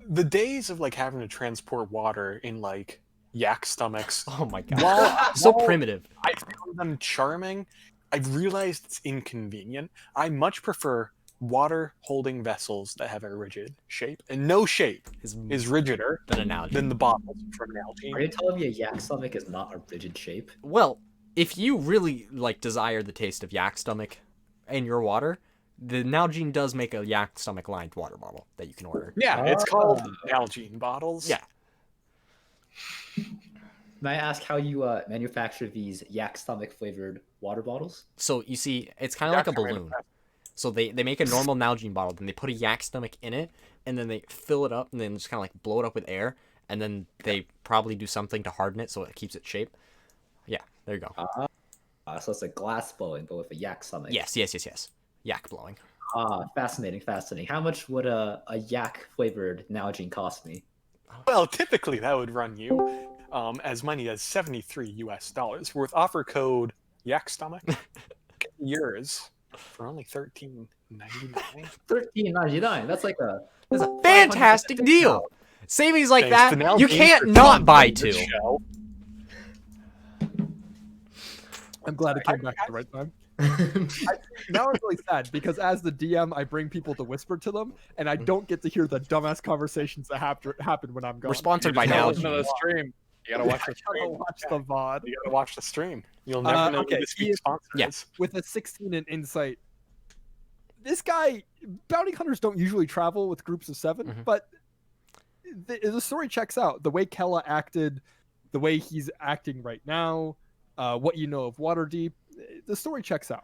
the days of having to transport water in yak stomachs. Oh my god. While, So while primitive. I found them charming, I've realized it's inconvenient. I much prefer water holding vessels that have a rigid shape, and no shape is rigider Than a Nalgene. than the bottles from Are Nalgene. you telling me a yak stomach is not a rigid shape? Well, if you really desire the taste of yak stomach in your water, the Nalgene does make a yak stomach lined water bottle that you can order. Yeah, it's called Nalgene bottles. Yeah. May I ask how you manufacture these yak stomach flavored water bottles? So you see, it's kind of like a Yak stomach. balloon. So they make a normal Nalgene bottle, then they put a yak stomach in it, and then they fill it up, and then just kind of blow it up with air, and then they probably do something to harden it so it keeps its shape. Yeah, there you go. So it's like glass blowing, but with a yak stomach. Yes. Yak blowing. Fascinating. How much would a yak flavored Nalgene cost me? Well, typically that would run you as money as $73 US. With offer code YakStomach, get yours for only $13.99. $13.99. That's like a Fantastic deal. Savings like Thanks to that, you Nalgene can't for not buy sponsoring two. the show. I'm glad it came back at the right time. Now it's really sad because as the DM, I bring people to whisper to them, and I don't get to hear the dumbass conversations that happen when I'm gone. We're sponsored by You gotta now. listen to the stream. You gotta watch the I gotta stream. watch the VOD. You gotta watch the stream. You'll never know okay, who this week's sponsor Yeah. is. With a 16 in insight, this guy, bounty hunters don't usually travel with groups of 7, Mhm. but the story checks out. The way Kella acted, the way he's acting right now, what you know of Waterdeep, the story checks out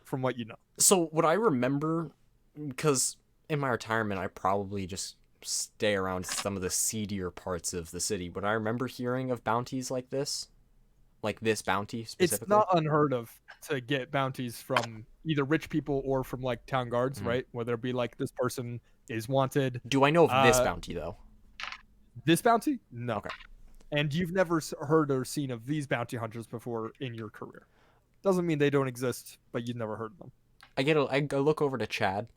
from what you know. So what I remember, because in my retirement I probably just stay around some of the seedier parts of the city. But I remember hearing of bounties like this bounty specifically. It's not unheard of to get bounties from either rich people or from like town guards, Mhm. right? Whether it be like this person is wanted. Do I know of this Uh, bounty though? This bounty? No. Okay. And you've never heard or seen of these bounty hunters before in your career. Doesn't mean they don't exist, but you've never heard of them. I go look over to Chad.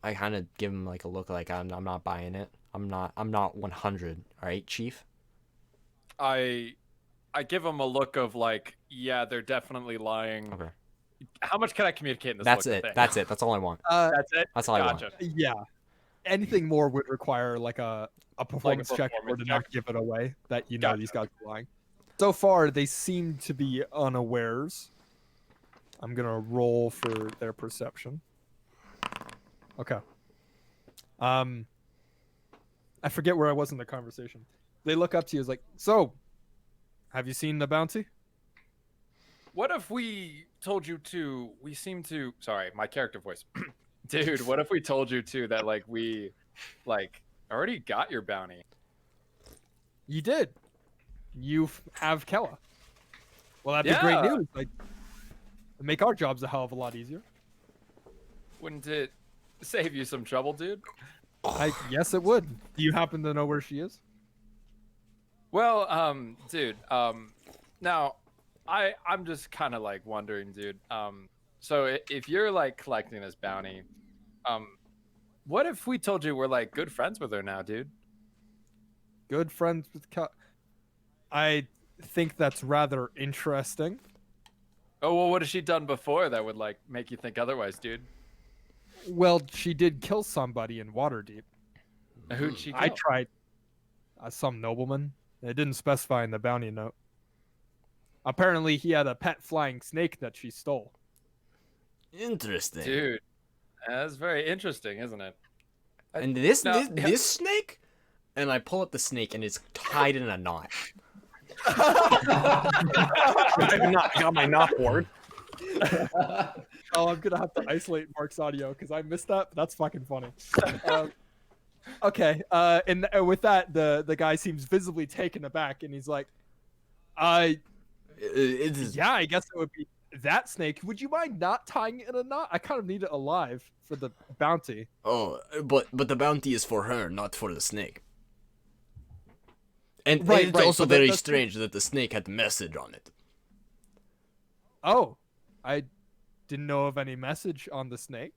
I kind of give him like a look like I'm not buying it. I'm not 100. All right, Chief. I give him a look of like, yeah, they're definitely lying. Okay. How much can I communicate in this? That's look it. thing? That's it. That's all I want. That's it. That's all I want. Gotcha. Yeah. Anything more would require like a performance check or performance to not check. give it away that you know Gotcha. these guys are lying. So far, they seem to be unawares. I'm gonna roll for their perception. Okay. I forget where I was in the conversation. They look up to you as like, so, have you seen the bounty? What if we told you to? We seem to. Sorry, my character voice. Dude, what if we told you to that like we, like already got your bounty? You did. You have Kella. Well, that'd be great Yeah. news. Like, it'd make our jobs a hell of a lot easier. Wouldn't it save you some trouble, dude? Yes, it would. Do you happen to know where she is? Well, dude, now I'm just kind of like wondering, dude. So if you're like collecting this bounty, what if we told you we're like good friends with her now, dude? Good friends with Kella. I think that's rather interesting. Oh well, what has she done before that would like make you think otherwise, dude? Well, she did kill somebody in Waterdeep. Who'd she kill? I tried. Some nobleman. It didn't specify in the bounty note. Apparently, he had a pet flying snake that she stole. Interesting. Dude, that's very interesting, isn't it? And this Now- this snake, and I pull up the snake and it's tied in a knot. I got my knot board. Oh, I'm gonna have to isolate Mark's audio because I missed that. But that's fucking funny. Okay. And with that, the guy seems visibly taken aback, and he's like, It is. yeah, I guess it would be that snake. Would you mind not tying it in a knot? I kind of need it alive for the bounty." Oh, but the bounty is for her, not for the snake. And Right, it's right, also but very that's- strange that the snake had a message on it. Oh, I didn't know of any message on the snake.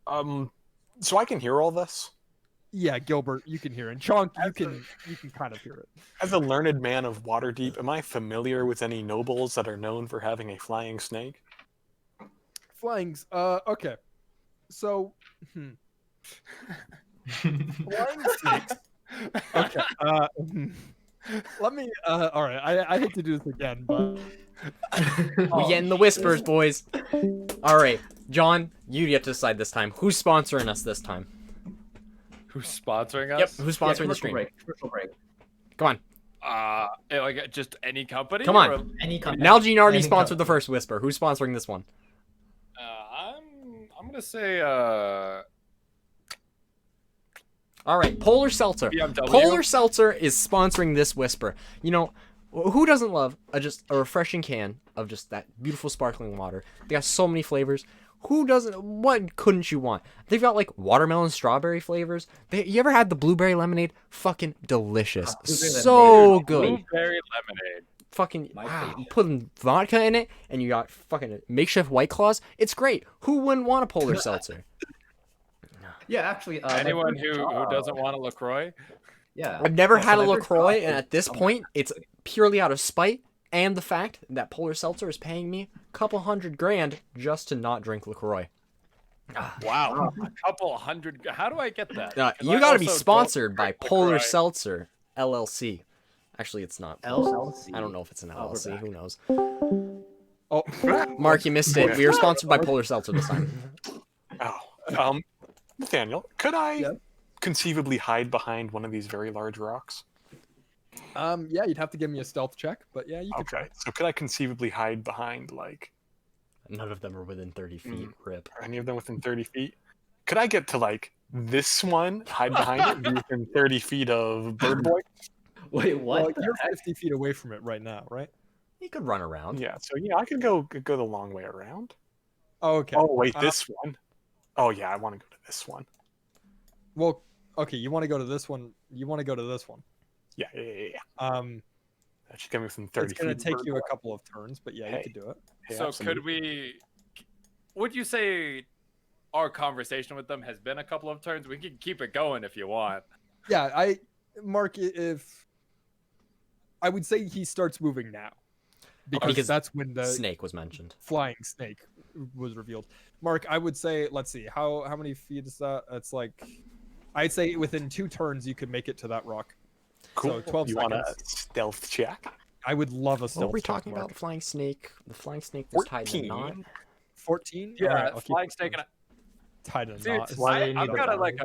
So I can hear all this. Yeah, Gilbert, you can hear it. Chonk, you can kind of hear it. As a learned man of Waterdeep, am I familiar with any nobles that are known for having a flying snake? Flying's okay. So flying snakes. Okay. Let me all right. I hate to do this again, but We getting the whispers, boys. All right, John, you get to decide this time. Who's sponsoring us this time? Who's sponsoring Yep, us? who's sponsoring the stream? Commercial break. Come on, Like just any company? Come on. or- Any company. Nalgene already Any sponsored the company. first whisper. Who's sponsoring this one? I'm gonna say All right, Polar Seltzer. BMW. Polar Seltzer is sponsoring this whisper. You know, who doesn't love just a refreshing can of just that beautiful sparkling water? They got so many flavors. Who doesn't? What couldn't you want? They've got like watermelon, strawberry flavors. You ever had the blueberry lemonade? Fucking delicious, Blueberry so lemonade. good. Blueberry lemonade. Fucking My wow. favorite. Putting vodka in it, and you got fucking makeshift White Claws. It's great. Who wouldn't want a Polar Seltzer? Yeah, actually. Anyone my who first doesn't job- want a LaCroix? Yeah. I've never Yeah, had so a my first LaCroix, job and was- at this point, it's purely out of spite and the fact that Polar Seltzer is paying me a couple $100,000 just to not drink LaCroix. Wow, a couple hundred. How do I get that? 'Cause You I gotta be also don't sponsored by drink Polar LaCroix. Seltzer LLC. Actually, it's not. LLC. I don't know if it's an Oh, we're LLC. back. Who knows? Oh, Mark, you missed it. We were sponsored by Polar Seltzer this time. Oh, Nathaniel, could I Yeah? conceivably hide behind one of these very large rocks? yeah, you'd have to give me a stealth check, but yeah, you could Okay, try. so could I conceivably hide behind, like, None of them are within 30 feet. Rip. are any of them within 30 feet? Could I get to, like, this one, hide behind it, and be within 30 feet of Bird Boy? Wait, what? Well, the you're heck? 50 feet away from it right now, right? You could run around. Yeah, so yeah, I could go the long way around. Oh, okay. Oh, wait, this one? Oh, yeah, I want to go to this one. Well, okay, you want to go to this one. You want to go to this one. Yeah. That should get me within 30 It's going feet to of take Bird you Boy. a couple of turns, but yeah, Hey. you could do it. Hey, So absolutely. could we? Would you say our conversation with them has been a couple of turns? We can keep it going if you want. Yeah, Mark, if I would say he starts moving now, because that's when the Snake was mentioned. flying snake was revealed. Mark, I would say, let's see, how many feet is that? It's like, I'd say within 2 turns you could make it to that rock. Cool. So 12 you want a seconds. stealth check? I would love a What stealth were we check, talking Mark. about? The flying snake. The flying snake that's tied to a 14. knot. 14? Yeah, Alright, I'll keep flying it snake and tied in a dude. knot. Why do you I've need got that? like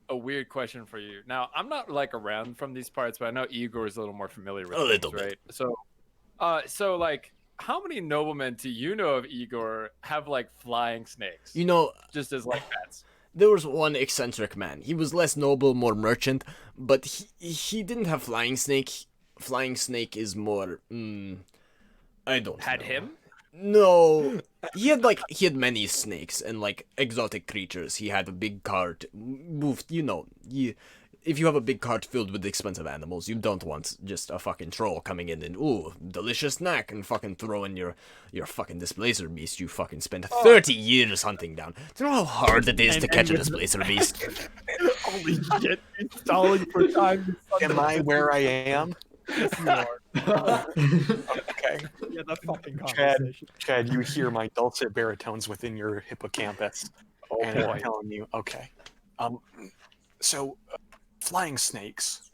a weird question for you. Now, I'm not like around from these parts, but I know Igor is a little more familiar with A little things, bit. right? So like, how many noblemen do you know of Igor have like flying snakes? You know, Just as like pets. there was one eccentric man. He was less noble, more merchant, but he didn't have flying snake. Flying snake is more. I don't Had know. him? No, he had many snakes and like exotic creatures. He had a big cart. Moved, if you have a big cart filled with expensive animals, you don't want just a fucking troll coming in and ooh, delicious snack and fucking throwing your fucking displacer beast you fucking spent 30 years hunting down. Do you know how hard it is to catch a displacer beast? Holy shit, you're stalling for time. Am I where I am? Yes, you are. Okay. Yeah, that fucking Chad, conversation. Chad, you hear my dulcet baritones within your hippocampus. Oh and I'm boy. telling you, okay. So, flying snakes,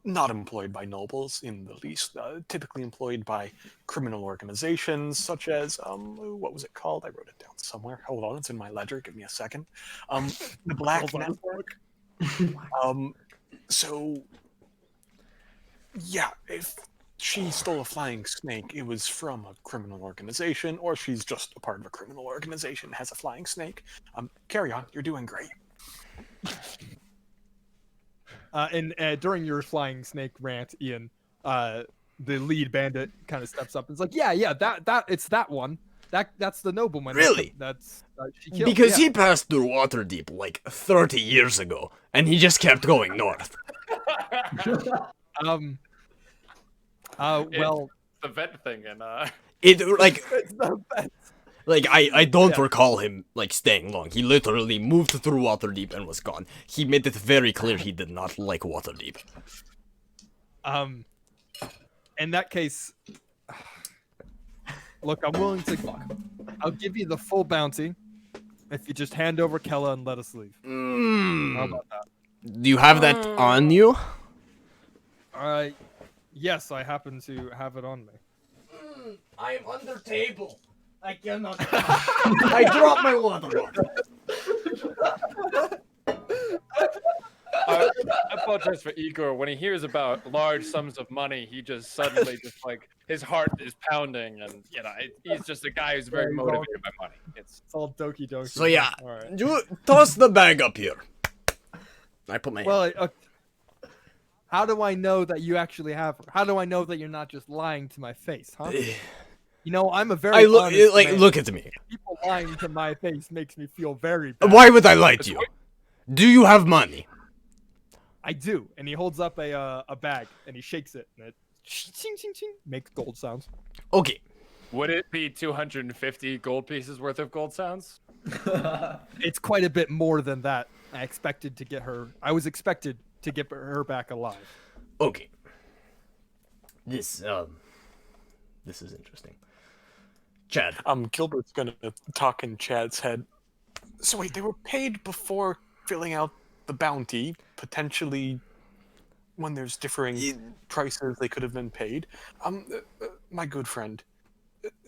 not employed by nobles in the least, typically employed by criminal organizations such as, what was it called? I wrote it down somewhere. Hold on, it's in my ledger. Give me a second. The Black Network. So, yeah, if she stole a flying snake, it was from a criminal organization, or she's just a part of a criminal organization, has a flying snake. Carry on, you're doing great. And during your flying snake rant, Ian, the lead bandit kind of steps up and is like, "Yeah, that it's that one. That's the nobleman. Really? That's she killed." Because yeah. he passed through Waterdeep like 30 years ago, and he just kept going north. Well, The vet thing and It like it's the best. I don't Yeah. recall him like staying long. He literally moved through Waterdeep and was gone. He made it very clear he did not like Waterdeep. In that case, look, I'm willing to. I'll give you the full bounty if you just hand over Kella and let us leave. How Mm. about that? Do you have that on you? Yes, I happen to have it on me. I am under table. I cannot. I dropped my water bottle. I apologize for Igor. When he hears about large sums of money, he just suddenly just like his heart is pounding, and he's just a guy who's very Yeah, he's all- motivated by money. It's all doki doki. So yeah, All right. you toss the bag up here. I put my. Well, how do I know that you actually have her? How do I know that you're not just lying to my face, huh? You know, I'm a very I look honest like man. look at me. People lying to my face makes me feel very bad. Why would I lie to you? Do you have money? I do. And he holds up a bag and he shakes it and it ching ching ching makes gold sounds. Okay. Would it be 250 gold pieces worth of gold sounds? It's quite a bit more than that. I was expected to get her back alive. Okay. This This is interesting. Chad. Gilbert's gonna talk in Chad's head. So wait, they were paid before filling out the bounty, potentially when there's differing prices they could have been paid. My good friend,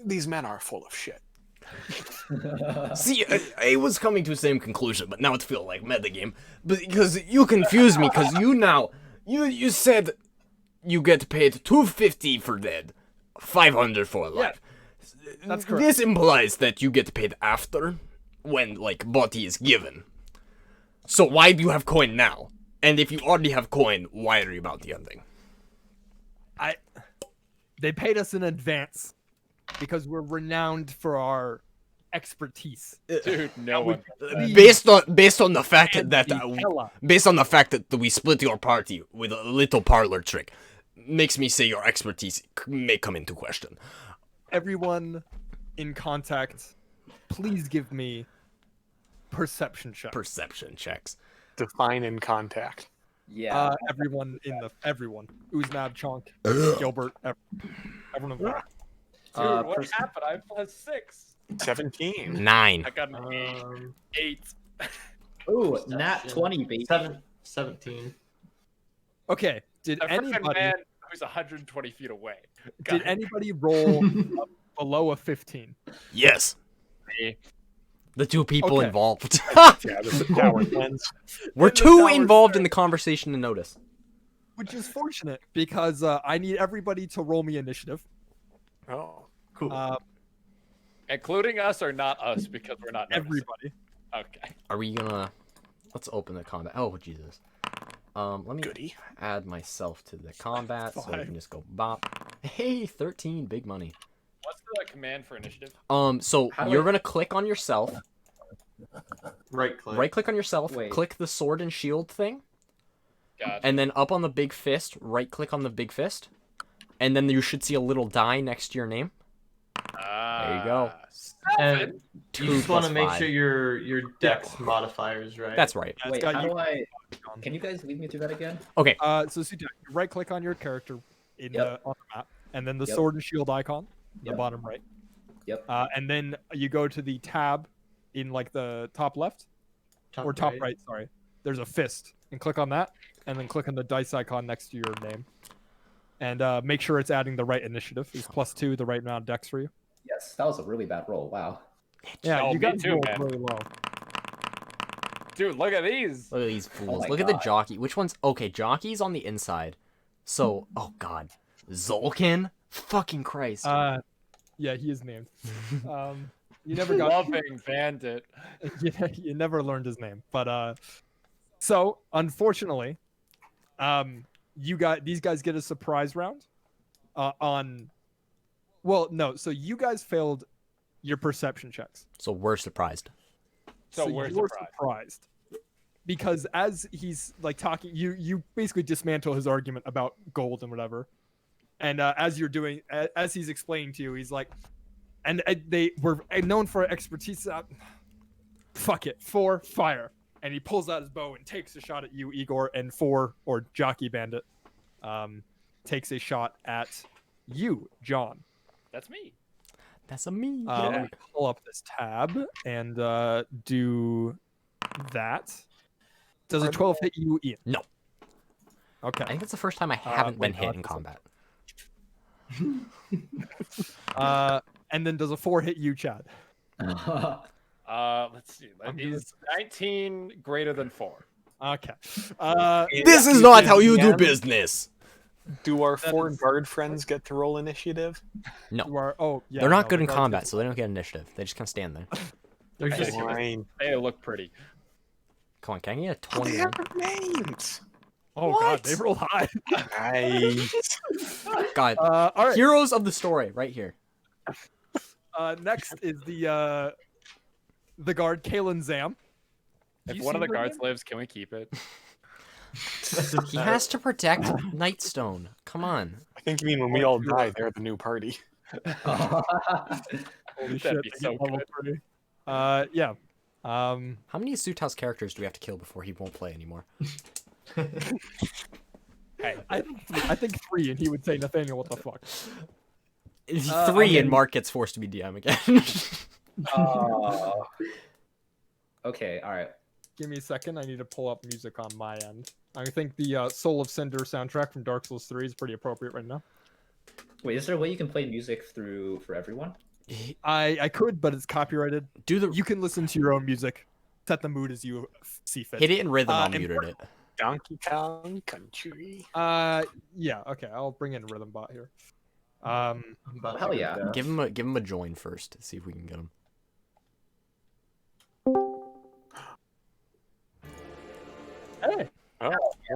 these men are full of shit. See, I was coming to the same conclusion, but now it feels like metagame. Because you confused me, because you said you get paid $250 for dead, $500 for life. That's correct. This implies that you get paid after, when, like, body is given. So why do you have coin now? And if you already have coin, why are you bounty hunting? They paid us in advance because we're renowned for our expertise. Dude, no one. Based on the fact And that the hella. based on the fact that we split your party with a little parlor trick, makes me say your expertise may come into question. Everyone in contact, please give me perception check. Perception checks. Define in contact. Yeah. Everyone. Uznab, Chonk, Gilbert, everyone involved. Dude, what pers- happened? I plus 6. 17. 9. I got an 8. Um, 8. Ooh, nat 20, baby. 17. Okay. Did A freaking anybody man who's 120 feet away. did anybody roll below a 15? Yes. Me. The two people Okay. involved. Yeah, there's a tower lens. We're In the too tower involved in sir. the conversation to notice. Which is fortunate because I need everybody to roll me initiative. Oh. Cool. Including us or not us because we're not noticing. Everybody. Okay. Are we gonna? Let's open the combat. Oh Jesus. Let me Goody. add myself to the combat so I Fine. can just go bop. Hey, 13, big money. What's the command for initiative? So How do you're I- gonna click on yourself. Right click. Right click on yourself. Wait. Click the sword and shield thing, Gotcha. and then up on the big fist. Right click on the big fist, and then you should see a little die next to your name. There you go. And Two you just want to plus make five. sure your dex modifiers right. That's right. Yeah, it's Wait, got how you- do I... Can you guys lead me through that again? Okay. So Sudak, you right click on your character in Yep. on the map, and then the Yep. sword and shield icon, the Yep. bottom right. Yep. And then you go to the tab in like the top left or top right. Sorry, there's a fist, and click on that, and then click on the dice icon next to your name, and make sure it's adding the right initiative. It's +2, the right amount of dex for you. Yes, that was a really bad roll. Wow. Yeah, Oh, you me got too, rolled man. really low. Dude, look at these. Look at these fools. my Look at the God. jockey. Which one's okay? Jockey's on the inside. So, oh god, Zolkin. Fucking Christ. Yeah, he is named. You never got. Loving bandit. Yeah, you never learned his name, but so unfortunately, these guys get a surprise round so you guys failed your perception checks, So we're surprised. So we're you're surprised. because as he's like talking, you basically dismantle his argument about gold and whatever, and as he's explaining to you, he's like, and they were known for expertise. Fuck it, for fire. And he pulls out his bow and takes a shot at you, Igor, and Jockey Bandit takes a shot at you, John. That's me. That's a me. Let me pull up this tab and do that. Does a 12 hit you, Ian? No. Okay. I think that's the first time I haven't been wait, hit no, in that's- combat. And then does a 4 hit you, Chad? Let's see. I'm doing- Is 19 greater than 4? Okay. This is not how you do Yeah. business. Do our That four is- guard friends get to roll initiative? You are, yeah, They're not no, good in the guards combat, get- so they don't get initiative. They just kind of stand there. They're just Fine. They look pretty. Come on, can I get a Oh, they 21? have names. Oh god, they roll high. Nice. God, All right. heroes of the story, right here. Next is the guard Kalen Zam. If You one of see the her guards name? lives, can we keep it? He has to protect Nightstone. Come on. I think you mean when we all die, they're the new party. Holy That'd shit, be they so get level good. 30. Yeah. How many Suit House characters do we have to kill before he won't play anymore? Hey, I think 3, and he would say, Nathaniel, what the fuck? Three, okay. and Mark gets forced to be DM again. Oh. Okay, all right. Give me a second. I need to pull up music on my end. I think the Soul of Cinder soundtrack from Dark Souls 3 is pretty appropriate right now. Wait, is there a way you can play music for everyone? I could, but it's copyrighted. You can listen to your own music, set the mood as you see fit. Hit it in rhythm. I'll and muted it. Donkey Kong Country. Yeah. Okay. I'll bring in Rhythm Bot here. I'm about to Hell go yeah. down. Give him a join first. See if we can get him. Hey. Oh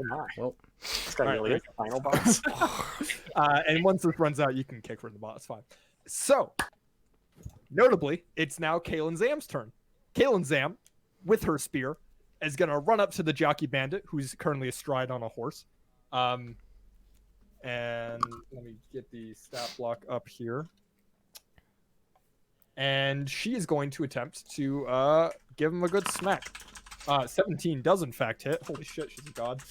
my. Well, This guy All right, really is the final boss. And once this runs out, you can kick Rhythm Bot. It's fine. So, notably, it's now Kalen Zam's turn. Kalen Zam, with her spear, is gonna run up to the jockey bandit, who's currently astride on a horse. And let me get the stat block up here. And she is going to attempt to give him a good smack. 17 does in fact hit. Holy shit, she's a god.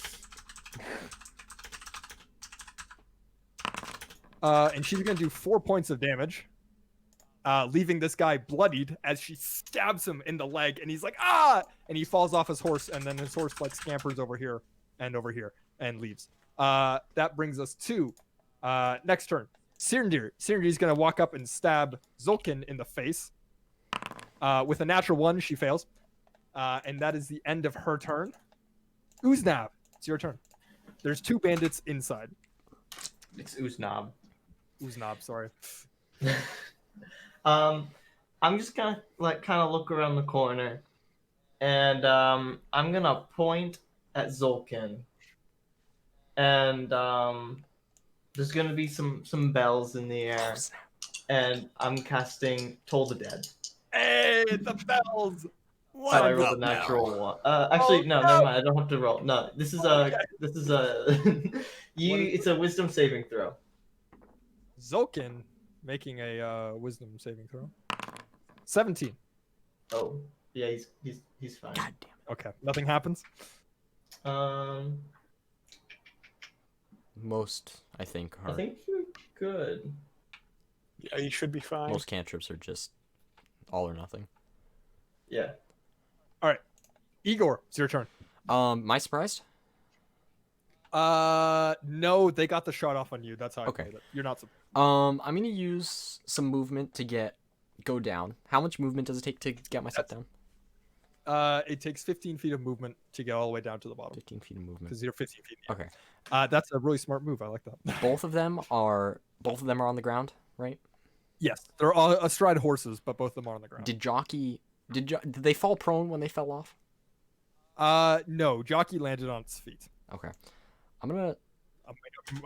And she's going to do 4 points of damage, leaving this guy bloodied as she stabs him in the leg, and he's like, ah! And he falls off his horse, and then his horse like scampers over here, and leaves. That brings us to next turn. Cyrndir. Cyrndir's going to walk up and stab Zulkin in the face. With a natural 1, she fails. And that is the end of her turn. Uznab, it's your turn. There's 2 bandits inside. It's Uznab. Uznab, sorry. I'm just gonna kind of look around the corner, and I'm gonna point at Zulkin, and there's gonna be some bells in the air, and I'm casting Toll the Dead. Hey, the bells! But I rolled a natural one. Actually, no, never mind. I don't have to roll. No, this is a It's a Wisdom saving throw. Zulkin making a wisdom saving throw. 17. Oh, yeah, he's fine. God damn. Okay, nothing happens. Most, I think, I think you're good. Yeah, you should be fine. most cantrips are just all or nothing. Yeah. Igor, it's your turn. Am I surprised? No, they got the shot off on you. That's how I Okay. played it. You're not. I'm gonna use some movement to go down. How much movement does it take to get myself down? It takes 15 feet of movement to get all the way down to the bottom 15 feet of movement. because you're 15 feet. Okay. That's a really smart move. I like that. Both of them are on the ground, right? Yes, they're all astride horses, but both of them are on the ground. Did they fall prone when they fell off? No, Jockey landed on its feet. Okay. I'm gonna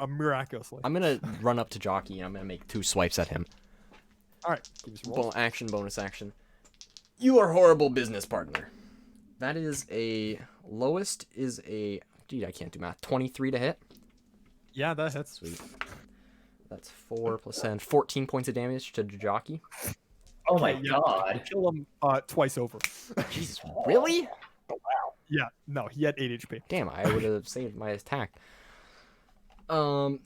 Miraculously. run up to Jockey and I'm gonna make 2 swipes at him. All right, give us a roll. Bonus action. You are horrible business partner. That is lowest is a, dude, I can't do math. 23 to hit. Yeah, that hits. Sweet. That's 4 plus 10, 14 points of damage to Jockey. Oh my Okay, yeah. god. Kill him twice over. Jesus, really? Yeah, no, he had 8 HP. Damn, I would have saved my attack. Can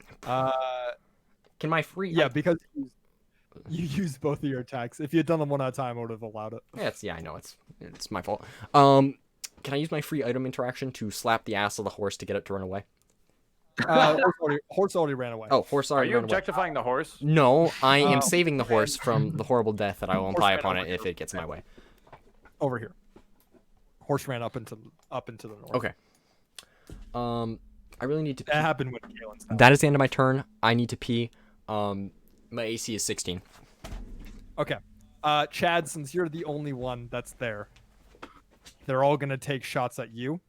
my free? Yeah, because you used both of your attacks. If you had done them one at a time, I would have allowed it. Yeah, I know it's my fault. Can I use my free item interaction to slap the ass of the horse to get it to run away? Horse already ran away. Oh, horse Are already you ran away. objectifying the horse? No, I am Oh, saving the horse from the horrible death that I will Horse imply ran upon over it if it gets in my way. Over here. Horse ran up into the north. Okay. I really need to pee. That happened when Kalen's down. That is the end of my turn. I need to pee. My AC is 16. Okay. Chad, since you're the only one that's there, they're all gonna take shots at you.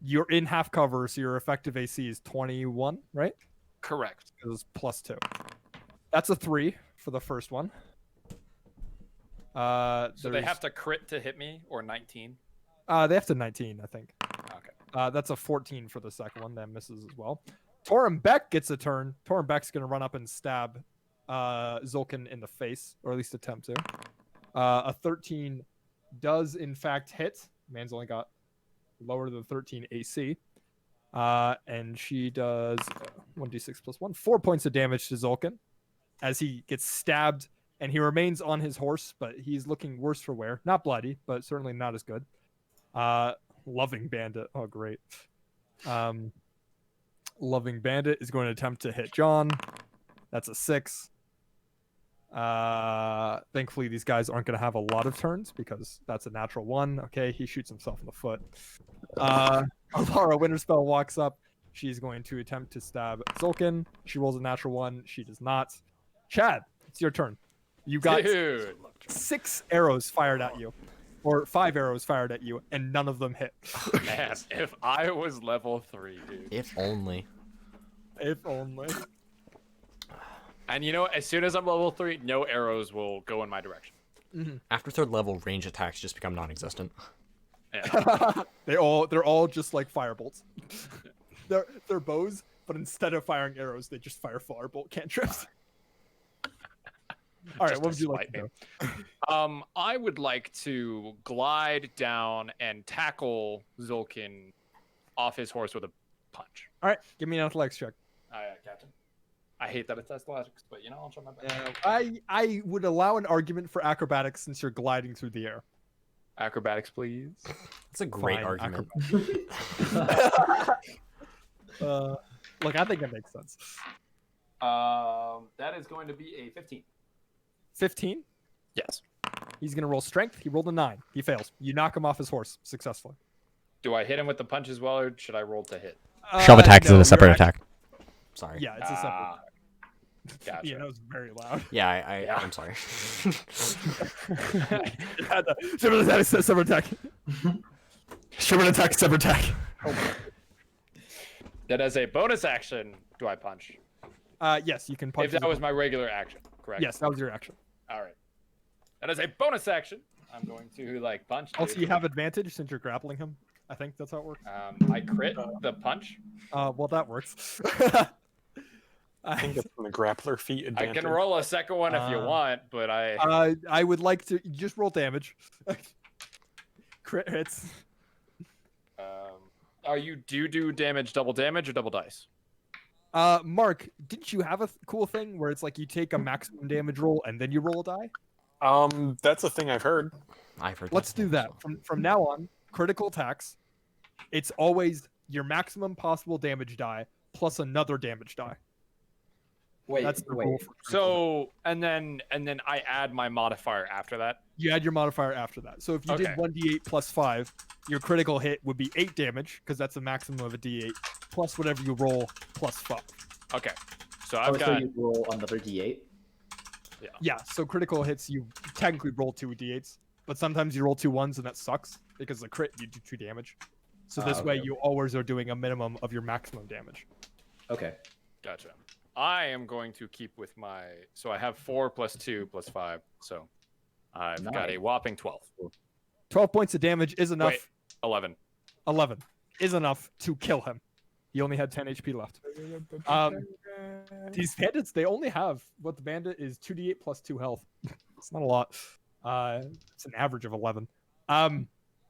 You're in half cover, so your effective AC is 21, right? Correct. It was +2. That's a 3 for the first one. So they there's- have to crit to hit me, or 19. They have to 19, I think. Okay. That's a 14 for the second one. That misses as well. Torum Beck gets a turn. Torum Beck's gonna run up and stab Zulkin in the face, or at least attempt to. A 13 does in fact hit. Man's only got lower than 13 AC. And she does 1d6 plus 1. 4 points of damage to Zolkin as he gets stabbed, and he remains on his horse, but he's looking worse for wear. Not bloody, but certainly not as good. Loving Bandit. Oh, great. Loving Bandit is going to attempt to hit John. That's a 6. Thankfully, these guys aren't going to have a lot of turns because that's a natural 1. Okay, he shoots himself in the foot. Alara Winterspell walks up. She's going to attempt to stab Zolkin. She rolls a natural 1. She does not. Chad, it's your turn. You got Dude. 6 arrows fired at you, or 5 arrows fired at you, and none of them hit. Man, if I was level 3, dude. If only. If only. And you know, as soon as I'm level 3, no arrows will go in my direction. After 3rd level, range attacks just become non-existent. Yeah. They're all just like firebolts. they're bows, but instead of firing arrows, they just fire firebolt cantrips. All right, Just what to would you like to spite do? me. I would like to glide down and tackle Zolkin off his horse with a punch. All right, give me an athletics check. Captain. I hate that it's athletics, but you know, I'll try my best. I would allow an argument for acrobatics since you're gliding through the air. Acrobatics, please. That's a great Fine, argument. Look, I think that makes sense. That is going to be a 15. 15. Yes. He's gonna roll strength. He rolled a 9. He fails. You knock him off his horse successfully. Do I hit him with the punch as well, or should I roll to hit? Shove attack is no, a separate you're attack. Sorry. Yeah, it's a separate. Gotcha. Yeah, that was very loud. Yeah, I'm sorry. Separate attack, separate attack. Separate attack, separate attack. That as a bonus action, do I punch? Yes, you can punch. If that was my regular action, correct? Yes, that was your action. All right. That is a bonus action. I'm going to like punch. Also, dude. you have advantage since you're grappling him. I think that's how it works. I crit the punch. Well, that works. I think it's from the grappler feat I advantage. can roll a second one if you want, but I. I would like to just roll damage. Crit hits. Are you do damage, double damage, or double dice? Mark, didn't you have a cool thing where it's like you take a maximum damage roll and then you roll a die? That's a thing I've heard. I've heard. Let's do that. From now on, critical attacks, it's always your maximum possible damage die plus another damage die. Wait, That's the wait. rule. For So and then I add my modifier after that. you add your modifier after that. So if you did Okay. 1d8 plus 5, your critical hit would be 8 damage because that's the maximum of a d8 plus whatever you roll plus 5. Okay. So Oh, I've so got you roll another d8? Yeah, so critical hits you technically roll 2 d8s, but sometimes you roll 2 1s and that sucks because the crit you do 2 damage. So this way okay. you always are doing a minimum of your maximum damage. Okay. gotcha. I am going to keep with my. So I have 4 plus 2 plus 5. So I've got a Nice. whopping 12. 12 points of damage is enough. Wait, 11. 11 is enough to kill him. He only had 10 HP left. These bandits, they only have what the bandit is 2d8 plus 2 health. It's not a lot. It's an average of 11.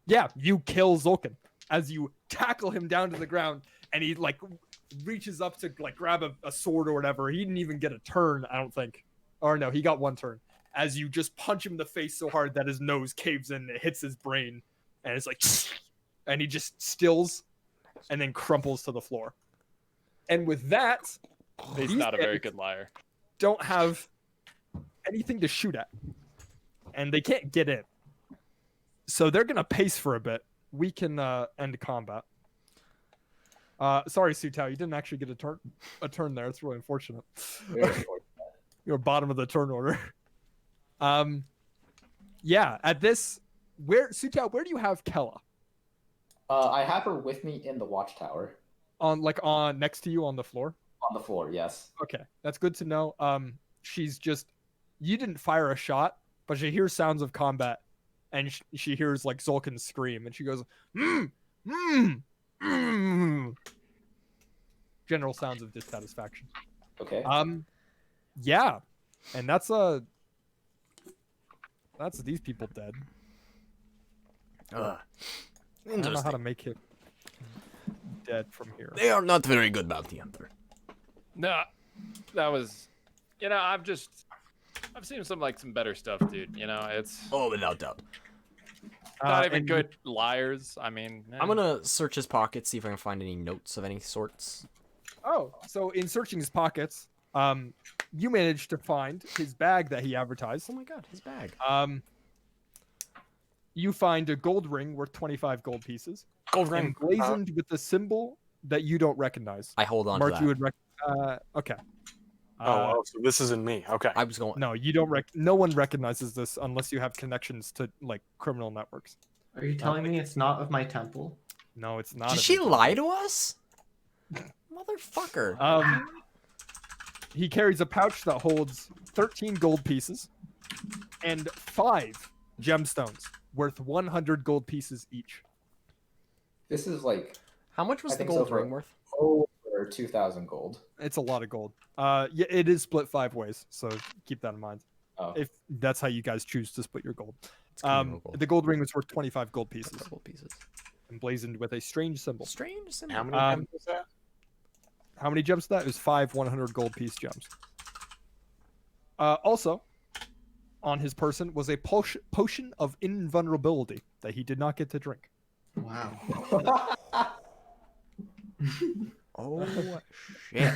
Yeah, you kill Zolkin as you tackle him down to the ground, and he like reaches up to like grab a sword or whatever. He didn't even get a turn, I don't think. Or no, he got 1 turn. As you just punch him in the face so hard that his nose caves in, and it hits his brain, and it's like, and he just stills, and then crumples to the floor. And with that, He's these not a very bandits good liar. don't have anything to shoot at, and they can't get in. So they're gonna pace for a bit. We can end combat. Sorry, Sutao, you didn't actually get a turn there. It's really unfortunate. You're bottom of the turn order. Yeah. At this, Sutao, where do you have Kella? I have her with me in the watchtower On next to you on the floor. on the floor. Yes. Okay, that's good to know. She's just, you didn't fire a shot, but she hears sounds of combat, and she hears like Zolkin scream, and she goes, general sounds of dissatisfaction. Okay. Yeah, and that's these people dead. I don't know how to Interesting. make it dead from here. They are not very good bounty hunter. No, that was, I've seen some better stuff, dude. It's Oh, without doubt. not even and good liars. I mean, I'm gonna search his pockets, see if I can find any notes of any sorts. Oh, so in searching his pockets, you managed to find his bag that he advertised. Oh my god, his bag. You find a gold ring worth 25 gold pieces, Gold ring. emblazoned with a symbol that you don't recognize. I hold on Mark, to you that. would okay. So this isn't me. Okay. I was going. No, you don't. No one recognizes this unless you have connections to criminal networks. Are you telling me it's not of my temple? No, it's not. Did a she big lie to us? Motherfucker. He carries a pouch that holds 13 gold pieces and 5 gemstones worth 100 gold pieces each. This is like How much was I the think gold so for- ring worth? over 2,000 gold. It's a lot of gold. Yeah, it is split 5 ways, so keep that in mind. Oh. If that's how you guys choose to split your gold. It's criminal gold. The gold ring was worth 25 gold pieces, Gold pieces. emblazoned with a strange symbol. Strange symbol. How many gems was that? How many gems is that? It was 5 100 gold piece gems. Also, on his person was a potion of invulnerability that he did not get to drink. Wow. Oh shit.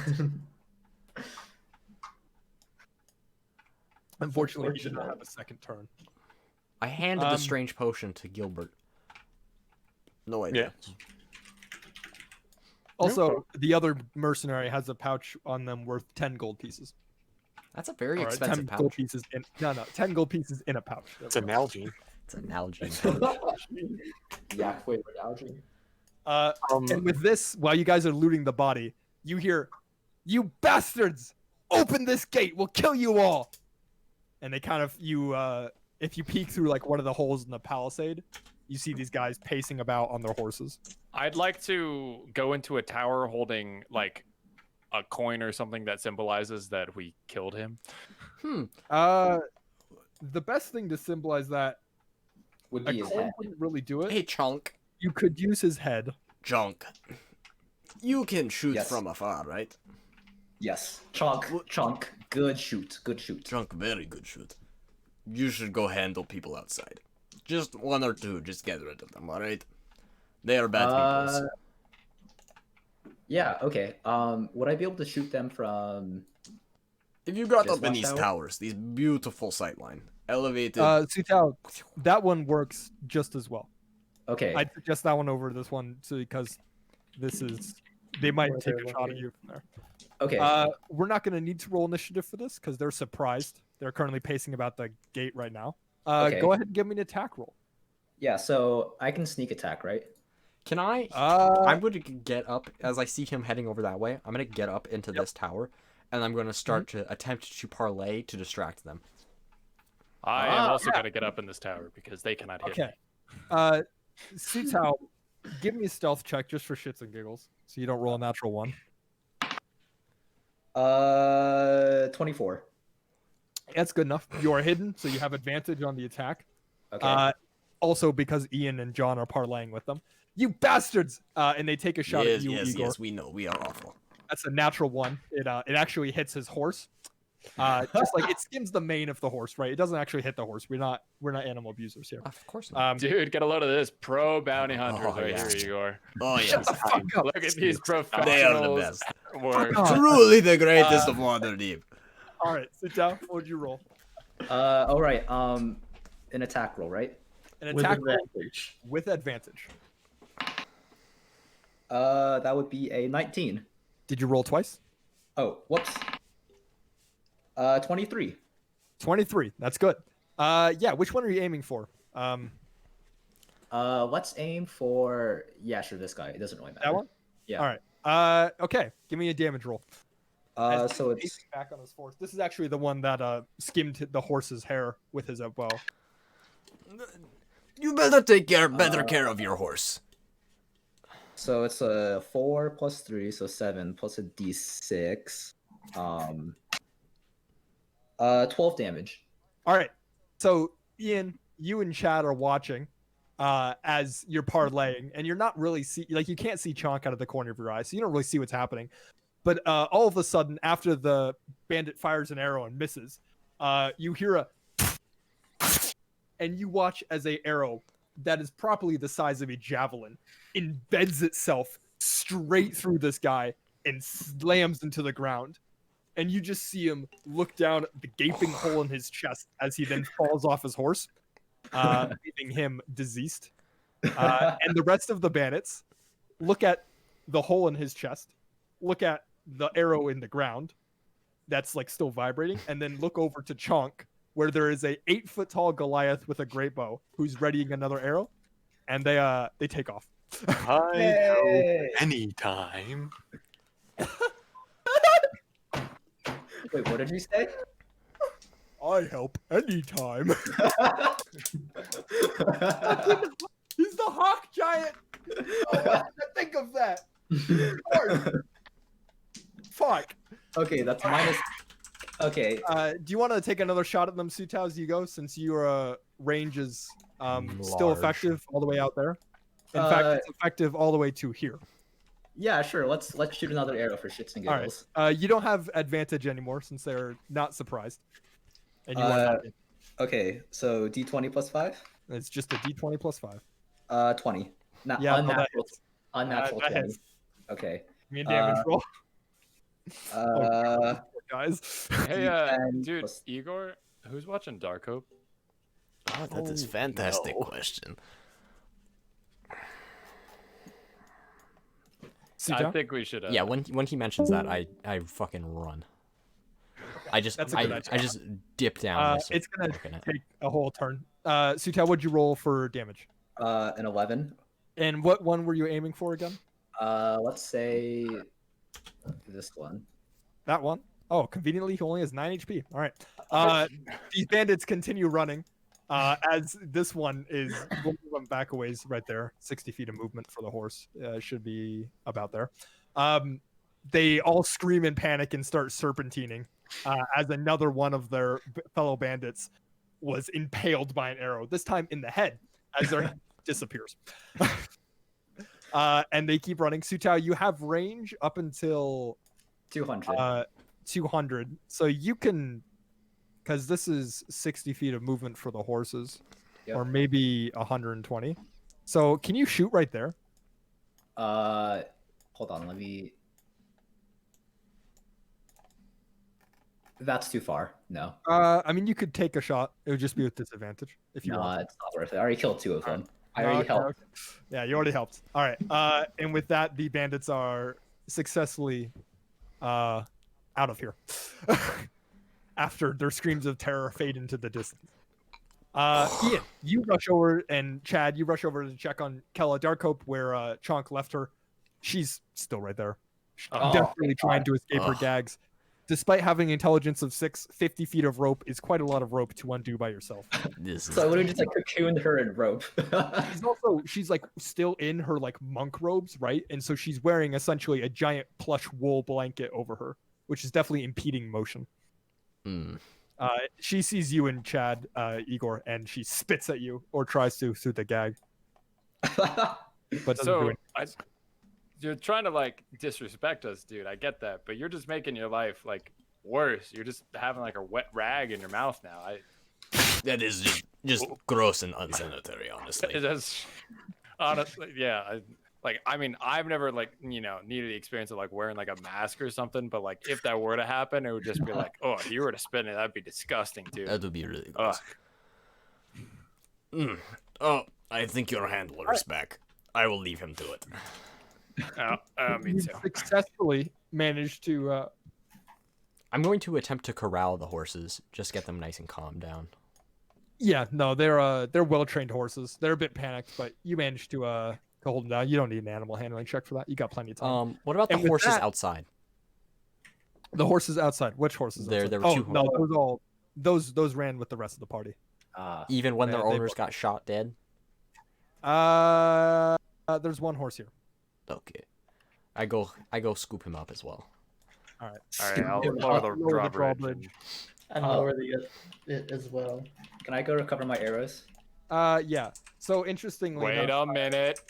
Unfortunately, he did not have a second turn. I handed the strange potion to Gilbert. No idea. Yeah. Also, the other mercenary has a pouch on them worth 10 gold pieces. That's a very Or 10 expensive gold pouch. pieces in 10 gold pieces in a pouch. There It's we an go. Nalgene. It's an algae. Yak flavored algae. And with this, while you guys are looting the body, you hear, "You bastards! Open this gate! We'll kill you all!" And they kind of if you peek through like one of the holes in the palisade, you see these guys pacing about on their horses. I'd like to go into a tower holding like a coin or something that symbolizes that we killed him. The best thing to symbolize that Would a be his coin head. wouldn't really do it. Hey, Chunk. You could use his head. Junk. You can shoot Yes. from afar, right? Yes. Chunk. Good shoot. Good shoot. Junk, very good shoot. You should go handle people outside. Just one or two, just get rid of them, alright? They are bad people. Yeah, okay. Would I be able to shoot them from If you got Just up in watch these tower? towers, these beautiful sightline, elevated. Sutao, that one works just as well. Okay. I'd suggest that one over this one because this is they might Where take they're a shot at looking. you from there. Okay. We're not going to need to roll initiative for this because they're surprised. They're currently pacing about the gate right now. Okay. Go ahead and give me an attack roll. Yeah, so I can sneak attack, right? Can I? Uh, I'm going to get up as I see him heading over that way. I'm going to get up into this tower, and I'm going to start to attempt to parlay to distract them. I am also going to get up in this tower because they cannot hit okay. me. Sutao, give me a stealth check just for shits and giggles, so you don't roll a natural one. 24. That's good enough. You are hidden, so you have advantage on the attack. Okay. Also, because Ian and John are parlaying with them. You bastards! And they take a shot yes, at you, yes, Igor. yes, we know. We are awful. That's a natural one. It actually hits his horse. Just like it skims the mane of the horse, right? It doesn't actually hit the horse. We're not animal abusers here. Of course not. Dude, get a load of this. Pro bounty hunters Oh, right yeah. here, Igor. Oh, yes. Look at these professionals. They are the best. Work. off. Truly the greatest of Waterdeep. All right, sit down. What would you roll? All right. An attack roll, right? An With attack roll advantage. with advantage. That would be a 19. Did you roll twice? Oh, whoops. 23. 23. That's good. Yeah. Which one are you aiming for? Let's aim for sure, this guy. It doesn't really matter. That one. Yeah. All right. Okay. Give me a damage roll. As So he's it's pacing back on his horse. This is actually the one that skimmed the horse's hair with his bow. You better take better care of your horse. so it's a 4 plus 3, so 7 plus a d6. 12 damage. All right. So Ian, you and Chad are watching as you're parlaying, and you're not really you can't see Chonk out of the corner of your eye, so you don't really see what's happening. But all of a sudden, after the bandit fires an arrow and misses, you hear a and you watch as a arrow that is properly the size of a javelin embeds itself straight through this guy and slams into the ground. And you just see him look down at the gaping hole in his chest as he then falls off his horse, leaving him deceased. And the rest of the bandits look at the hole in his chest, look at the arrow in the ground that's like still vibrating, and then look over to Chonk, where there is a 8-foot-tall Goliath with a great bow who's readying another arrow, and they take off. I hope anytime. Wait, what did you say? I help anytime. He's the hawk giant. Oh, why did I think of that? Fuck. Okay, that's minus. Okay. Do you want to take another shot at them, Sutao, as you go, since your range is still Large. effective all the way out there? In fact, it's effective all the way to here. Yeah, sure. Let's shoot another arrow for shits and All giggles. right. You don't have advantage anymore since they're not surprised. And you are not. Okay, so D20 plus 5? It's just a D20 plus 5. 20. Not Yeah, no, that unnatural. Unnatural that 20. hits. Okay. Give me a damage roll. Uh, Guys. Hey, D10 dude, plus- Igor, who's watching Dark Hope? Oh, that is a fantastic question. I Sutao? think we should. Yeah, when he mentions that, I fucking run. I just That's a good idea. I just dip down. It's gonna looking at it. take a whole turn. Sutao, what'd you roll for damage? an 11. And what one were you aiming for again? Let's say this one. That one? Oh, conveniently, he only has 9 HP. All right. These bandits continue running. As this one is one of them back a ways right there, 60 feet of movement for the horse. Should be about there. They all scream in panic and start serpentining as another one of their fellow bandits was impaled by an arrow, this time in the head, as their head disappears. And they keep running. Sutao, you have range up until 200. 200. So you can, because this is 60 feet of movement for the horses, Yep. or maybe 120. So can you shoot right there? Hold on, let me. That's too far. No. I mean, you could take a shot. It would just be with disadvantage if you No, want. it's not worth it. I already killed 2 of them. I No, already okay, helped. okay. Yeah, you already helped. All right. And with that, the bandits are successfully out of here after their screams of terror fade into the distance. Ian, you rush over, and Chad, you rush over to check on Kella Darkhope where Chonk left her. She's still right there. Oh, Desperately trying to escape her Ugh. gags. Despite having intelligence of 6, 50 feet of rope is quite a lot of rope to undo by yourself. This is So I would have just like cocooned her in rope. She's like still in her like monk robes, right? And so she's wearing essentially a giant plush wool blanket over her, which is definitely impeding motion. Mm. She sees you and Chad, Igor, and she spits at you or tries to through the gag, but doesn't do So it. you're trying to like disrespect us, dude. I get that, but you're just making your life like worse. You're just having like a wet rag in your mouth now. That is just gross and unsanitary, honestly. It just honestly, yeah. I mean, I've never like needed the experience of like wearing like a mask or something, but like if that were to happen, it would just be like, oh, if you were to spit it, that'd be disgusting, dude. That would be really Ugh. gross. Oh, I think your handler is back. I will leave him to it. Me You too. successfully managed to. I'm going to attempt to corral the horses, just get them nice and calm down. Yeah, no, they're well trained horses. They're a bit panicked, but you managed to hold them down. You don't need an animal handling check for that. You got plenty of time. What about the And with horses that- outside? The horses outside. Which horses? There outside? were two No, those ran with the rest of the party. Even when Yeah, their they owners both- got shot dead? There's one horse here. Okay. I go scoop him up as well. All right. All right, I'll Lower lower the the drawbridge. drawbridge. And lower it as well. Can I go recover my arrows? Yeah. So interestingly, Wait enough, a minute.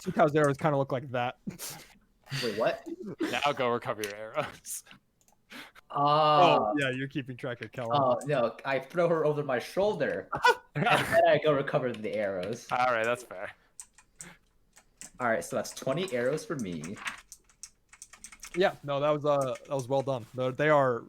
Sutao's arrows kind of look like that. Wait, what? Now go recover your arrows. Oh, yeah, you're keeping track of Kellen. Oh no! I throw her over my shoulder, and then I go recover the arrows. All right, that's fair. All right, so that's 20 arrows for me. Yeah, no, that was well done. They are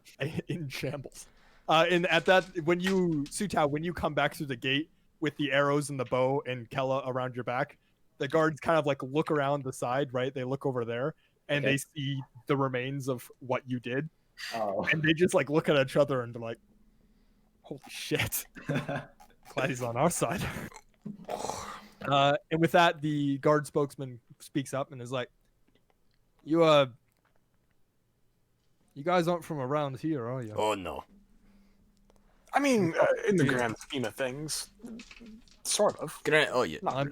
in shambles. And at that, when you Sutao, when you come back through the gate with the arrows and the bow and Kella around your back, the guards kind of like look around the side, right? They look over there and Okay. they see the remains of what you did, Oh. and they just like look at each other and be like, "Holy shit! Glad he's on our side." And with that, the guard spokesman speaks up and is like, "You guys aren't from around here, are you?" Oh no. I mean, in the grand scheme of things, sort of. Oh yeah. Not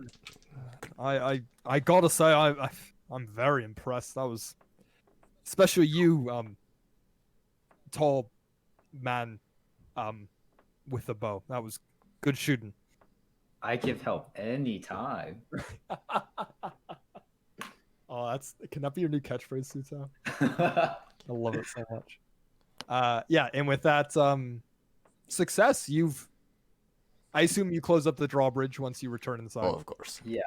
I gotta say, I'm very impressed. That was, especially you, tall man, with a bow. That was good shooting. I give help anytime. Oh, can that be your new catchphrase, Suto? I love it so much. Yeah, and with that, success, I assume you close up the drawbridge once you return inside. Oh, of course. Yeah.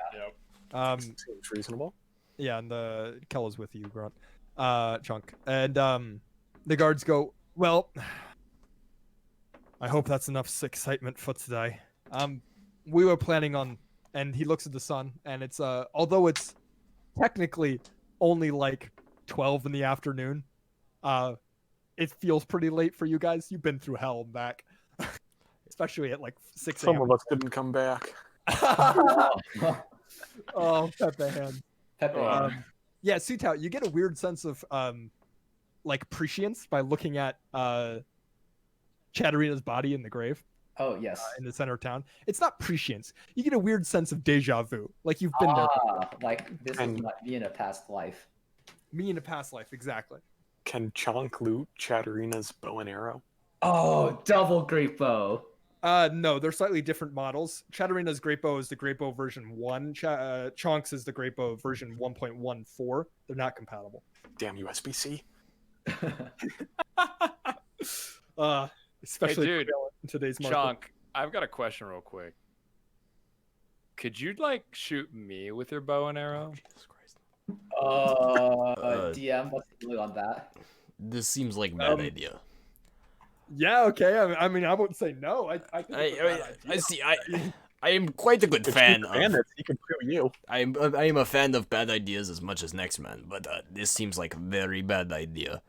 Seems reasonable. Yeah, and the Kella's with you, Grunt, Chunk, and the guards go, "Well, I hope that's enough excitement for today. We were planning on," and he looks at the sun, and it's although it's technically only like 12 in the afternoon, it feels pretty late for you guys. You've been through hell and back, especially at like 6 Some a.m. of us didn't come back. Oh, Pepe hand. Pepe. Yeah, Sutao, you get a weird sense of like prescience by looking at Chatarina's body in the grave Oh yes. in the center of town. It's not prescience. You get a weird sense of deja vu, like you've been there. Like this is not me in a past life. Me in a past life, exactly. Can Chonk loot Chatarina's bow and arrow? Oh, double great bow. No, they're slightly different models. Chatarina's Great Bow is the Great Bow version 1. Chonk's is the Great Bow version 1.14. They're not compatible. Damn USB-C. Especially Hey, dude, in today's market. Chunk, I've got a question real quick. Could you like shoot me with your bow and arrow? Jesus Christ. DM, what's the deal on that? This seems like a bad idea. Yeah, okay. I mean, I wouldn't say no. I think it's a bad I idea. see. I am quite a good fan of. He can kill you. I am a fan of bad ideas as much as next man, but this seems like a very bad idea.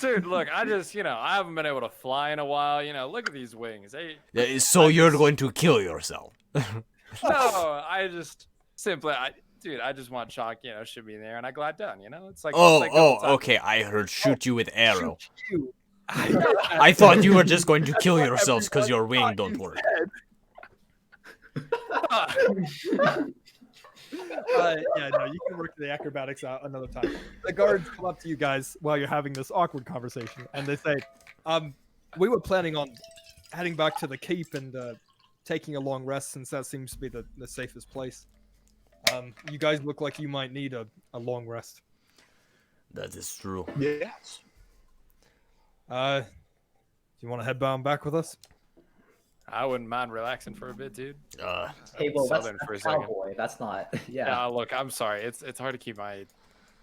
Dude, look, I just, I haven't been able to fly in a while. Look at these wings. So you're going to kill yourself. No, I just simply, I just want Chalk, shoot me in there and I glide down, It's like. it's like double time. Okay. I heard shoot you with arrow. Shoot you. I thought you were just going to kill yourselves because your wing don't work. Yeah, no, you can work the acrobatics out another time. The guards come up to you guys while you're having this awkward conversation, and they say, we were planning on heading back to the keep and taking a long rest since that seems to be the safest place. You guys look like you might need a long rest. That is true. Yes. Do you want to head bound back with us? I wouldn't mind relaxing for a bit, dude. Hey, well, that's Southern for a not second. cowboy. That's not. Yeah. Yeah, look, I'm sorry. It's hard to keep my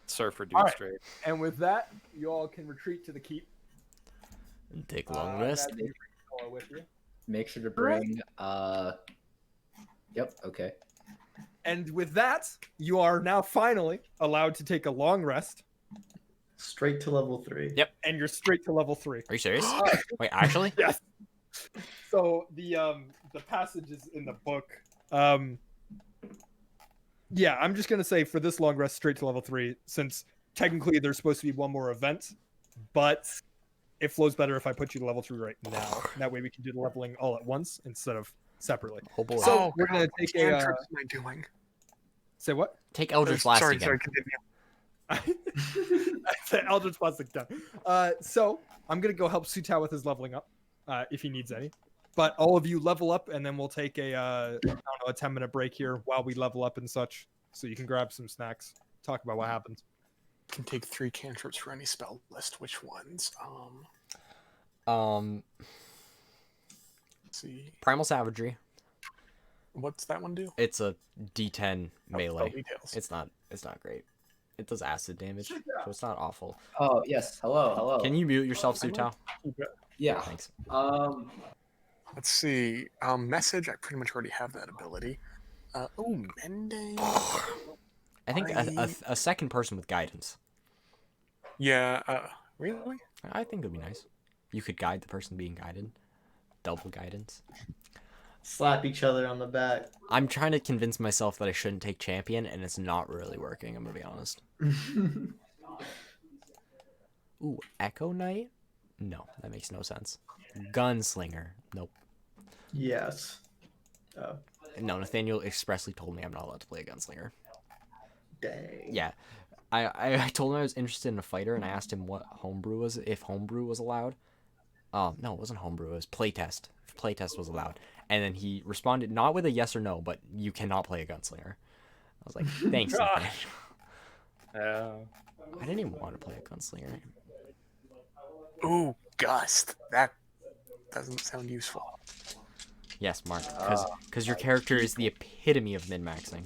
surfer dude All right. straight. And with that, you all can retreat to the keep. And take a long rest. That'd be Nicola with you. Make sure to bring. Yep. Okay. And with that, you are now finally allowed to take a long rest, Straight to level 3. Yep. and you're straight to level 3. Are you serious? Wait, actually? Yes. So the passages in the book. Yeah, I'm just gonna say for this long rest, straight to level 3, since technically there's supposed to be one more event, but it flows better if I put you to level 3 right now. That way we can do the leveling all at once instead of separately. Oh boy. So we're gonna take What a. cantrips am I doing? Say what? Take Eldritch Blast sorry, again. sorry, continue. Eldritch Plastic done. So I'm gonna go help Sutao with his leveling up, if he needs any. But all of you level up, and then we'll take a I don't know, a 10-minute break here while we level up and such, so you can grab some snacks, talk about what happened. can take 3 cantrips for any spell list. Which ones? Um, Let's see. Primal Savagery. What's that one do? It's a D10 melee. Details. It's not great. It does acid damage, so it's not awful. Oh yes, hello. Can you mute yourself, Sutao? Yeah. Thanks. Let's see. Message. I pretty much already have that ability. Mending. I think a second person with guidance. Yeah. Really? I think it'd be nice. You could guide the person being guided. Double guidance. Slap each other on the back. I'm trying to convince myself that I shouldn't take champion, and it's not really working. I'm gonna be honest. Ooh, Echo Knight? No, that makes no sense. Gunslinger? Nope. Yes. No, Nathaniel expressly told me I'm not allowed to play a gunslinger. Dang. Yeah. I told him I was interested in a fighter, and I asked him what homebrew was, if homebrew was allowed. No, it wasn't homebrew, it was playtest. If playtest was allowed. And then he responded not with a yes or no, but you cannot play a gunslinger. I was like, thanks, Nathaniel. I didn't even want to play a gunslinger. Ooh, Gust. That doesn't sound useful. Yes, Mark, because your character is the epitome of min-maxing.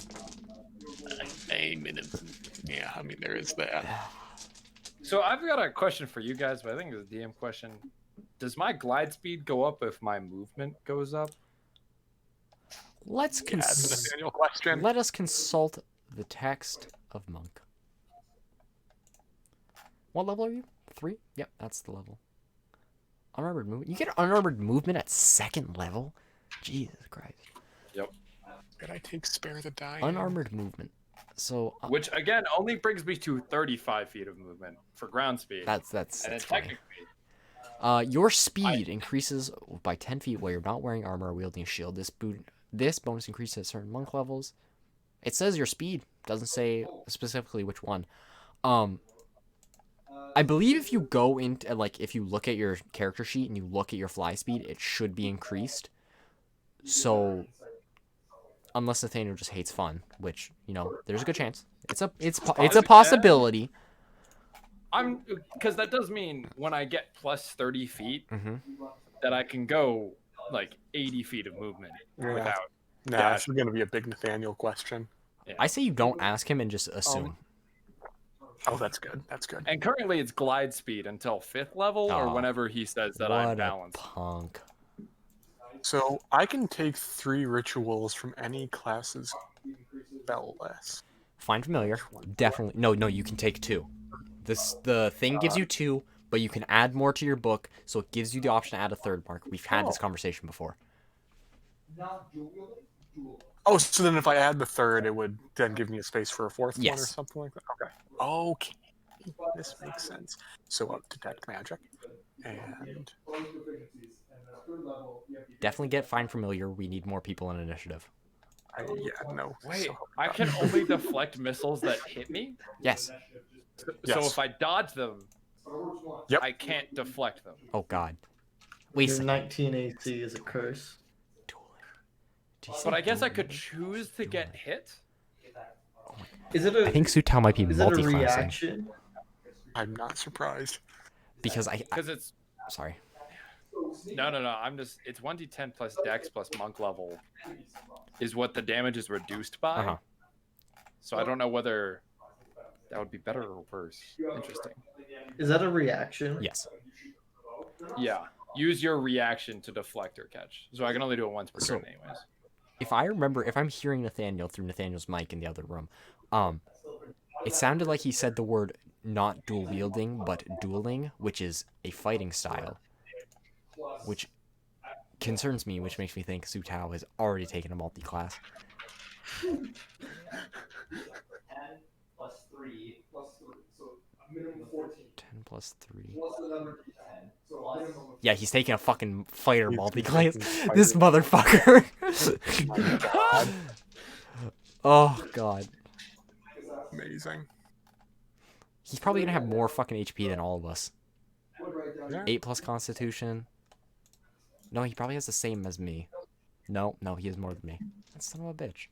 Yeah, I mean, there is that. So I've got a question for you guys, but I think it's a DM question. Does my glide speed go up if my movement goes up? Let's That's an Nathaniel question. let us consult the text of Monk. What level are you? 3? Yep, that's the level. Unarmored movement. You get unarmored movement at 2nd level? Jesus Christ. Yep. Did I take Spare the Dying? Unarmored movement. So Which again only brings me to 35 feet of movement for ground speed. that's and then funny. technically, Your speed increases by 10 feet while you're not wearing armor or wielding a shield. This bonus increases at certain monk levels. It says your speed. Doesn't say specifically which one. I believe if you go into, like, if you look at your character sheet and you look at your fly speed, it should be increased. So, unless Nathaniel just hates fun, which, you know, there's a good chance. It's a possibility. because that does mean when I get plus 30 feet, Mm-hmm. that I can go like 80 feet of movement Yeah. without. Nah, Dash. that's going to be a big Nathaniel question. I say you don't ask him and just assume. Oh, that's good. That's good. And currently it's glide speed until 5th level or Aw. whenever he says that What I'm a balanced. punk. So I can take 3 rituals from any class's spell list. Find familiar. Definitely. No, you can take 2. The thing gives you 2, but you can add more to your book, so it gives you the option to add a 3rd mark. We've had this conversation before. Oh, so then if I add the 3rd, it would then give me a space for a 4th one or Yes. something like that? Okay. Okay. This makes sense. So detect magic. And Definitely get find familiar. We need more people in initiative. no. Wait, So, I can only deflect missiles that hit me? Yes. So Yes. if I dodge them, Yep. I can't deflect them. Oh God. Wait. Your 19 AC is a curse. But I guess I could choose to get hit? Is it a? I think Sutao might be Is it a multi-classing reaction? I'm not surprised. because I Because it's sorry. no. I'm just it's 1d10 plus Dex plus monk level is what the damage is reduced by. Uh-huh. So I don't know whether that would be better or worse. Interesting. Is that a reaction? Yes. Yeah. Use your reaction to deflect or catch. So I can only do it once per So- turn, anyways. If I remember, if I'm hearing Nathaniel through Nathaniel's mic in the other room, it sounded like he said the word not dual wielding but dueling, which is a fighting style, which concerns me, which makes me think Sutao has already taken a multi-class. 10 plus 3. Yeah, he's taking a fucking fighter He's multi-class. taking This fighter. motherfucker. Oh God. Amazing. He's probably gonna have more fucking HP than all of us. Yeah. 8 plus Constitution. No, he probably has the same as me. No, he has more than me. That son of a bitch.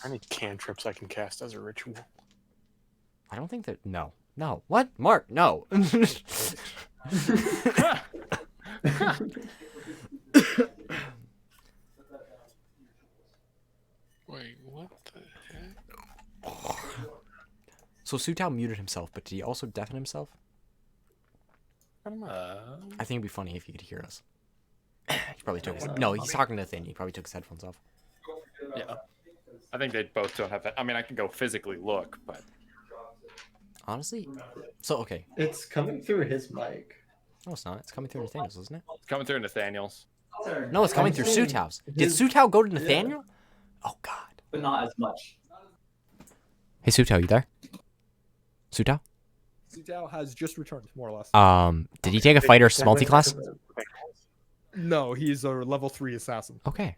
Any cantrips I can cast as a ritual? I don't think that. No, No. What? Mark, no. Wait, what the heck? So Sutao muted himself, but did he also deafen himself? I think it'd be funny if he could hear us. He probably took his... No, he's talking to Thin. He probably took his headphones off. Yeah. I think they both don't have that. I mean, I can go physically look, but Honestly? So, okay. It's coming through his mic. No, it's not. It's coming through Nathaniel's, isn't it? it's coming through Nathaniel's. No, it's coming I'm through saying Sutao's. Did his- Sutao go to Nathaniel? Oh, God. But not as much. Hey, Sutao, you there? Sutao? Sutao has just returned, more or less. Did he take a fighter's multi-class? No, he's a level 3 assassin. Okay.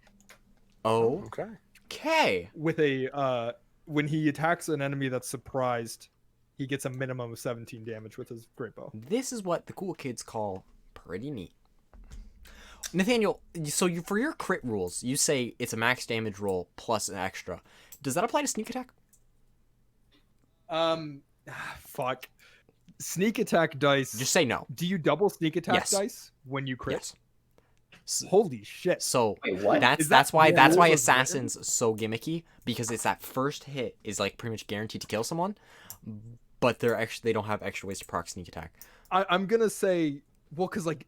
Oh. Okay. Okay. With a when he attacks an enemy that's surprised, he gets a minimum of 17 damage with his great bow. This is what the cool kids call pretty neat. Nathaniel, so for your crit rules, you say it's a max damage roll plus an extra. Does that apply to sneak attack? Fuck. Sneak attack dice. Just say no. Do you double sneak attack Yes. dice when you crit? Yes. S- Holy shit. So Wait, what? that's Is that that's why more that's why rules of Assassin's so gimmicky, because it's that first hit is like pretty much guaranteed to kill someone, but they don't have extra ways to proc sneak attack. I'm gonna say, well, because like,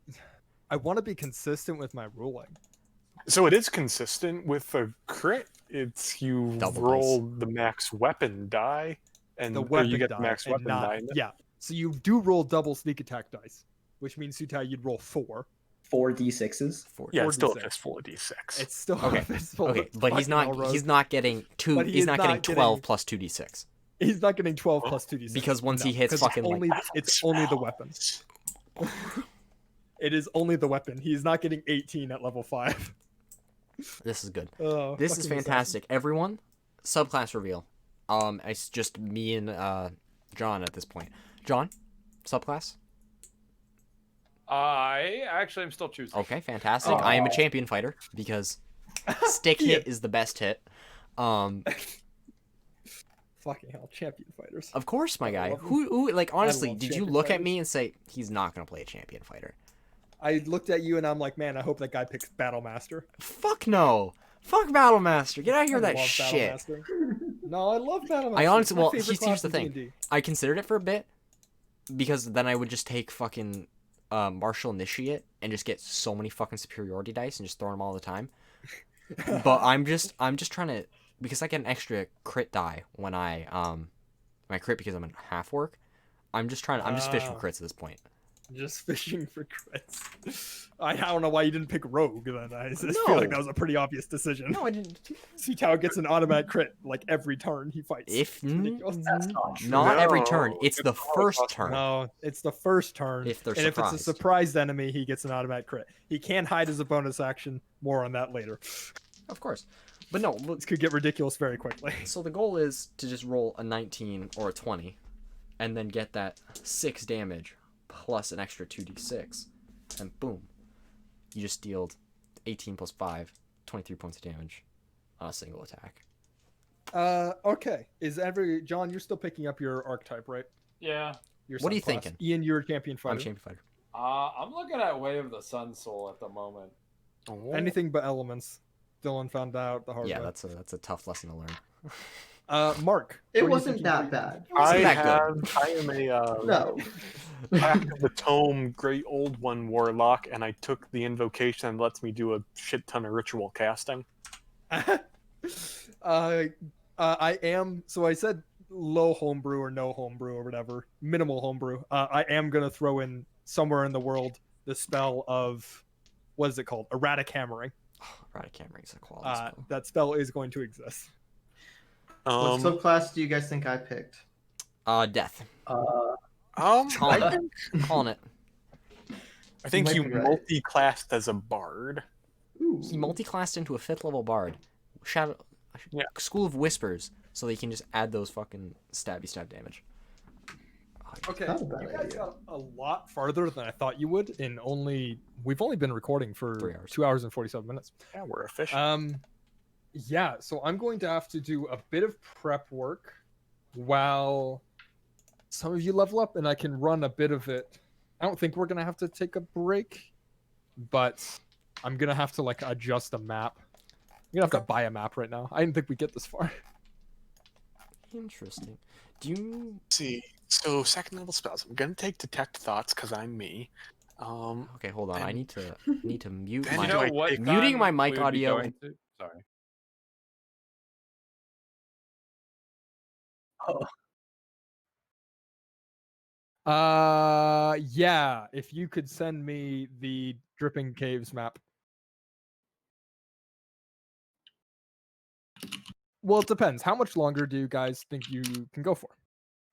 I want to be consistent with my ruling. So it is consistent with a crit. It's you Double roll the max weapon die, and The or weapon you get die, the max and weapon not- die. Yeah. So you do roll double sneak attack dice, which means Sutao you'd roll 4. 4d6s. Yeah, 4d6. it's still a fistful of d6. It's still Okay. a fistful Okay, of but he's fucking not Elrose. getting two. But he He's is not not getting 12 getting- plus 2d6 He's not getting 12 plus 2d6. because once he No, hits 'cause fucking it's only the weapon. It is only the weapon. He's not getting 18 at level 5. this is good. Oh, This is fucking fantastic. Everyone, subclass reveal. It's just me and John at this point. John, subclass. I actually am still choosing. Okay, fantastic. I am a champion fighter because stick hit is the best hit. Fucking hell, champion fighters. Of course, my guy. love 'em. Who like honestly, love did you champion look at fighters. me and say he's not gonna play a champion fighter? I looked at you and I'm like, man, I hope that guy picks Battle Master. Fuck no. Fuck Battle Master. Get out of here with I that love shit. Battle Master. No, I love Battle Master. I honestly, It's my well, favorite here's class the in thing. D&D. I considered it for a bit because then I would just take fucking Martial Initiate and just get so many fucking superiority dice and just throw them all the time. But I'm just trying to, because I get an extra crit die when I crit because I'm in half work. I'm just fishing for crits at this point. Just fishing for crits. I don't know why you didn't pick Rogue then. I just feel No. like that was a pretty obvious decision. No, I didn't. Sutao gets an automatic crit like every turn he fights. If It's ridiculous. That's not true. not every turn, No, it's the it's first always turn. No, it's the first turn. If they're and if it's a surprised. surprised enemy, he gets an automatic crit. He can hide as a bonus action. More on that later. Of course, but no. This could get ridiculous very quickly. So the goal is to just roll a 19 or a 20, and then get that 6 damage plus an extra 2d6, and boom, you just dealt 18 plus 5, 23 points of damage on a single attack. Okay. John? You're still picking up your archetype, right? Yeah. Your What are you subclass. thinking? Ian, you're a champion fighter. I'm champion fighter. I'm looking at Way of the Sun Soul at the moment. Oh. Anything but elements. Dylan found out the hard Yeah, way. that's a tough lesson to learn. Mark. It what are you wasn't thinking that for- bad. I that good. am a No. Pact of the Tome Great Old One Warlock, and I took the invocation that lets me do a shit ton of ritual casting. I am. So I said low homebrew or no homebrew or whatever, minimal homebrew. I am gonna throw in somewhere in the world the spell of what is it called? Erratic hammering. Erratic Hammering is a quality spell. That spell is going to exist. What subclass do you guys think I picked? Death. I Calling it. think, Calling it. I think might you be right. multi-classed as a bard. Ooh. He multi-classed into a 5th level bard. Shadow. Yeah. School of Whispers, so they can just add those fucking stabby stab damage. Okay, Not a bad you guys idea. got a lot farther than I thought you would. We've only been recording for 3 hours. 2 hours and 47 minutes. Yeah, we're efficient. Yeah, so I'm going to have to do a bit of prep work while some of you level up, and I can run a bit of it. I don't think we're gonna have to take a break, but I'm gonna have to like adjust a map. I'm gonna have to buy a map right now. I didn't think we'd get this far. Interesting. Do you? See, so second level spells. I'm gonna take detect thoughts because I'm me. Okay, hold on. I then- need to mute then my. do I what take- Muting my time mic we would be audio going and- to? Sorry. Yeah. If you could send me the Dripping Caves map. Well, it depends. How much longer do you guys think you can go for?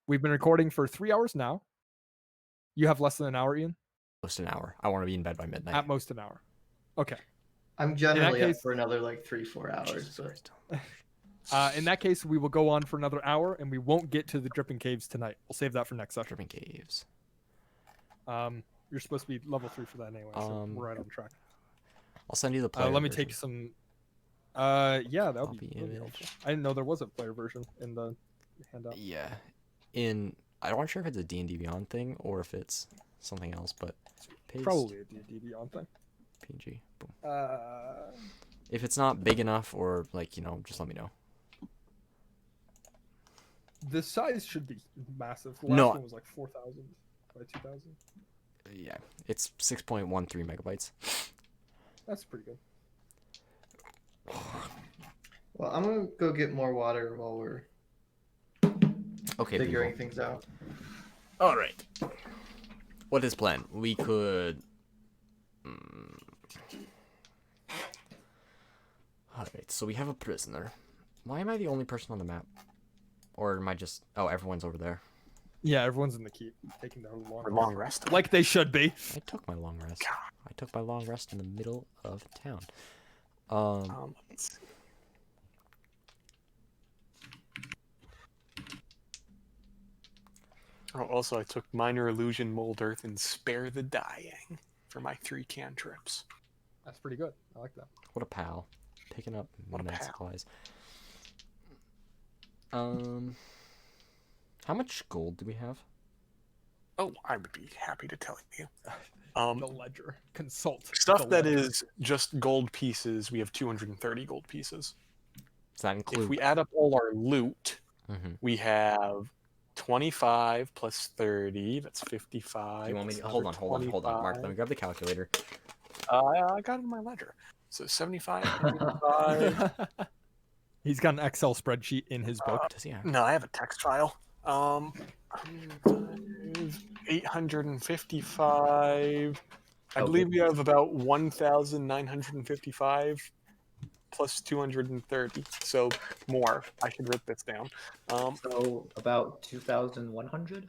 We've been recording for 3 hours now. You have less than an hour, Ian? Almost an hour. I want to be in bed by midnight. At most an hour. Okay. I'm generally case- up for another like 3-4 hours. Jesus But Christ. In that case, we will go on for another hour, and we won't get to the Dripping Caves tonight. We'll save that for next session. Dripping Caves. You're supposed to be level 3 for that anyway, so we're right on track. I'll send you the player Let me version. take some. Yeah, that would be Copy really image. helpful. I didn't know there was a player version in the handout. Yeah. I'm not sure if it's a D&D Beyond thing or if it's something else, but paste Probably a D&D Beyond thing. PNG. Boom. Uh, If it's not big enough or like, just let me know. the size should be massive. The No. last one was like 4,000 by 2,000. Yeah. It's 6.13 megabytes. That's pretty good. well, I'm gonna go get more water while we're Okay, figuring people. things out. All right. What is plan? We could. All right. So we have a prisoner. Why am I the only person on the map? Or am I just? Oh, everyone's over there. Yeah, everyone's in the keep, taking their Or long long rest. like they should be. I took my long rest. God. I took my long rest in the middle of town. Let's see. Oh, also, I took Minor Illusion, Mold Earth, and Spare the Dying for my 3 cantrips. That's pretty good. I like that. What a pal. Picking up What a med pal. supplies. How much gold do we have? Oh, I would be happy to tell you. The ledger. Consult. Stuff the that ledger. is just gold pieces, we have 230 gold pieces. Does that include? If we add up all our loot, Mhm. we have 25 plus 30, that's 55. Do you want me plus to hold on, another Mark? Let me 25. grab the calculator. I got it in my ledger. So 75, 25. He's got an Excel spreadsheet in his book. Does he have? No, I have a text file. 855. I Okay. believe we have about 1,955 plus 230. So more. I should write this down. So about 2,100.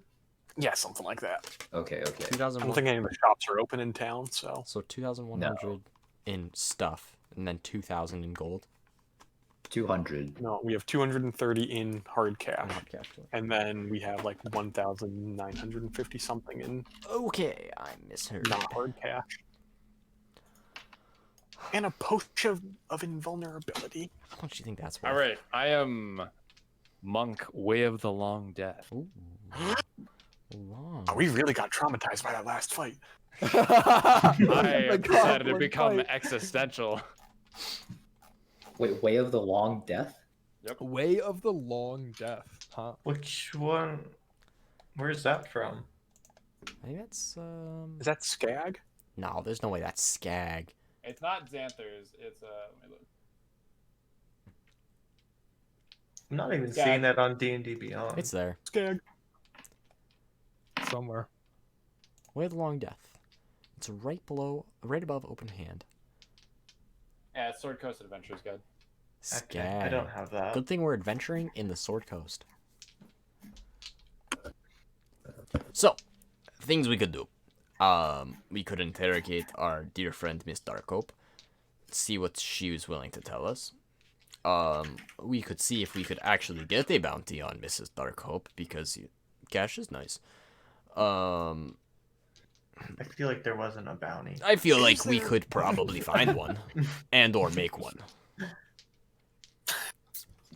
Yeah, something like that. Okay. I don't 2,100. think any of the shops are open in town, so So 2,100 in stuff, and then 2,000 in gold. 200. no, we have 230 in hard cash. Not cash. And then we have like 1,950 something in Okay, I misheard. not hard cash. And a potion of invulnerability. How much do you think that's worth? All right, I am Monk, Way of the Long Death. Ooh. Long. Oh, we really got traumatized by that last fight. I The have decided to goblin become fight. existential. Wait, Way of the Long Death? Way of the Long Death. Huh. Which one? Where's that from? I think that's Is that Skag? No, there's no way that's Skag. It's not Xanthers. It's let me look. I'm not even Yeah. seeing that on D&D Beyond. It's there. Skag. Somewhere. Way of the Long Death. It's right above Open Hand. Yeah, it's Sword Coast Adventures Guide. Okay, Skag. I don't have that. Good thing we're adventuring in the Sword Coast. So, things we could do. We could interrogate our dear friend Miss Darkhope, see what she was willing to tell us. We could see if we could actually get a bounty on Mrs. Darkhope, because cash is nice. I feel like there wasn't a bounty. I feel like we could probably find one, and or make one.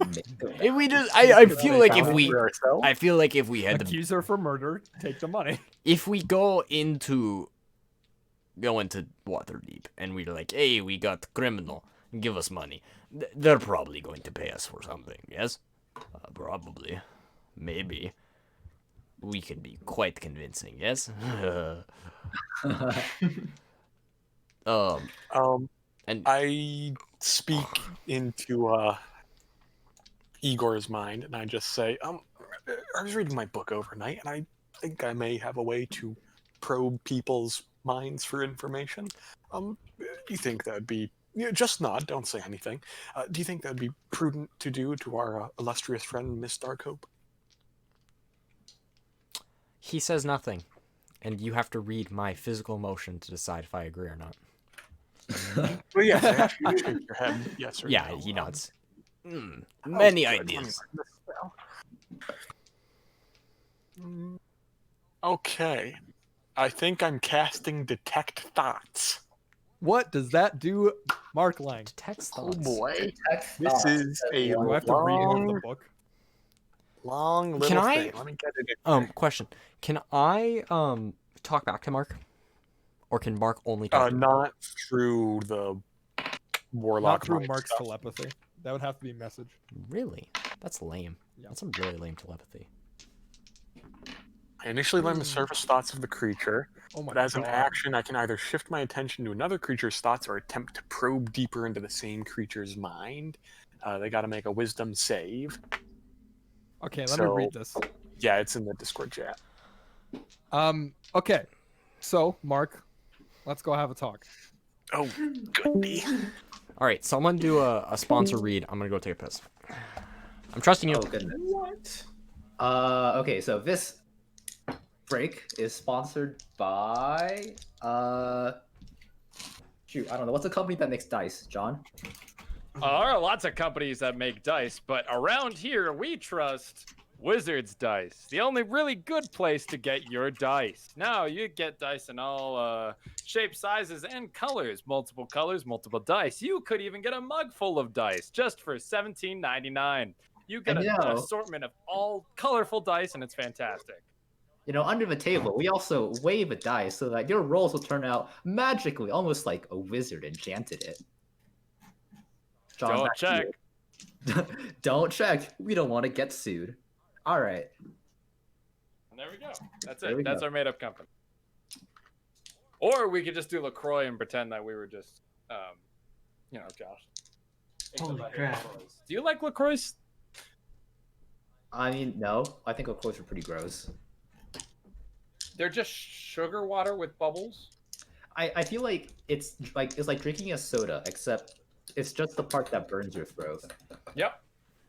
If we just, I feel like if Found it we, for ourselves? I feel like if we had to, Accuse her for murder. Take the money. if we go into Waterdeep and we're like, hey, we got the criminal, give us money. They're probably going to pay us for something. Yes, probably, maybe. We can be quite convincing. Yes. And I speak into Igor's mind, and I just say, I was reading my book overnight, and I think I may have a way to probe people's minds for information. Do you think that'd be just nod? Don't say anything. Do you think that'd be prudent to do to our illustrious friend Miss Darkhope? he says nothing, and you have to read my physical motion to decide if I agree or not. Well, yes, I ask you to shake your head. Yes or Yeah, no. he nods. Oh, Many good. Let me ideas. write this down. Okay. I think I'm casting Detect Thoughts. What does that do, Mark Lang? Detects Oh thoughts. boy. Text This thoughts. is a Do I have to read him the long, book? long Can little I- thing. Let me get it in here. Question. Can I talk back to Mark? Or can Mark only talk to me? Not through the warlock. Not through mind Mark's stuff. telepathy. That would have to be message. Really? That's lame. Yeah. That's some really lame telepathy. I initially learn the surface thoughts of the creature, Oh my but as an god. action, I can either shift my attention to another creature's thoughts or attempt to probe deeper into the same creature's mind. They got to make a wisdom save. Okay, let me So- read this. Yeah, it's in the Discord chat. Okay. So, Mark, let's go have a talk. Oh, goody. All right, someone do a sponsor read. I'm gonna go take a piss. I'm trusting you. Oh goodness. What? Okay, so this break is sponsored by shoot, I don't know. What's a company that makes dice, John? There are lots of companies that make dice, but around here we trust Wizards Dice, the only really good place to get your dice. Now you get dice in all shapes, sizes, and colors. Multiple colors, multiple dice. You could even get a mug full of dice just for $17.99. You get And an yo- assortment of all colorful dice, and it's fantastic. You know, under the table, we also wave a dice so that your rolls will turn out magically, almost like a wizard enchanted it. John, Don't back to check. you. Don't check. We don't want to get sued. All right. And there we go. That's There we it. That's go. our made-up company. Or we could just do LaCroix and pretend that we were just, Josh. Holy crap. Do you like LaCroix? I mean, no. I think of course are pretty gross. They're just sugar water with bubbles. I feel like it's like drinking a soda, except it's just the part that burns your throat. Yep.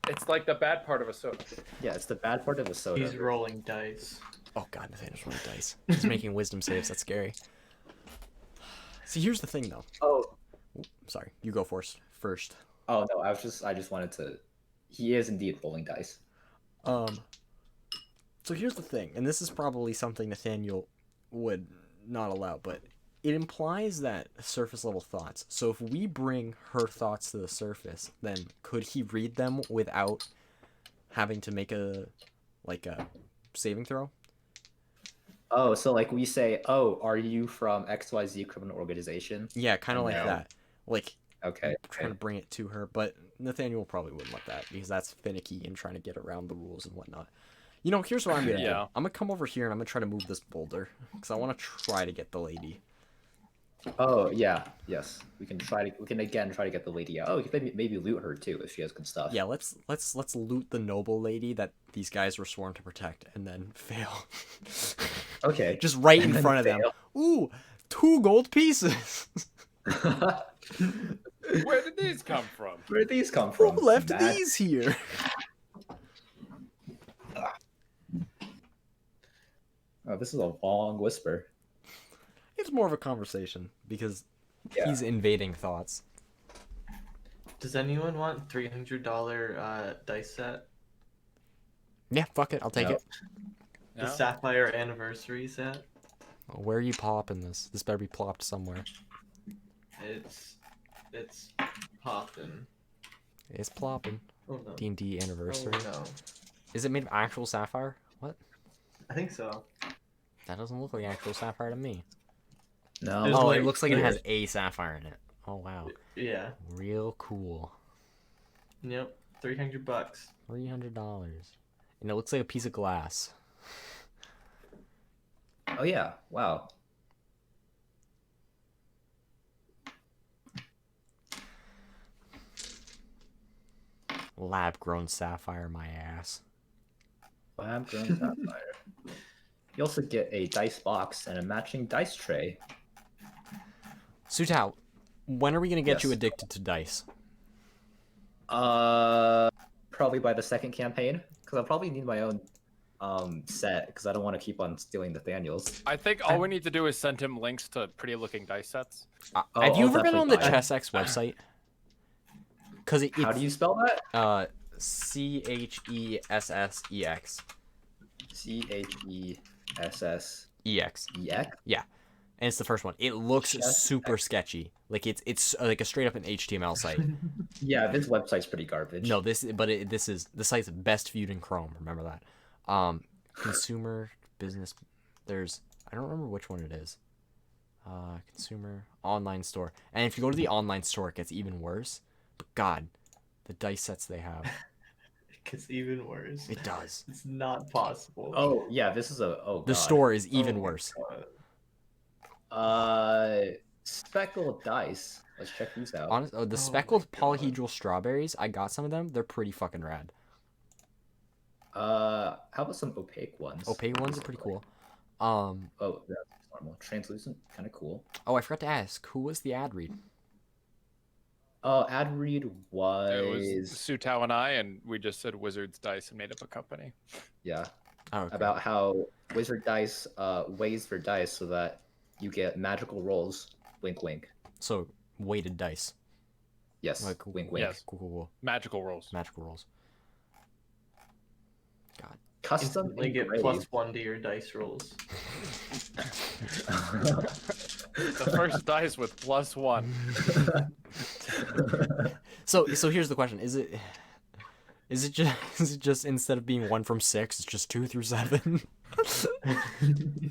It's like the bad part of a soda. Yeah, it's the bad part of a soda. He's rolling dice. Oh god, Nathaniel's rolling dice. He's making wisdom saves. That's scary. See, here's the thing, though. Oh, Sorry, you go first. oh no, I just wanted to. He is indeed rolling dice. So here's the thing, and this is probably something Nathaniel would not allow, but it implies that surface level thoughts. So if we bring her thoughts to the surface, then could he read them without having to make a saving throw? Oh, so like we say, oh, are you from XYZ criminal organization? Yeah, kind of like No. that. Like Okay. trying to bring it to her, but Nathaniel probably wouldn't let that because that's finicky and trying to get around the rules and whatnot. You know, here's what I'm gonna do. Yeah. I'm gonna come over here and I'm gonna try to move this boulder because I want to try to get the lady. Oh yeah, yes. We can again try to get the lady out. Oh, we can maybe loot her too if she has good stuff. Yeah, let's loot the noble lady that these guys were sworn to protect and then fail. Okay. Just right in And then front of them. Ooh, 2 gold pieces. Where did these come from? Where did these come Who from? left Matt? these here? Oh, this is a long whisper. It's more of a conversation because Yeah. he's invading thoughts. Does anyone want $300 dice set? Yeah, fuck it, I'll take No. it. The No? Sapphire Anniversary set? Where are you plopping this? This better be plopped somewhere. It's popping. It's plopping. Oh no. D&D anniversary. Oh no. Is it made of actual sapphire? What? I think so. That doesn't look like actual sapphire to me. No. There's Oh, like it looks like it three- has a sapphire in it. Oh wow, Yeah. real cool. Yep. $300. $300, and it looks like a piece of glass. Oh yeah. Wow. Lab-grown sapphire, my ass. Lab-grown sapphire. You also get a dice box and a matching dice tray. Sutao, when are we gonna get Yes. you addicted to dice? Probably by the second campaign, because I'll probably need my own set, because I don't want to keep on stealing Nathaniel's. I think all we need to do is send him links to pretty looking dice sets. Oh, Have you I'll ever been on the definitely buy it. ChessX website? Because How do you spell that? ChessEx. ChessEx. EX. And And it's the first one. It looks Chess super sketchy. Like it's like a straight up an HTML site. yeah, this website's pretty garbage. No, this is the site's best viewed in Chrome. Remember that. Consumer business. There's I don't remember which one it is. Consumer online store. And if you go to the online store, it gets even worse. But God, the dice sets they have. It gets even worse. It does. It's not possible. Oh yeah, this is a The God. store is even Oh my worse. God. Speckled dice. Let's check these out. The my speckled God. polyhedral strawberries. I got some of them. They're pretty fucking rad. How about some opaque ones? Opaque ones are pretty cool. Oh, that's normal. Translucent, kind of cool. Oh, I forgot to ask. Who was the ad read? Ad read It was was Sutao and I, and we just said Wizards Dice and made up a company. yeah Oh, okay. about how Wizard Dice weighs for dice so that you get magical rolls. Wink, wink. So weighted dice. Yes. Like, Wink, wink. Yes. Cool. Magical rolls. Magical rolls. God. Custom Instantly get engraved. +1 to your dice rolls. The first dice with +1. So here's the question: Is it just instead of being 1 from 6, it's just 2 through 7?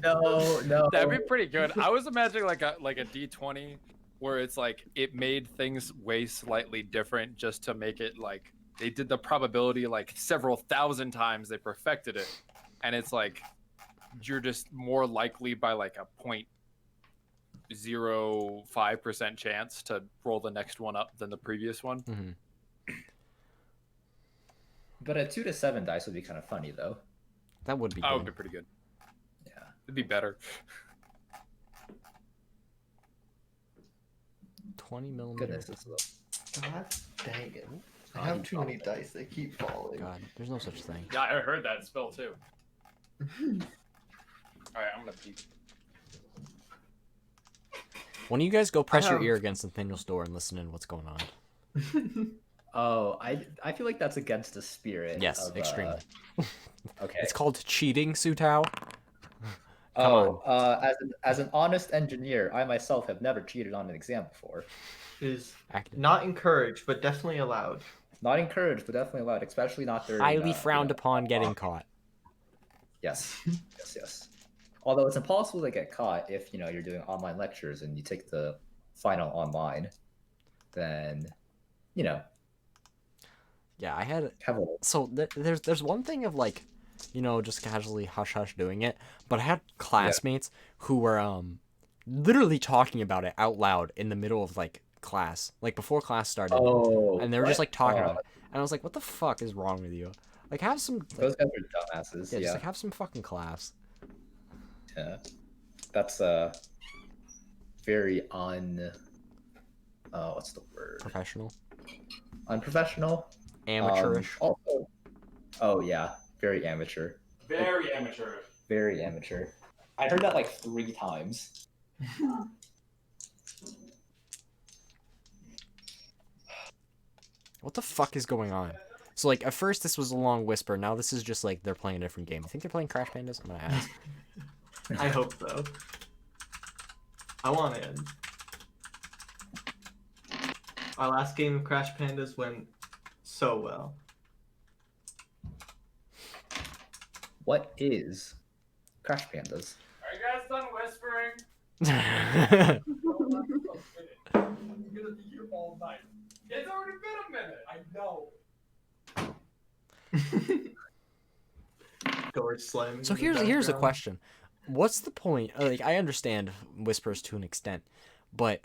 No. That'd be pretty good. I was imagining like a D20 where it's like it made things way slightly different just to make it like they did the probability like several thousand times, they perfected it, and it's like you're just more likely by like a 0.05% chance to roll the next one up than the previous one. Mm-hmm. But a 2 to 7 dice would be kind of funny though. That would be That would good. be pretty good. Yeah. It'd be better. 20 millimeter. Goodness, this is God dang it. I have too many dice. They keep falling. God, there's no such thing. Yeah, I heard that spell too. All right, I'm gonna peek. When you guys go press your have- ear against Nathaniel's door and listen in what's going on. Oh, I feel like that's against the spirit. Yes, of, extremely. Okay. It's called cheating, Sutao. Come As an honest engineer, I myself have never cheated on an exam before. Is Active. not encouraged, but definitely allowed. Not encouraged, but definitely allowed, especially not during. Highly frowned upon getting caught. Yes, yes. Although it's impossible to get caught if you're doing online lectures and you take the final online, then Yeah, I had have a so there's one thing of like, just casually hush hush doing it, but I had classmates who were literally talking about it out loud in the middle of like class, like before class started, and they were just like talking about it, and I was like, what the fuck is wrong with you? Like have some Those guys are dumbasses. yeah, Yeah, just like have some fucking class. yeah. That's very what's the word? Professional, Unprofessional. amateurish. Also, oh yeah, very amateur. Very amateur. Very amateur. I heard that like 3 times. What the fuck is going on? So like at first this was a long whisper, now this is just like they're playing a different game. I think they're playing Crash Pandas. I'm gonna ask. I hope so. I want in. Our last game of Crash Pandas went so well. What is Crash Pandas? Are you guys done whispering? I'm gonna be here all night. It's already been a minute. I know. Door slamming. So in the here's a background. question. What's the point? Like, I understand whispers to an extent, but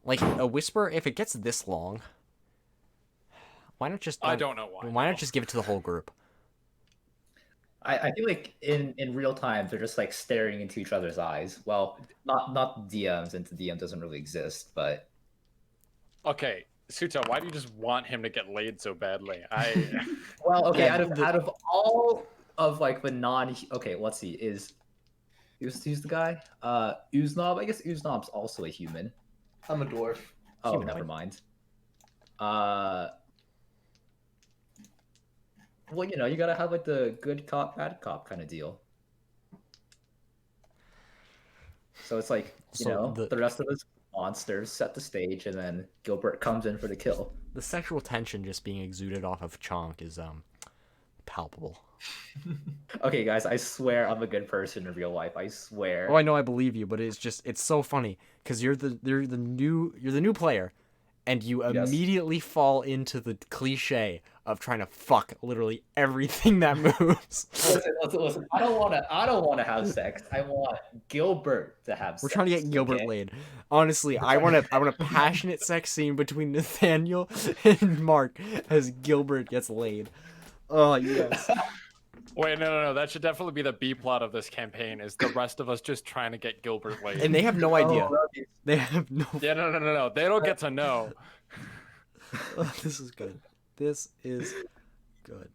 like a whisper, if it gets this long, why not just? I don't know why. Why not just give it to the whole group? I feel like in real time they're just like staring into each other's eyes. Well, not DMs, since the DM doesn't really exist, but Okay, Suta, why do you just want him to get laid so badly? well, okay. Yeah, Out of all of like the non, okay, let's see, who's the guy? Uznaub. I guess Uznob's also a human. I'm a dwarf. Oh, Humanoid. never mind. Well, you know, you gotta have like the good cop, bad cop kind of deal. So it's like, you So know, the- the rest of us monsters set the stage, and then Gilbert comes in for the kill. The sexual tension just being exuded off of Chonk is palpable. Okay, guys, I swear I'm a good person in real life. I swear. Oh, I know, I believe you, but it's so funny because you're the new player, and you Yes. immediately fall into the cliche of trying to fuck literally everything that moves. Listen. I don't want to have sex. I want Gilbert to have sex. We're trying to get Gilbert okay? laid. Honestly, I want a passionate sex scene between Nathaniel and Mark as Gilbert gets laid. Oh yes. Wait, no. That should definitely be the B plot of this campaign. Is the rest of us just trying to get Gilbert laid? And they have no idea. Oh, that'd be- They have no. Yeah, no. They don't get to know. Oh, this is good. This is good.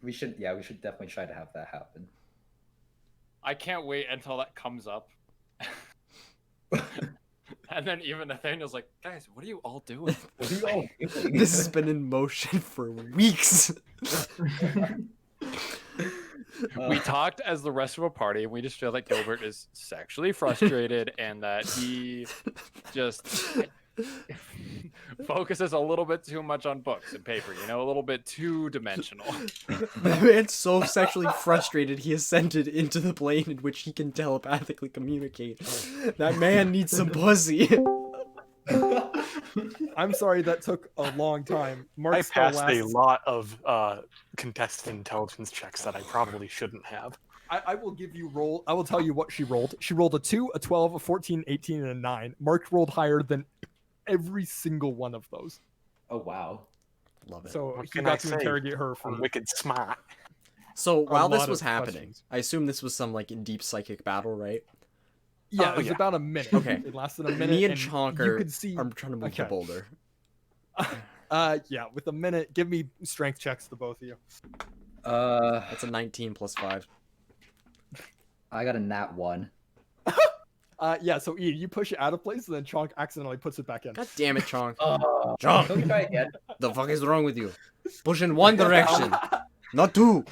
we should definitely try to have that happen. I can't wait until that comes up. And then even Nathaniel's like, guys, what are you all doing? What are you all doing? This has been in motion for weeks. We talked as the rest of a party, and we just feel that Gilbert is sexually frustrated and that he just focuses a little bit too much on books and paper, you know, a little bit too dimensional. The man's so sexually frustrated he ascended into the plane in which he can telepathically communicate. That man needs some pussy. I'm sorry that took a long time. I Mark's the passed a last- lot of contested intelligence checks that I probably shouldn't have. I will give you roll. I will tell you what she rolled. She rolled a 2, a 12, a 14, 18, and a 9. Mark rolled higher than every single one of those. Oh wow. Love it. So What he can got I to say? interrogate her for I'm wicked smart. So while this lot was of happening, questions. I assume this was some like deep psychic battle, right? Yeah, Oh, it was yeah. about a minute. Okay. It lasted a minute. Me and Chonk you are, could see. I'm trying to move the okay. boulder. Yeah, with a minute, give me strength checks to both of you. That's a 19 plus 5. I got a nat 1. Yeah, so Ian, you push it out of place, and then Chonk accidentally puts it back in. God damn it, Chonk. Can we try again? The fuck is wrong with you? Push in one direction, not two.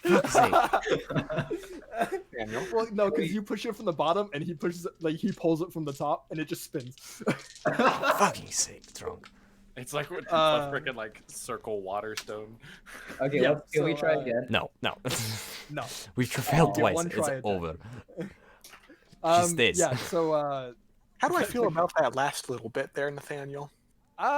Fuck's sake. Daniel. Well, no, because you push it from the bottom, and he pushes it, like he pulls it from the top, and it just spins. Fucking sake, drunk. It's like a freaking like circle water stone. Okay, Yeah, can we so, try again? No. No. We've failed get twice. one It's try at that. over. She stays. Yeah, so How do I feel about that last little bit there, Nathaniel?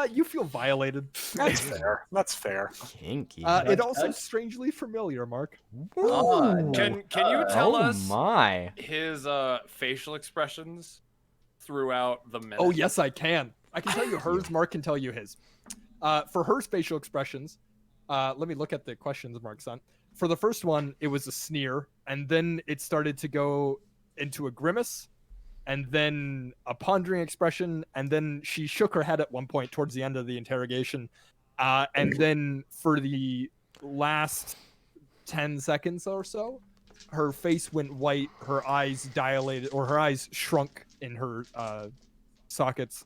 you feel violated. That's fair. That's fair. Kinky. It also strangely familiar, Mark. Ooh. Can you tell Oh us my. his facial expressions throughout the minute? Oh yes, I can. I can tell you hers. Mark can tell you his. For her facial expressions, let me look at the questions Mark sent. For the first one, it was a sneer, and then it started to go into a grimace, and then a pondering expression, and then she shook her head at one point towards the end of the interrogation, and then for the last 10 seconds or so, her face went white, her eyes dilated, or her eyes shrunk in her sockets.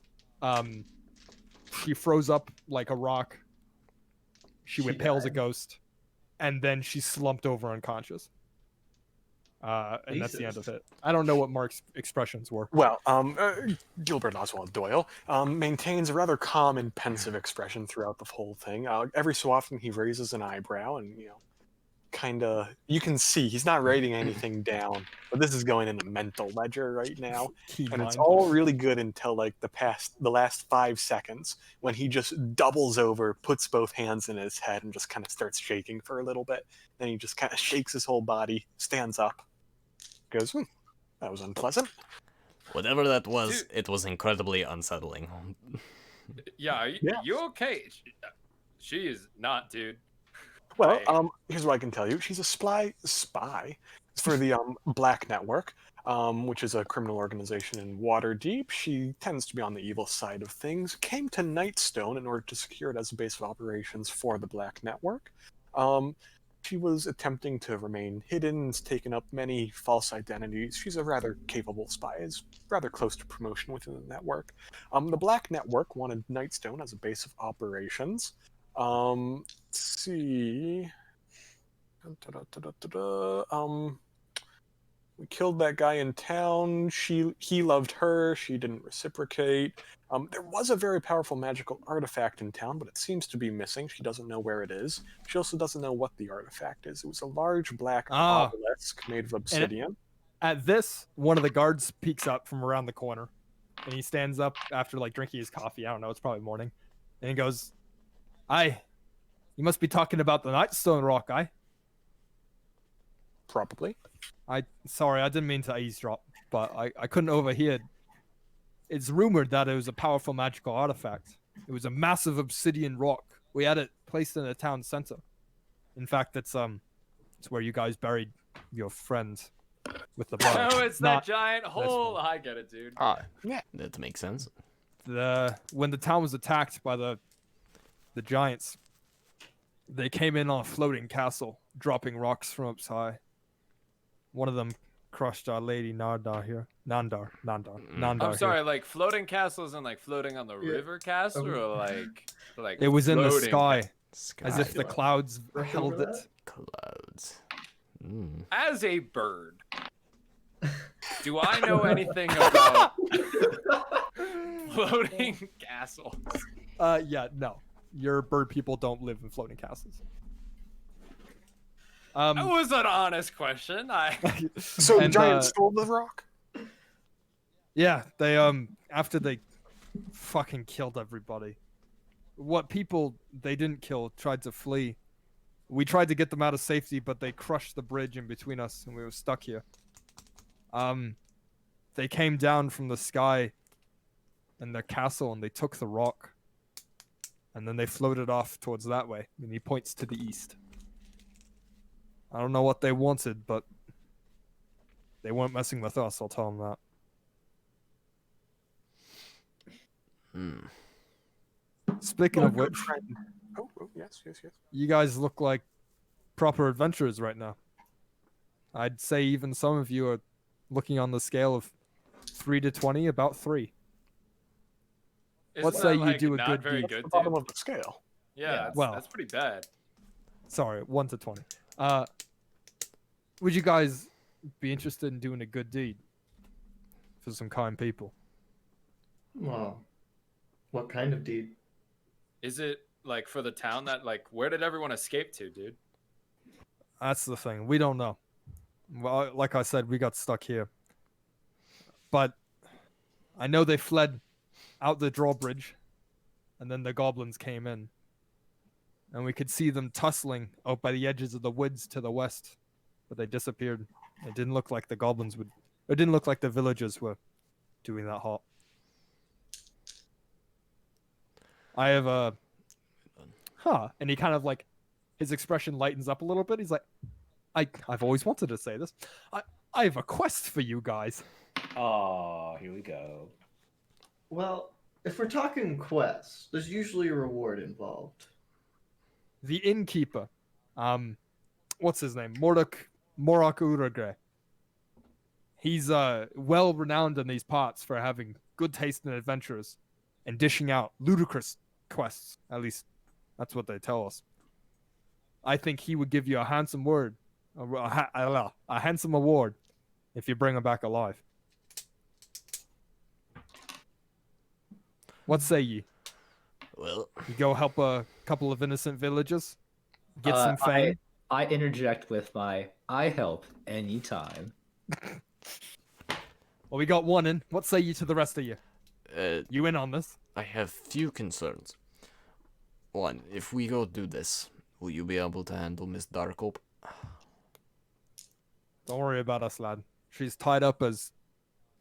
She froze up like a rock. She went pale as a ghost, and then she slumped over unconscious. And that's the end of it. I don't know what Mark's expressions were. Well, Gilbert Oswald Doyle maintains a rather calm and pensive expression throughout the whole thing. Every so often, he raises an eyebrow and kind of, you can see he's not writing anything down, but this is going in a mental ledger right now. Key And it's mind. all really good until like the last 5 seconds when he just doubles over, puts both hands in his head, and just kind of starts shaking for a little bit. Then he just kind of shakes his whole body, stands up, goes, that was unpleasant. Whatever that was, Dude. it was incredibly unsettling. Yeah, are Yeah. you okay? She is not, dude. Well, Right. here's what I can tell you. She's a spy for the Black Network, which is a criminal organization in Waterdeep. She tends to be on the evil side of things. Came to Nightstone in order to secure it as a base of operations for the Black Network. She was attempting to remain hidden, has taken up many false identities. She's a rather capable spy, is rather close to promotion within the network. The Black Network wanted Nightstone as a base of operations. Let's see. We killed that guy in town. He loved her. She didn't reciprocate. There was a very powerful magical artifact in town, but it seems to be missing. She doesn't know where it is. She also doesn't know what the artifact is. It was a large black obelisk made of obsidian. At this, one of the guards peeks up from around the corner, and he stands up after like drinking his coffee. I don't know, it's probably morning, and he goes, "Aye, you must be talking about the Nightstone Rock, aye?" Probably. Sorry, I didn't mean to eavesdrop, but I couldn't overhear. It's rumored that it was a powerful magical artifact. It was a massive obsidian rock. We had it placed in the town center. In fact, it's where you guys buried your friend with the body. Oh, it's that giant hole. I get it, dude. Yeah, that makes sense. When the town was attacked by the giants, they came in on a floating castle, dropping rocks from up high. One of them crushed our lady Nandar here. Nandar. I'm sorry, like floating castles and like floating on the river castle, or like It was in the floating sky, Sky. as if the clouds Brush held over it. that? Clouds. As a bird, do I know anything about floating castles? Yeah, no. Your bird people don't live in floating castles. That was an honest question. So the and, giant stole the rock? Yeah, they after they fucking killed everybody. What people they didn't kill tried to flee. We tried to get them out of safety, but they crushed the bridge in between us and we were stuck here. They came down from the sky in their castle and they took the rock. And then they floated off towards that way. And he points to the east. I don't know what they wanted, but they weren't messing with us, I'll tell them that. Speaking of which, Oh, yes. you guys look like proper adventurers right now. I'd say even some of you are looking on the scale of 3 to 20, about 3. Let's Isn't say that, you like, do a not good very deed. good, The bottom dude? of the scale. Yeah, well. that's pretty bad. Sorry, 1 to 20. Would you guys be interested in doing a good deed for some kind people? Well, what kind of deed? Is it like for the town that like where did everyone escape to, dude? That's the thing. We don't know. Well, like I said, we got stuck here. But I know they fled out the drawbridge, and then the goblins came in. And we could see them tussling out by the edges of the woods to the west. But they disappeared. It didn't look like the goblins would... It didn't look like the villagers were doing that hot. I have a... And he kind of like... His expression lightens up a little bit. He's like, I've always wanted to say this. I have a quest for you guys. Oh, here we go. Well, if we're talking quests, there's usually a reward involved. The innkeeper, what's his name? Morak Uragre. He's well renowned in these parts for having good taste in adventurers and dishing out ludicrous quests. At least that's what they tell us. I think he would give you a handsome a handsome award if you bring him back alive. What say ye? Well, You go help a couple of innocent villagers, get some fame. I interject with my I help anytime. Well, we got one in. What say you to the rest of you? You in on this? I have few concerns. One, if we go do this, will you be able to handle Miss Darkhope? Don't worry about us, lad. She's tied up as,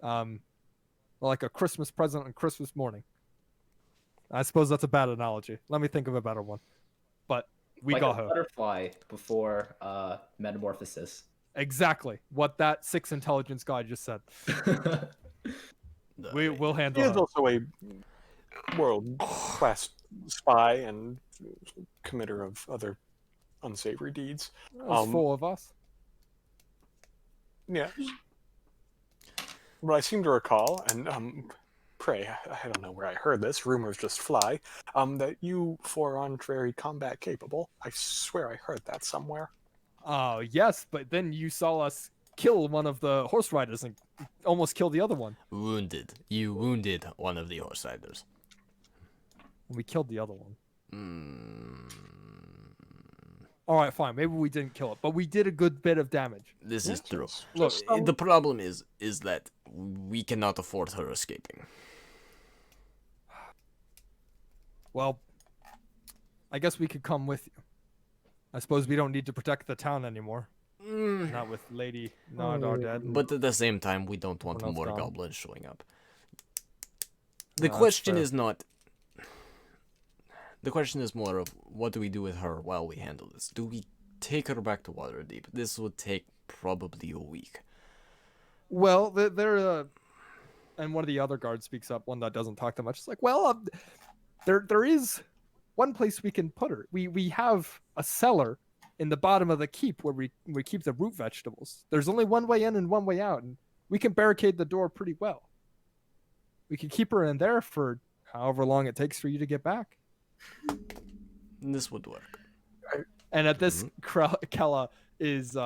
like a Christmas present on Christmas morning. I suppose that's a bad analogy. Let me think of a better one. But we Like got a her. butterfly before metamorphosis. Exactly what that 6 intelligence guy just said. We'll handle He is her. also a world-class spy and committer of other unsavory deeds. There's 4 of us. Yes. What I seem to recall, and pray, I don't know where I heard this, rumors just fly, that you 4 aren't very combat capable. I swear I heard that somewhere. Oh, yes, but then you saw us kill one of the horse riders and almost kill the other one. Wounded. You wounded one of the horse riders. We killed the other one. Mm, All right, fine. Maybe we didn't kill it, but we did a good bit of damage. this is true. Look, The problem is that we cannot afford her escaping. well, I guess we could come with you. I suppose we don't need to protect the town anymore. Not with Lady Nardar dead. But at the same time, we don't want Everyone else more gone. goblins showing up. The that's question fair. is not. The question is more of what do we do with her while we handle this? Do we take her back to Waterdeep? This would take probably a week. Well, they're and one of the other guards speaks up, one that doesn't talk that much. It's like, well, there is one place we can put her. We have a cellar in the bottom of the keep where we keep the root vegetables. There's only one way in and one way out, and we can barricade the door pretty well. We can keep her in there for however long it takes for you to get back. This would work. And at this, Kella is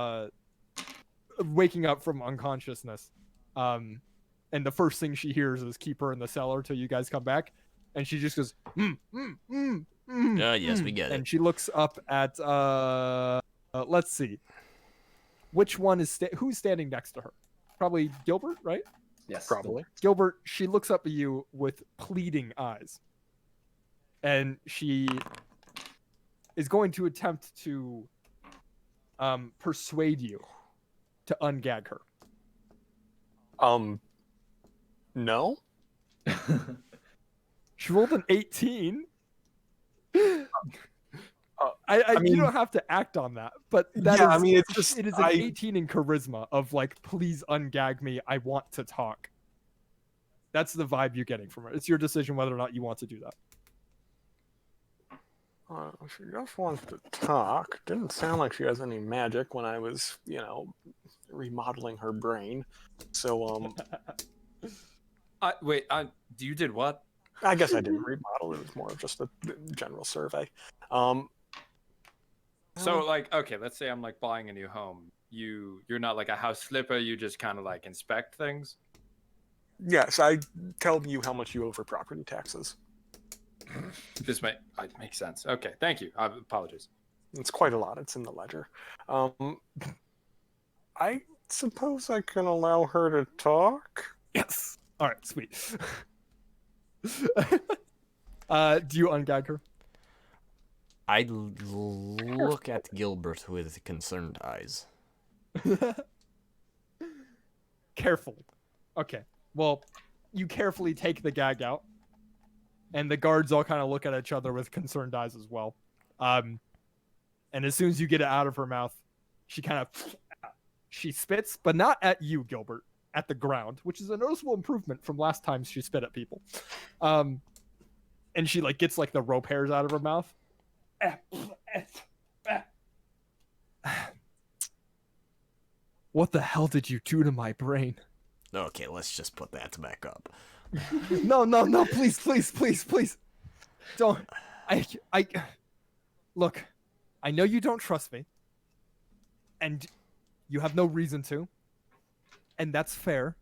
waking up from unconsciousness. And the first thing she hears is keep her in the cellar till you guys come back. And she just goes, Yes, we get it. And she looks up at, let's see. Which one is, who's standing next to her? Probably Gilbert, right? Yes. Probably. Gilbert, she looks up at you with pleading eyes. And she is going to attempt to persuade you to ungag her. No? She rolled an 18. I mean, you don't have to act on that, but that yeah, is, I mean, it's just it is an 18 in charisma of like, please ungag me. I want to talk. That's the vibe you're getting from her. It's your decision whether or not you want to do that. She just wants to talk. Didn't sound like she has any magic when I was, remodeling her brain. So, Wait, you did what? I guess I didn't remodel. It was more of just a general survey. So like, okay, let's say I'm like buying a new home. You're not like a house flipper. You just kind of like inspect things. Yes, I tell you how much you owe for property taxes. This makes sense. Okay, thank you. Apologies. It's quite a lot. It's in the ledger. I suppose I can allow her to talk. Yes. All right, sweet. Do you ungag her? I look at Gilbert with concerned eyes. Careful. Okay. Well, you carefully take the gag out, and the guards all kind of look at each other with concerned eyes as well. And as soon as you get it out of her mouth, she spits, but not at you, Gilbert, at the ground, which is a noticeable improvement from last time she spit at people. And she like gets like the rope hairs out of her mouth. What the hell did you do to my brain? Okay, let's just put that back up. No, please. Don't. I look, I know you don't trust me. And you have no reason to. And that's fair.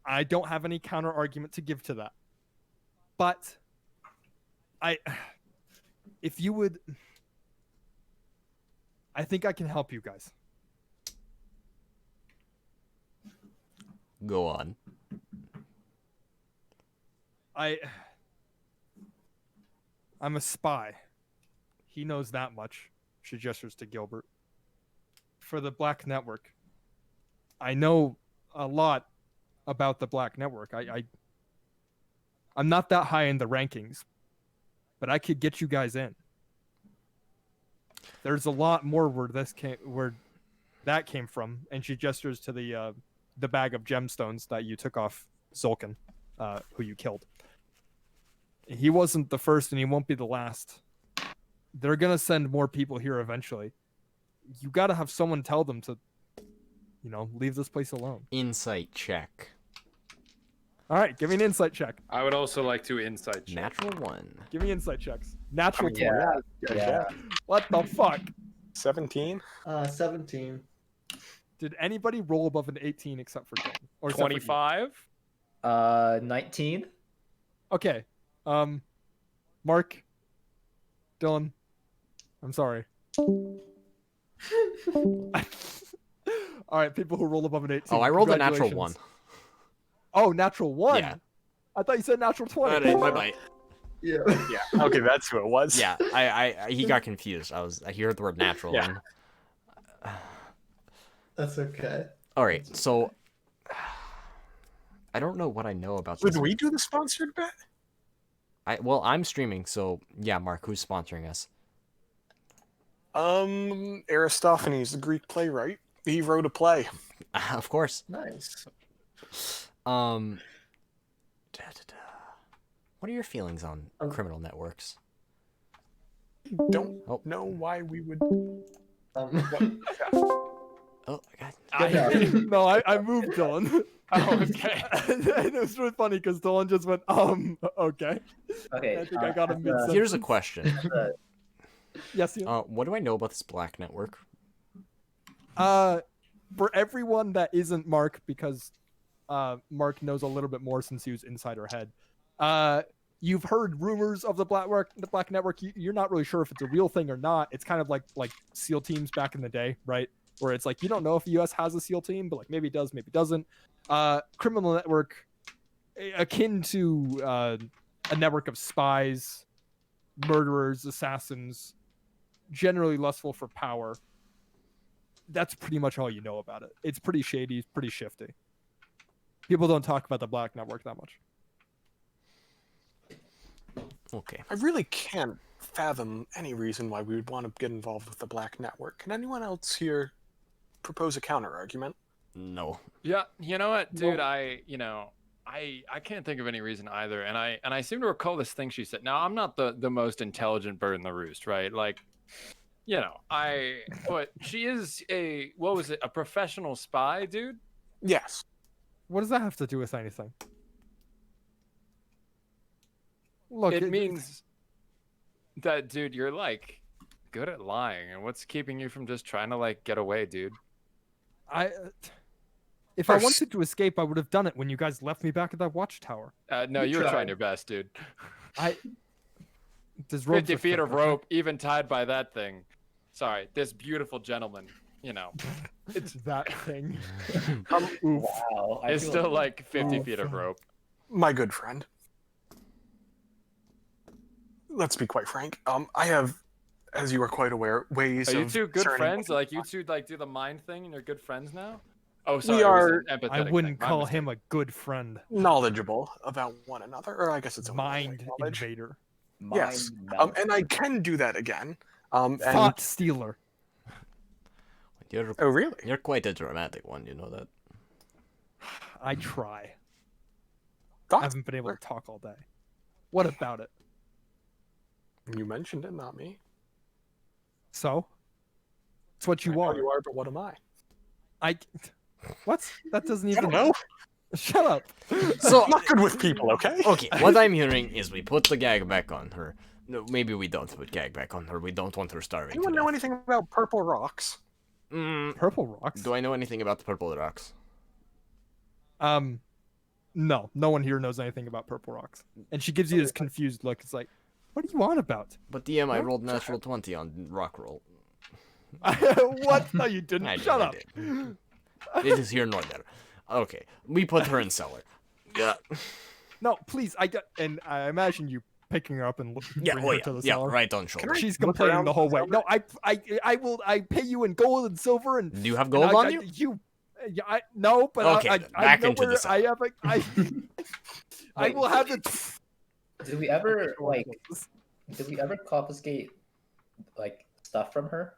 I don't have any counter argument to give to that. But if you would I think I can help you guys. Go on. I'm a spy. He knows that much. She gestures to Gilbert. For the Black Network, I know a lot about the Black Network. I'm not that high in the rankings, but I could get you guys in. There's a lot more where that came from, and she gestures to the bag of gemstones that you took off Zolkin, who you killed. He wasn't the first, and he won't be the last. They're gonna send more people here eventually. You gotta have someone tell them to, leave this place alone. Insight check. All right, give me an insight check. I would also like to insight check. Natural 1. Give me insight checks. Natural Yeah. 20. Yeah. What the fuck? 17. 17. Did anybody roll above an 18 except for Dylan? Or except for you? 25. 19. Okay. Mark. Dylan. I'm sorry. All right, people who roll above an 18. Oh, I rolled a natural 1. congratulations. Oh, natural 1? Yeah. I thought you said natural 20. Alright, bye-bye. Yeah. Yeah. Okay, that's who it was. Yeah, he got confused. He heard the word natural. Yeah. That's okay. All right, so I don't know what I know about this. Did we do the sponsored bet? I'm streaming, so yeah, Mark, who's sponsoring us? Aristophanes, the Greek playwright. He wrote a play. Of course. Nice. What are your feelings on criminal networks? Don't Oh. know why we would. Oh, God. No, I moved Dylan. Oh, okay. And it was really funny because Dylan just went, okay. Okay. I think I got him mid Here's a question. Yes, you. What do I know about this Black Network? For everyone that isn't Mark, because Mark knows a little bit more since he was inside her head. You've heard rumors of the Black Network. You're not really sure if it's a real thing or not. It's kind of like SEAL teams back in the day, right? Where it's like you don't know if the U.S. has a SEAL team, but like maybe it does, maybe it doesn't. Criminal network, akin to a network of spies, murderers, assassins, generally lustful for power. That's pretty much all you know about it. It's pretty shady, pretty shifty. People don't talk about the Black Network that much. Okay. I really can't fathom any reason why we would want to get involved with the Black Network. Can anyone else here propose a counter argument? No. Yeah, you know what, dude? I can't think of any reason either. And I seem to recall this thing she said. Now, I'm not the most intelligent bird in the roost, right? Like, but she is a professional spy, dude? Yes. What does that have to do with anything? Look, It means that, dude, you're like good at lying, and what's keeping you from just trying to like get away, dude? If I wanted to escape, I would have done it when you guys left me back at that watchtower. No, you were trying your best, dude. There's 50 ropes feet are of thick, rope, even tied by that thing. Sorry, this beautiful gentleman, It's that thing. Oof. Wow. I it's feel still like 50 feet of rope. My good friend. Let's be quite frank. I have, as you are quite aware, ways Are you of two good discerning friends? what- Like you two like do the mind thing and you're good friends now? Oh, sorry. We are- empathetic I wouldn't thing. My call mistake. him a good friend. knowledgeable about one another, or I guess it's a Mind knowledge. invader. Yes. Mind And I can do that again. And Thought stealer. You're oh, really? you're quite a dramatic one, you know that. I try. I Thoughts? haven't been able to talk all day. What about it? You mentioned it, not me. So? It's what I you know are. you are, but what am I? What? That doesn't I even. don't know. Shut up. So I'm not good with people, okay? okay, what I'm hearing is we put the gag back on her. No, maybe we don't put gag back on her. We don't want her starving. Anyone to know death. anything about purple rocks? Purple rocks. Do I know anything about the purple rocks? No. No one here knows anything about purple rocks. And she gives you this confused look. It's like, what are you on about? But DM, I rolled natural 20 on rock roll. What? No, you didn't. I did, Shut I up. did. It is here nor there. Okay, we put her in cellar. Yeah. No, please. And I imagine you picking her up and Yeah. bring Oh her yeah. to the Yeah. cellar. Right on shoulder. She's look complaining around the whole the way. No, I will. I pay you in gold and silver and. Do you have and gold on I, you? Yeah, no, but Okay, I back know into the where cellar. I have a. I Wait. will have it. Did we ever Did we ever confiscate like stuff from her?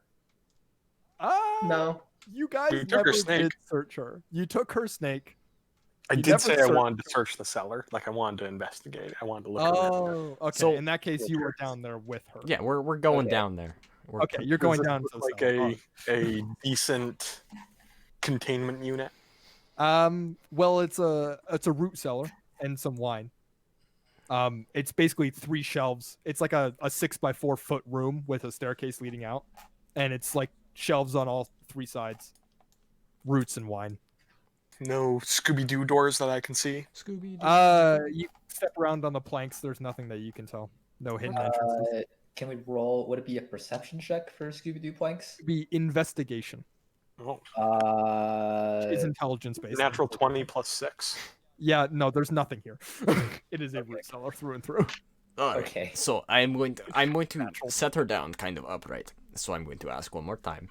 No. You guys We took never her snake. did search her. You took her snake. I You did never say I searched wanted to search the cellar. Like I wanted to investigate. I wanted to look around. Oh, okay. So- in that case, you were down there with her. Yeah, we're going Okay. down there. We're Okay, you're going Does it down look to the like cellar. a decent containment unit. Well, it's a root cellar and some wine. It's basically 3 shelves. It's like a 6x4 foot room with a staircase leading out, and it's like shelves on all 3 sides. Roots and wine. No Scooby-Doo doors that I can see. Scooby. You step around on the planks. There's nothing that you can tell. No hidden entrances. Can we roll? Would it be a perception check for Scooby Doo planks? It'd be investigation. Oh, It's intelligence based. natural 20 plus 6. Yeah, no, there's nothing here. It is a root cellar through and through. Alright, Okay. so I'm going to set her down kind of upright. So I'm going to ask one more time.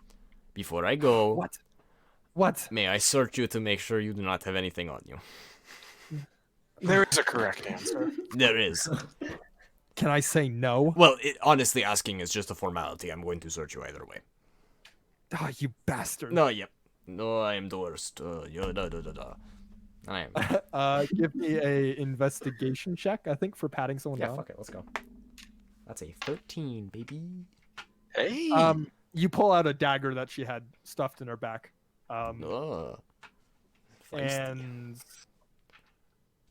Before I go, What? may I search you to make sure you do not have anything on you? There is a correct answer. There is. Can I say no? Well, honestly, asking is just a formality. I'm going to search you either way. Ah, you bastard. No, yep. No, I am the worst. I am. Give me a investigation check, I think, for patting someone Yeah, down. fuck it. Let's go. That's a 13, baby. Hey. You pull out a dagger that she had stuffed in her back. Feisty. And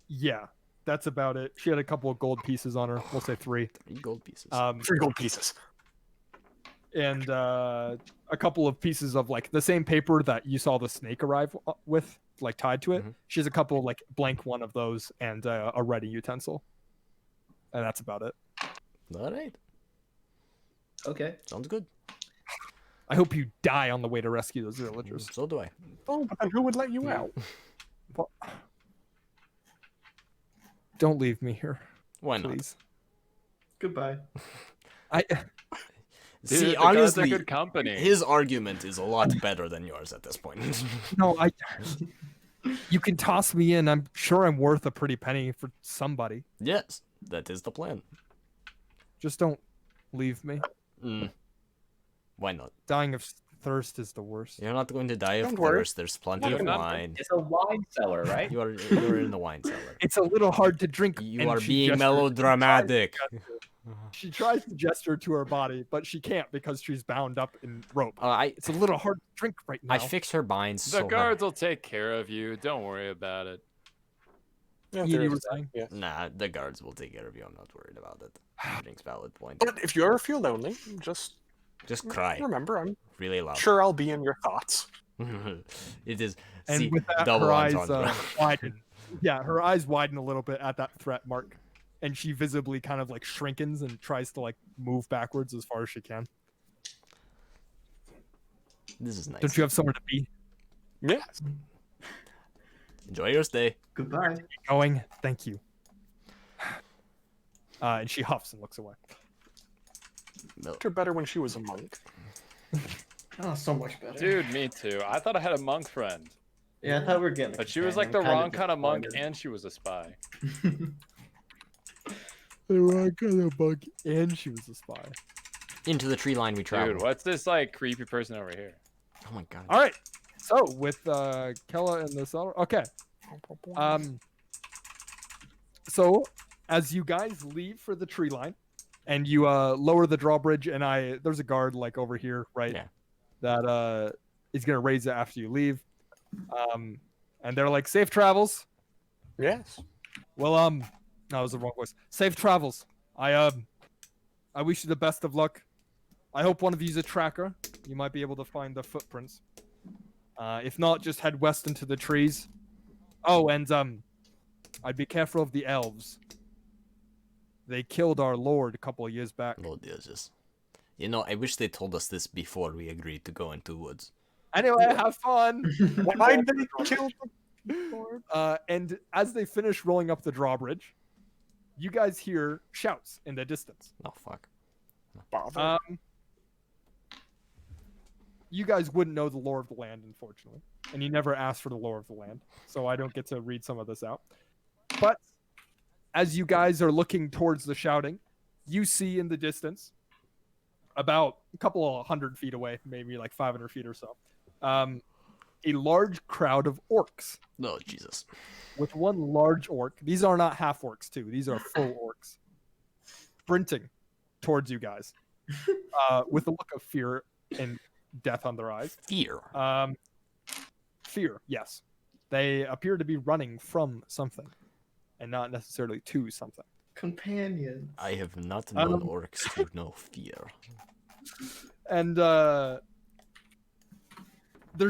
yeah, that's about it. She had a couple of gold pieces on her. We'll say 3. 3 gold pieces. 3 gold pieces. And a couple of pieces of like the same paper that you saw the snake arrive with, like tied to it. Mhm. She has a couple like blank one of those and a ready utensil. And that's about it. Alright. Okay. Sounds good. I hope you die on the way to rescue those villagers. So do I. Oh, but then who would let you out? Well, don't leave me here, Why not? please. Goodbye. Dude, See, the guards are honestly, good company. his argument is a lot better than yours at this point. No, you can toss me in. I'm sure I'm worth a pretty penny for somebody. Yes, that is the plan. Just don't leave me. Why not? Dying of thirst is the worst. You're not going to die of Don't worry. thirst. There's plenty Not of enough. wine. It's a wine cellar, right? You're in the wine cellar. It's a little hard to drink. You and are she being gestures- melodramatic. She tries to gesture to her body, but she can't because she's bound up in rope. I It's a little hard to drink right now. I fix her binds. The so her- guards will take care of you. Don't worry about it. Yeah, You there were is that, saying? yeah. Nah, the guards will take care of you. I'm not worried about it. Drink's valid point. But if you ever feel lonely, just Just cry remember, I'm really loud. sure I'll be in your thoughts. It is. And See, with that, double her eyes entendre. widen. Yeah, her eyes widen a little bit at that threat mark, and she visibly kind of like shrinkens and tries to like move backwards as far as she can. This is nice. Don't you have somewhere to be? Yes. Enjoy your stay. Goodbye. Going. Thank you. And she huffs and looks away. Liked her better when she was a monk. Oh, so much better. Dude, me too. I thought I had a monk friend, Yeah, I thought we were getting. a but she was like the companion. wrong kind of monk, disappointed. and she was a spy. The wrong kind of bug, and she was a spy. Into the tree line we travel. Dude, what's this like creepy person over here? Oh my god. All right. So with Kella in the cellar. Okay. So as you guys leave for the tree line, and you lower the drawbridge, and there's a guard like over here, right? Yeah. That is gonna raise it after you leave. And they're like, safe travels. Yes. Well, no, it was the wrong voice. Safe travels. I wish you the best of luck. I hope one of you's a tracker. You might be able to find the footprints. If not, just head west into the trees. Oh, and I'd be careful of the elves. They killed our lord a couple of years back. Lord Jesus. You know, I wish they told us this before we agreed to go into woods. Anyway, have fun. Why did they kill the And as they finish rolling up the drawbridge, you guys hear shouts in the distance. Oh fuck. bother? You guys wouldn't know the lore of the land, unfortunately, and you never asked for the lore of the land, so I don't get to read some of this out. But as you guys are looking towards the shouting, you see in the distance, about a couple of 100 feet away, maybe like 500 feet or so, a large crowd of orcs. Oh Jesus. With one large orc. These are not half orcs, too. These are full orcs. Sprinting towards you guys with a look of fear and death on their eyes. Fear. Fear, yes. They appear to be running from something and not necessarily to something. Companions. I have not known orcs to know fear. And they're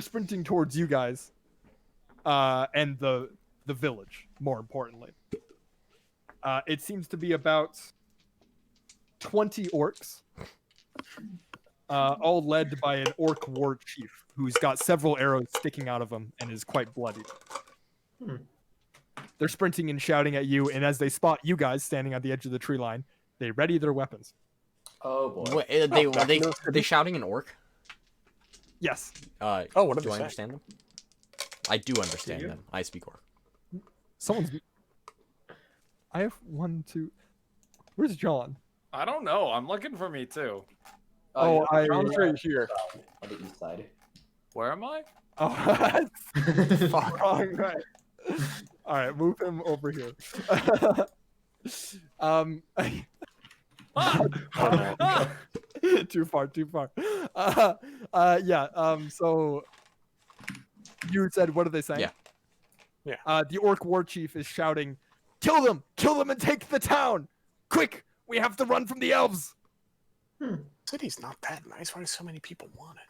sprinting towards you guys and the village, more importantly. It seems to be about 20 orcs, all led by an orc war chief who's got several arrows sticking out of him and is quite bloodied. They're sprinting and shouting at you, and as they spot you guys standing on the edge of the tree line, they ready their weapons. Oh boy. What, are they shouting in orc? Yes. Oh, what Do I understand them? I do understand them. I speak orc. Someone's... I have 1, 2... Where's John? I don't know. I'm looking for me too. John's right here. On the east side. Where am I? Oh, wrong, right. All right, move him over here. Too far. So you said, what are they saying? Yeah. The orc war chief is shouting, kill them and take the town quick, we have to run from the elves. City's not that nice. Why do so many people want it?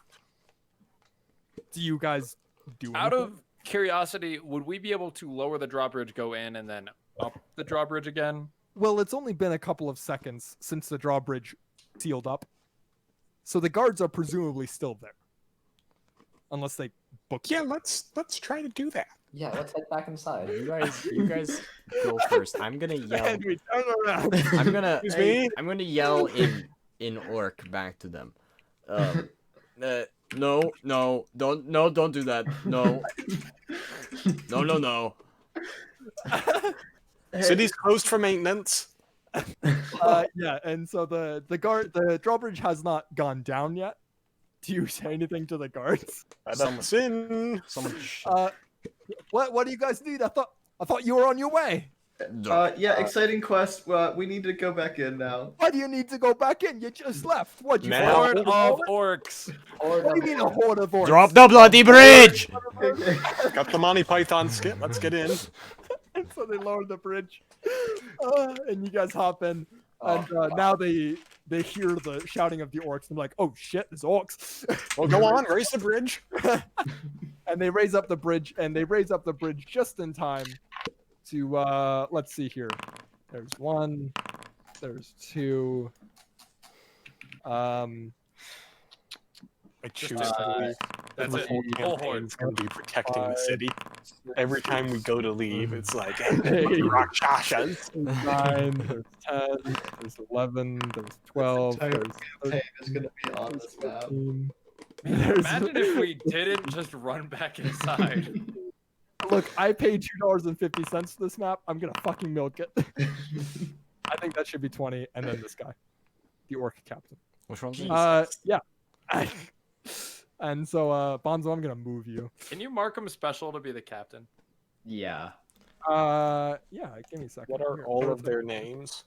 Do you guys do Out anything? of curiosity, would we be able to lower the drawbridge, go in, and then up the drawbridge again? Well, it's only been a couple of seconds since the drawbridge sealed up, so the guards are presumably still there, unless they book. Yeah, let's try to do that. Yeah, let's head back inside. You guys go first. I'm gonna yell. And we turn around. I'm gonna Excuse me? I'm gonna yell in orc back to them. No, don't do that. No. No. City's closed for maintenance. Yeah, and so the drawbridge has not gone down yet. Do you say anything to the guards? Someone. What do you guys need? I thought you were on your way. Yeah, exciting quest. We need to go back in now. Why do you need to go back in? You just left. What, you Man. Horde found- of orcs. What do you mean a horde of orcs? Drop the bloody bridge! Got the Monty Python skit. Let's get in. And so they lowered the bridge, and you guys hop in, and now they hear the shouting of the orcs. And they're like, "Oh shit, there's orcs!" Well, go on, raise the bridge. And they raise up the bridge, just in time to let's see here. There's 1, there's 2. I choose Just, to leave. That's The it. whole Whole campaign's horde. gonna be protecting the city. Every time we go to leave, it's like Hey. Rakshasas. There's 9, there's 10, there's 11, there's 12, there's Hey, it's gonna be on this map. 13. Imagine if we didn't just run back inside. Look, I paid $2.50 for this map. I'm gonna fucking milk it. I think that should be 20, and then this guy, the orc captain. Which one's it? Yeah. And so, Bonzo, I'm gonna move you. Can you mark him special to be the captain? Yeah. Yeah, give me a second. What are Here, all bear of with their me. names?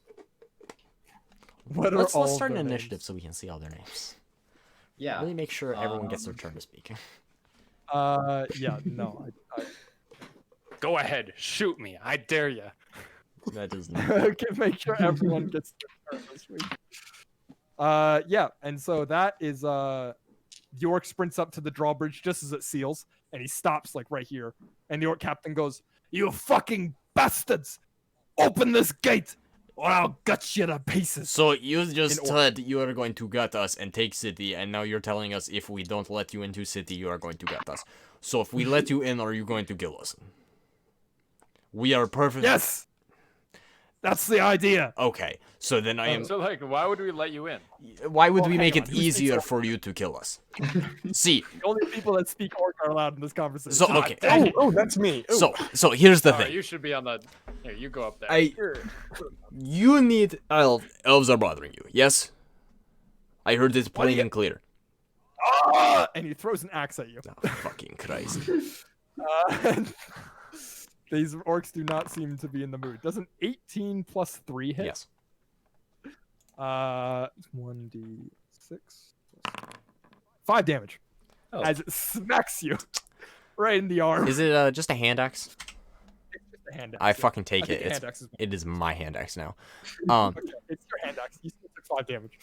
What are Let's all start of an their initiative names? so we can see all their names. Yeah. Really make sure everyone gets their turn to speak. Yeah, no. Go ahead, shoot me. I dare you. That is not. Okay, make sure everyone gets their turn this week. Yeah, and so that is the orc sprints up to the drawbridge just as it seals, and he stops like right here. And the orc captain goes, "You fucking bastards! Open this gate, or I'll gut you to pieces. So you just In said you are going to gut us and take city, and now you're telling us if we don't let you into city, you are going to gut us. So if we let you in, are you going to kill us? We are perfect. Yes, that's the idea. Okay, so then I am. So like, why would we let you in? Why would Well, we hang make on, it who speaks easier orc? for you to kill us? See, The only people that speak orc are allowed in this conversation. so God okay. dang it. Oh, that's me. Ooh. So here's the All right, thing. you should be on the. Here, you go up there. You need elves are bothering you. Yes. I heard it plain you- and clear. Ah! And he throws an axe at you. Oh, fucking Christ. These orcs do not seem to be in the mood. Does an 18 plus 3 hit? Yes. 1d6 5 damage Oh. as it smacks you right in the arm. Is it just a hand axe? It's just a hand axe, I yeah. fucking I take think it. a It's hand axe is it is my hand axe now. okay, it's your hand axe. You still took 5 damage.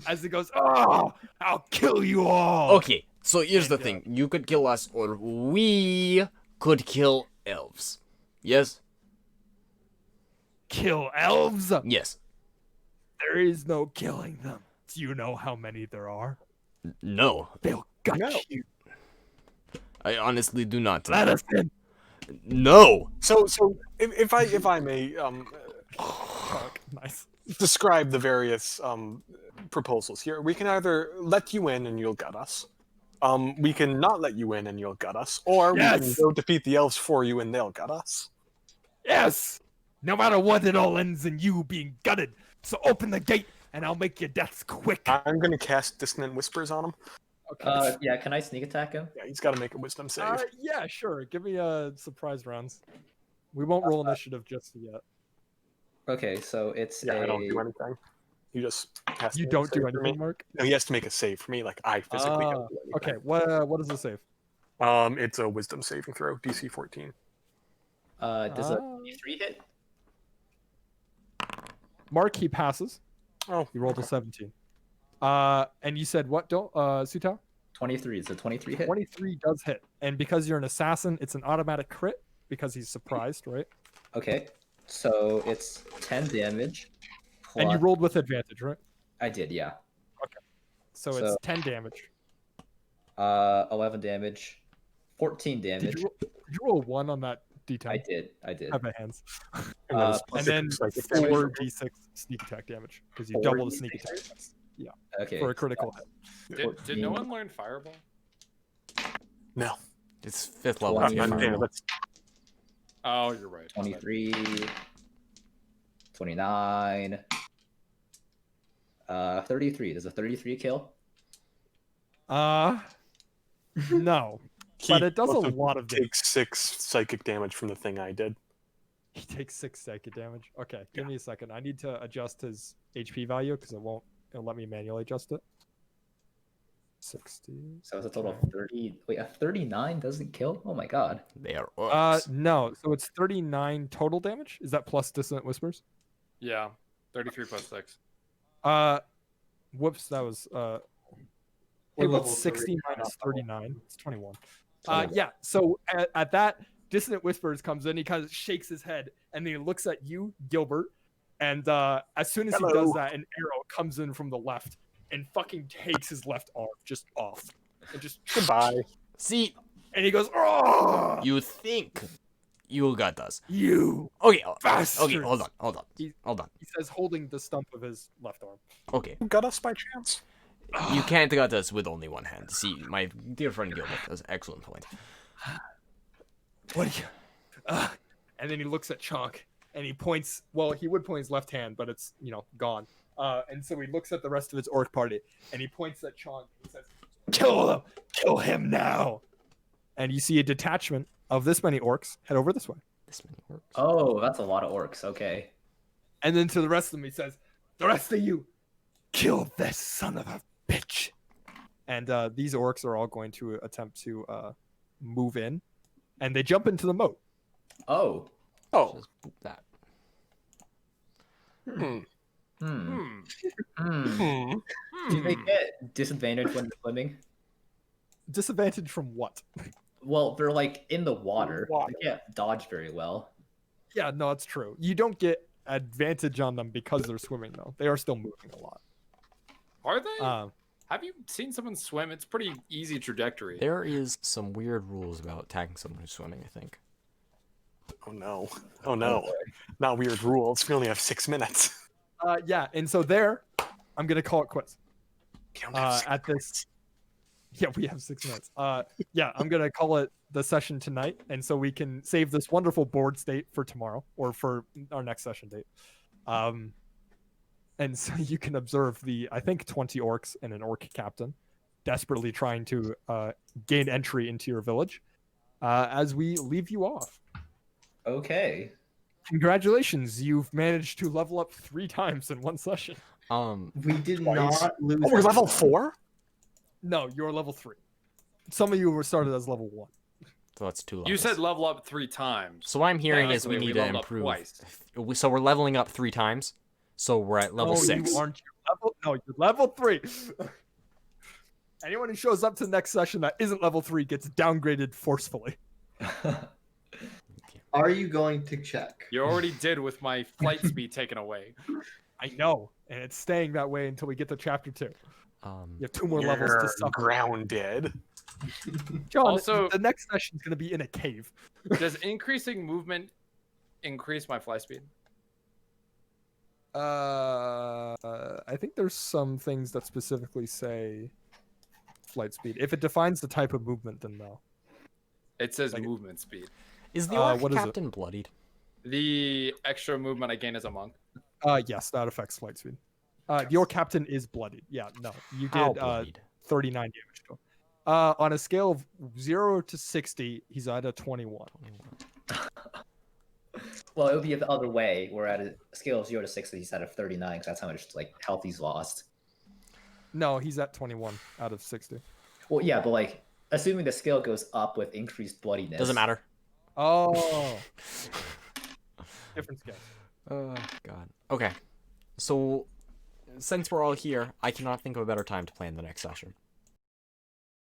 As it goes, oh, I'll kill you all. Okay, so here's the thing. You could kill us, or we could kill elves. Yes? Kill elves? Yes. There is no killing them. Do you know how many there are? No. They'll gut No. you. I honestly do not. Let us in. No. So if I may Fuck. Nice. describe the various proposals here, we can either let you in and you'll gut us. We can not let you in and you'll gut us, or we can Yes! go defeat the elves for you and they'll gut us. Yes! No matter what, it all ends in you being gutted. So open the gate, and I'll make your deaths quick. I'm gonna cast Dissonant Whispers on him. Okay. Yeah, can I sneak attack him? Yeah, he's got to make a Wisdom save. Yeah, sure. Give me a surprise rounds. We won't roll initiative just yet. Okay, so it's Yeah, a I don't do anything. You just has to You make a don't do save for me. anything, Mark? No, he has to make a save for me. Like I physically don't do anything. Okay, what is the save? It's a Wisdom saving throw, DC 14. does a 3 hit? Mark, he passes. Oh, He rolled a 17. And you said what, Sutao? 23. Is a 23 hit? 23 does hit. And because you're an assassin, it's an automatic crit because he's surprised, right? Okay, so it's 10 damage. And you plus- rolled with advantage, right? I did, yeah. So So- it's 10 damage. 11 damage, 14 damage. Did you roll 1 on that d10? I did. Have my hands. and then, it's And plus then psychic damage. 4d6 sneak attack damage because you 4 double the sneak attack Okay. for a critical hit. Did no one learn Fireball? No. It's 5th level. Twenty- to get Fireball. That's Oh, you're right. 23, 29, 33. Does a 33 kill? No. he But it does a also lot of damage. takes 6 psychic damage from the thing I did. He takes 6 psychic damage. Okay, give me a second. I need to adjust his HP value because it'll let me manually adjust it. 60. So it's a total of 30. Wait, a 39 doesn't kill? Oh my god. They are orcs. No. So it's 39 total damage. Is that plus Dissonant Whispers? Yeah, 33 plus 6. Whoops, that was Hey, what's level 60 3, minus 39? It's 21. 21. Yeah. So at that, Dissonant Whispers comes in. He kind of shakes his head, and then he looks at you, Gilbert. And as soon as he Hello. does that, an arrow comes in from the left and fucking takes his left arm just off, and just Goodbye. See, and he goes, "Oh, you think you got us. you!" Okay, okay, Bastards. hold on. He- Hold on. He says, holding the stump of his left arm. Okay, Got us by chance? you can't got us with only one hand. See, my dear friend Gilbert has an excellent point. What do you? And then he looks at Chonk and he points. Well, he would point his left hand, but it's gone. And so he looks at the rest of his orc party and he points at Chonk. And he says, "Kill them! Kill him now!" And you see a detachment of this many orcs head over this way. This many orcs. Oh, that's a lot of orcs. Okay. And then to the rest of them, he says, "The rest of you, kill this son of a bitch." And these orcs are all going to attempt to move in, and they jump into the moat. Oh. Oh. Just boop that. Hmm. Hmm. Hmm. Hmm. Hmm. Do they get disadvantage when they're swimming? Disadvantage from what? Well, they're like in the water. Water. They can't dodge very well. Yeah, no, it's true. You don't get advantage on them because they're swimming, though. They are still moving a lot. Are they? Um, Have you seen someone swim? It's pretty easy trajectory. There is some weird rules about attacking someone who's swimming, I think. Oh no. Oh no. Not weird rules. We only have 6 minutes. yeah, and so there, I'm gonna call it quits. We don't have 6 At minutes. this, yeah, we have 6 minutes. Yeah, I'm gonna call it the session tonight, and so we can save this wonderful board state for tomorrow or for our next session date. And so you can observe the, I think, 20 orcs and an orc captain desperately trying to gain entry into your village as we leave you off. Okay. Congratulations, you've managed to level up 3 times in one session. We did Twice. not lose. Oh, we're level anyone. 4? No, you're level 3. Some of you were started as level 1. So that's 2 levels. You said level up 3 times. So what I'm hearing is we Technically, need to leveled up improve. twice. So we're leveling up 3 times. So we're at level No, 6. You aren't. You're level 3. Anyone who shows up to the next session that isn't level 3 gets downgraded forcefully. Are you going to check? You already did with my flight speed taken away. I know, and it's staying that way until we get to chapter 2. You have 2 more levels You're to suffer. grounded. John, Also- the next session is going to be in a cave. Does increasing movement increase my fly speed? I think there's some things that specifically say flight speed. If it defines the type of movement, then no. It says Like- movement speed. Is the orc what is it? captain bloodied? The extra movement I gain as a monk. Yes, that affects flight speed. Your captain is bloodied. Yeah, no, you How did bloodied? 39 damage to him. On a scale of 0 to 60, he's at a 21. Well, it would be the other way. We're at a scale of 0 to 60. He's at a 39 because that's how much like health he's lost. No, he's at 21 out of 60. Well, yeah, but like assuming the scale goes up with increased bloodiness. Doesn't matter. Oh, different scale. God. Okay. So, since we're all here, I cannot think of a better time to plan the next session.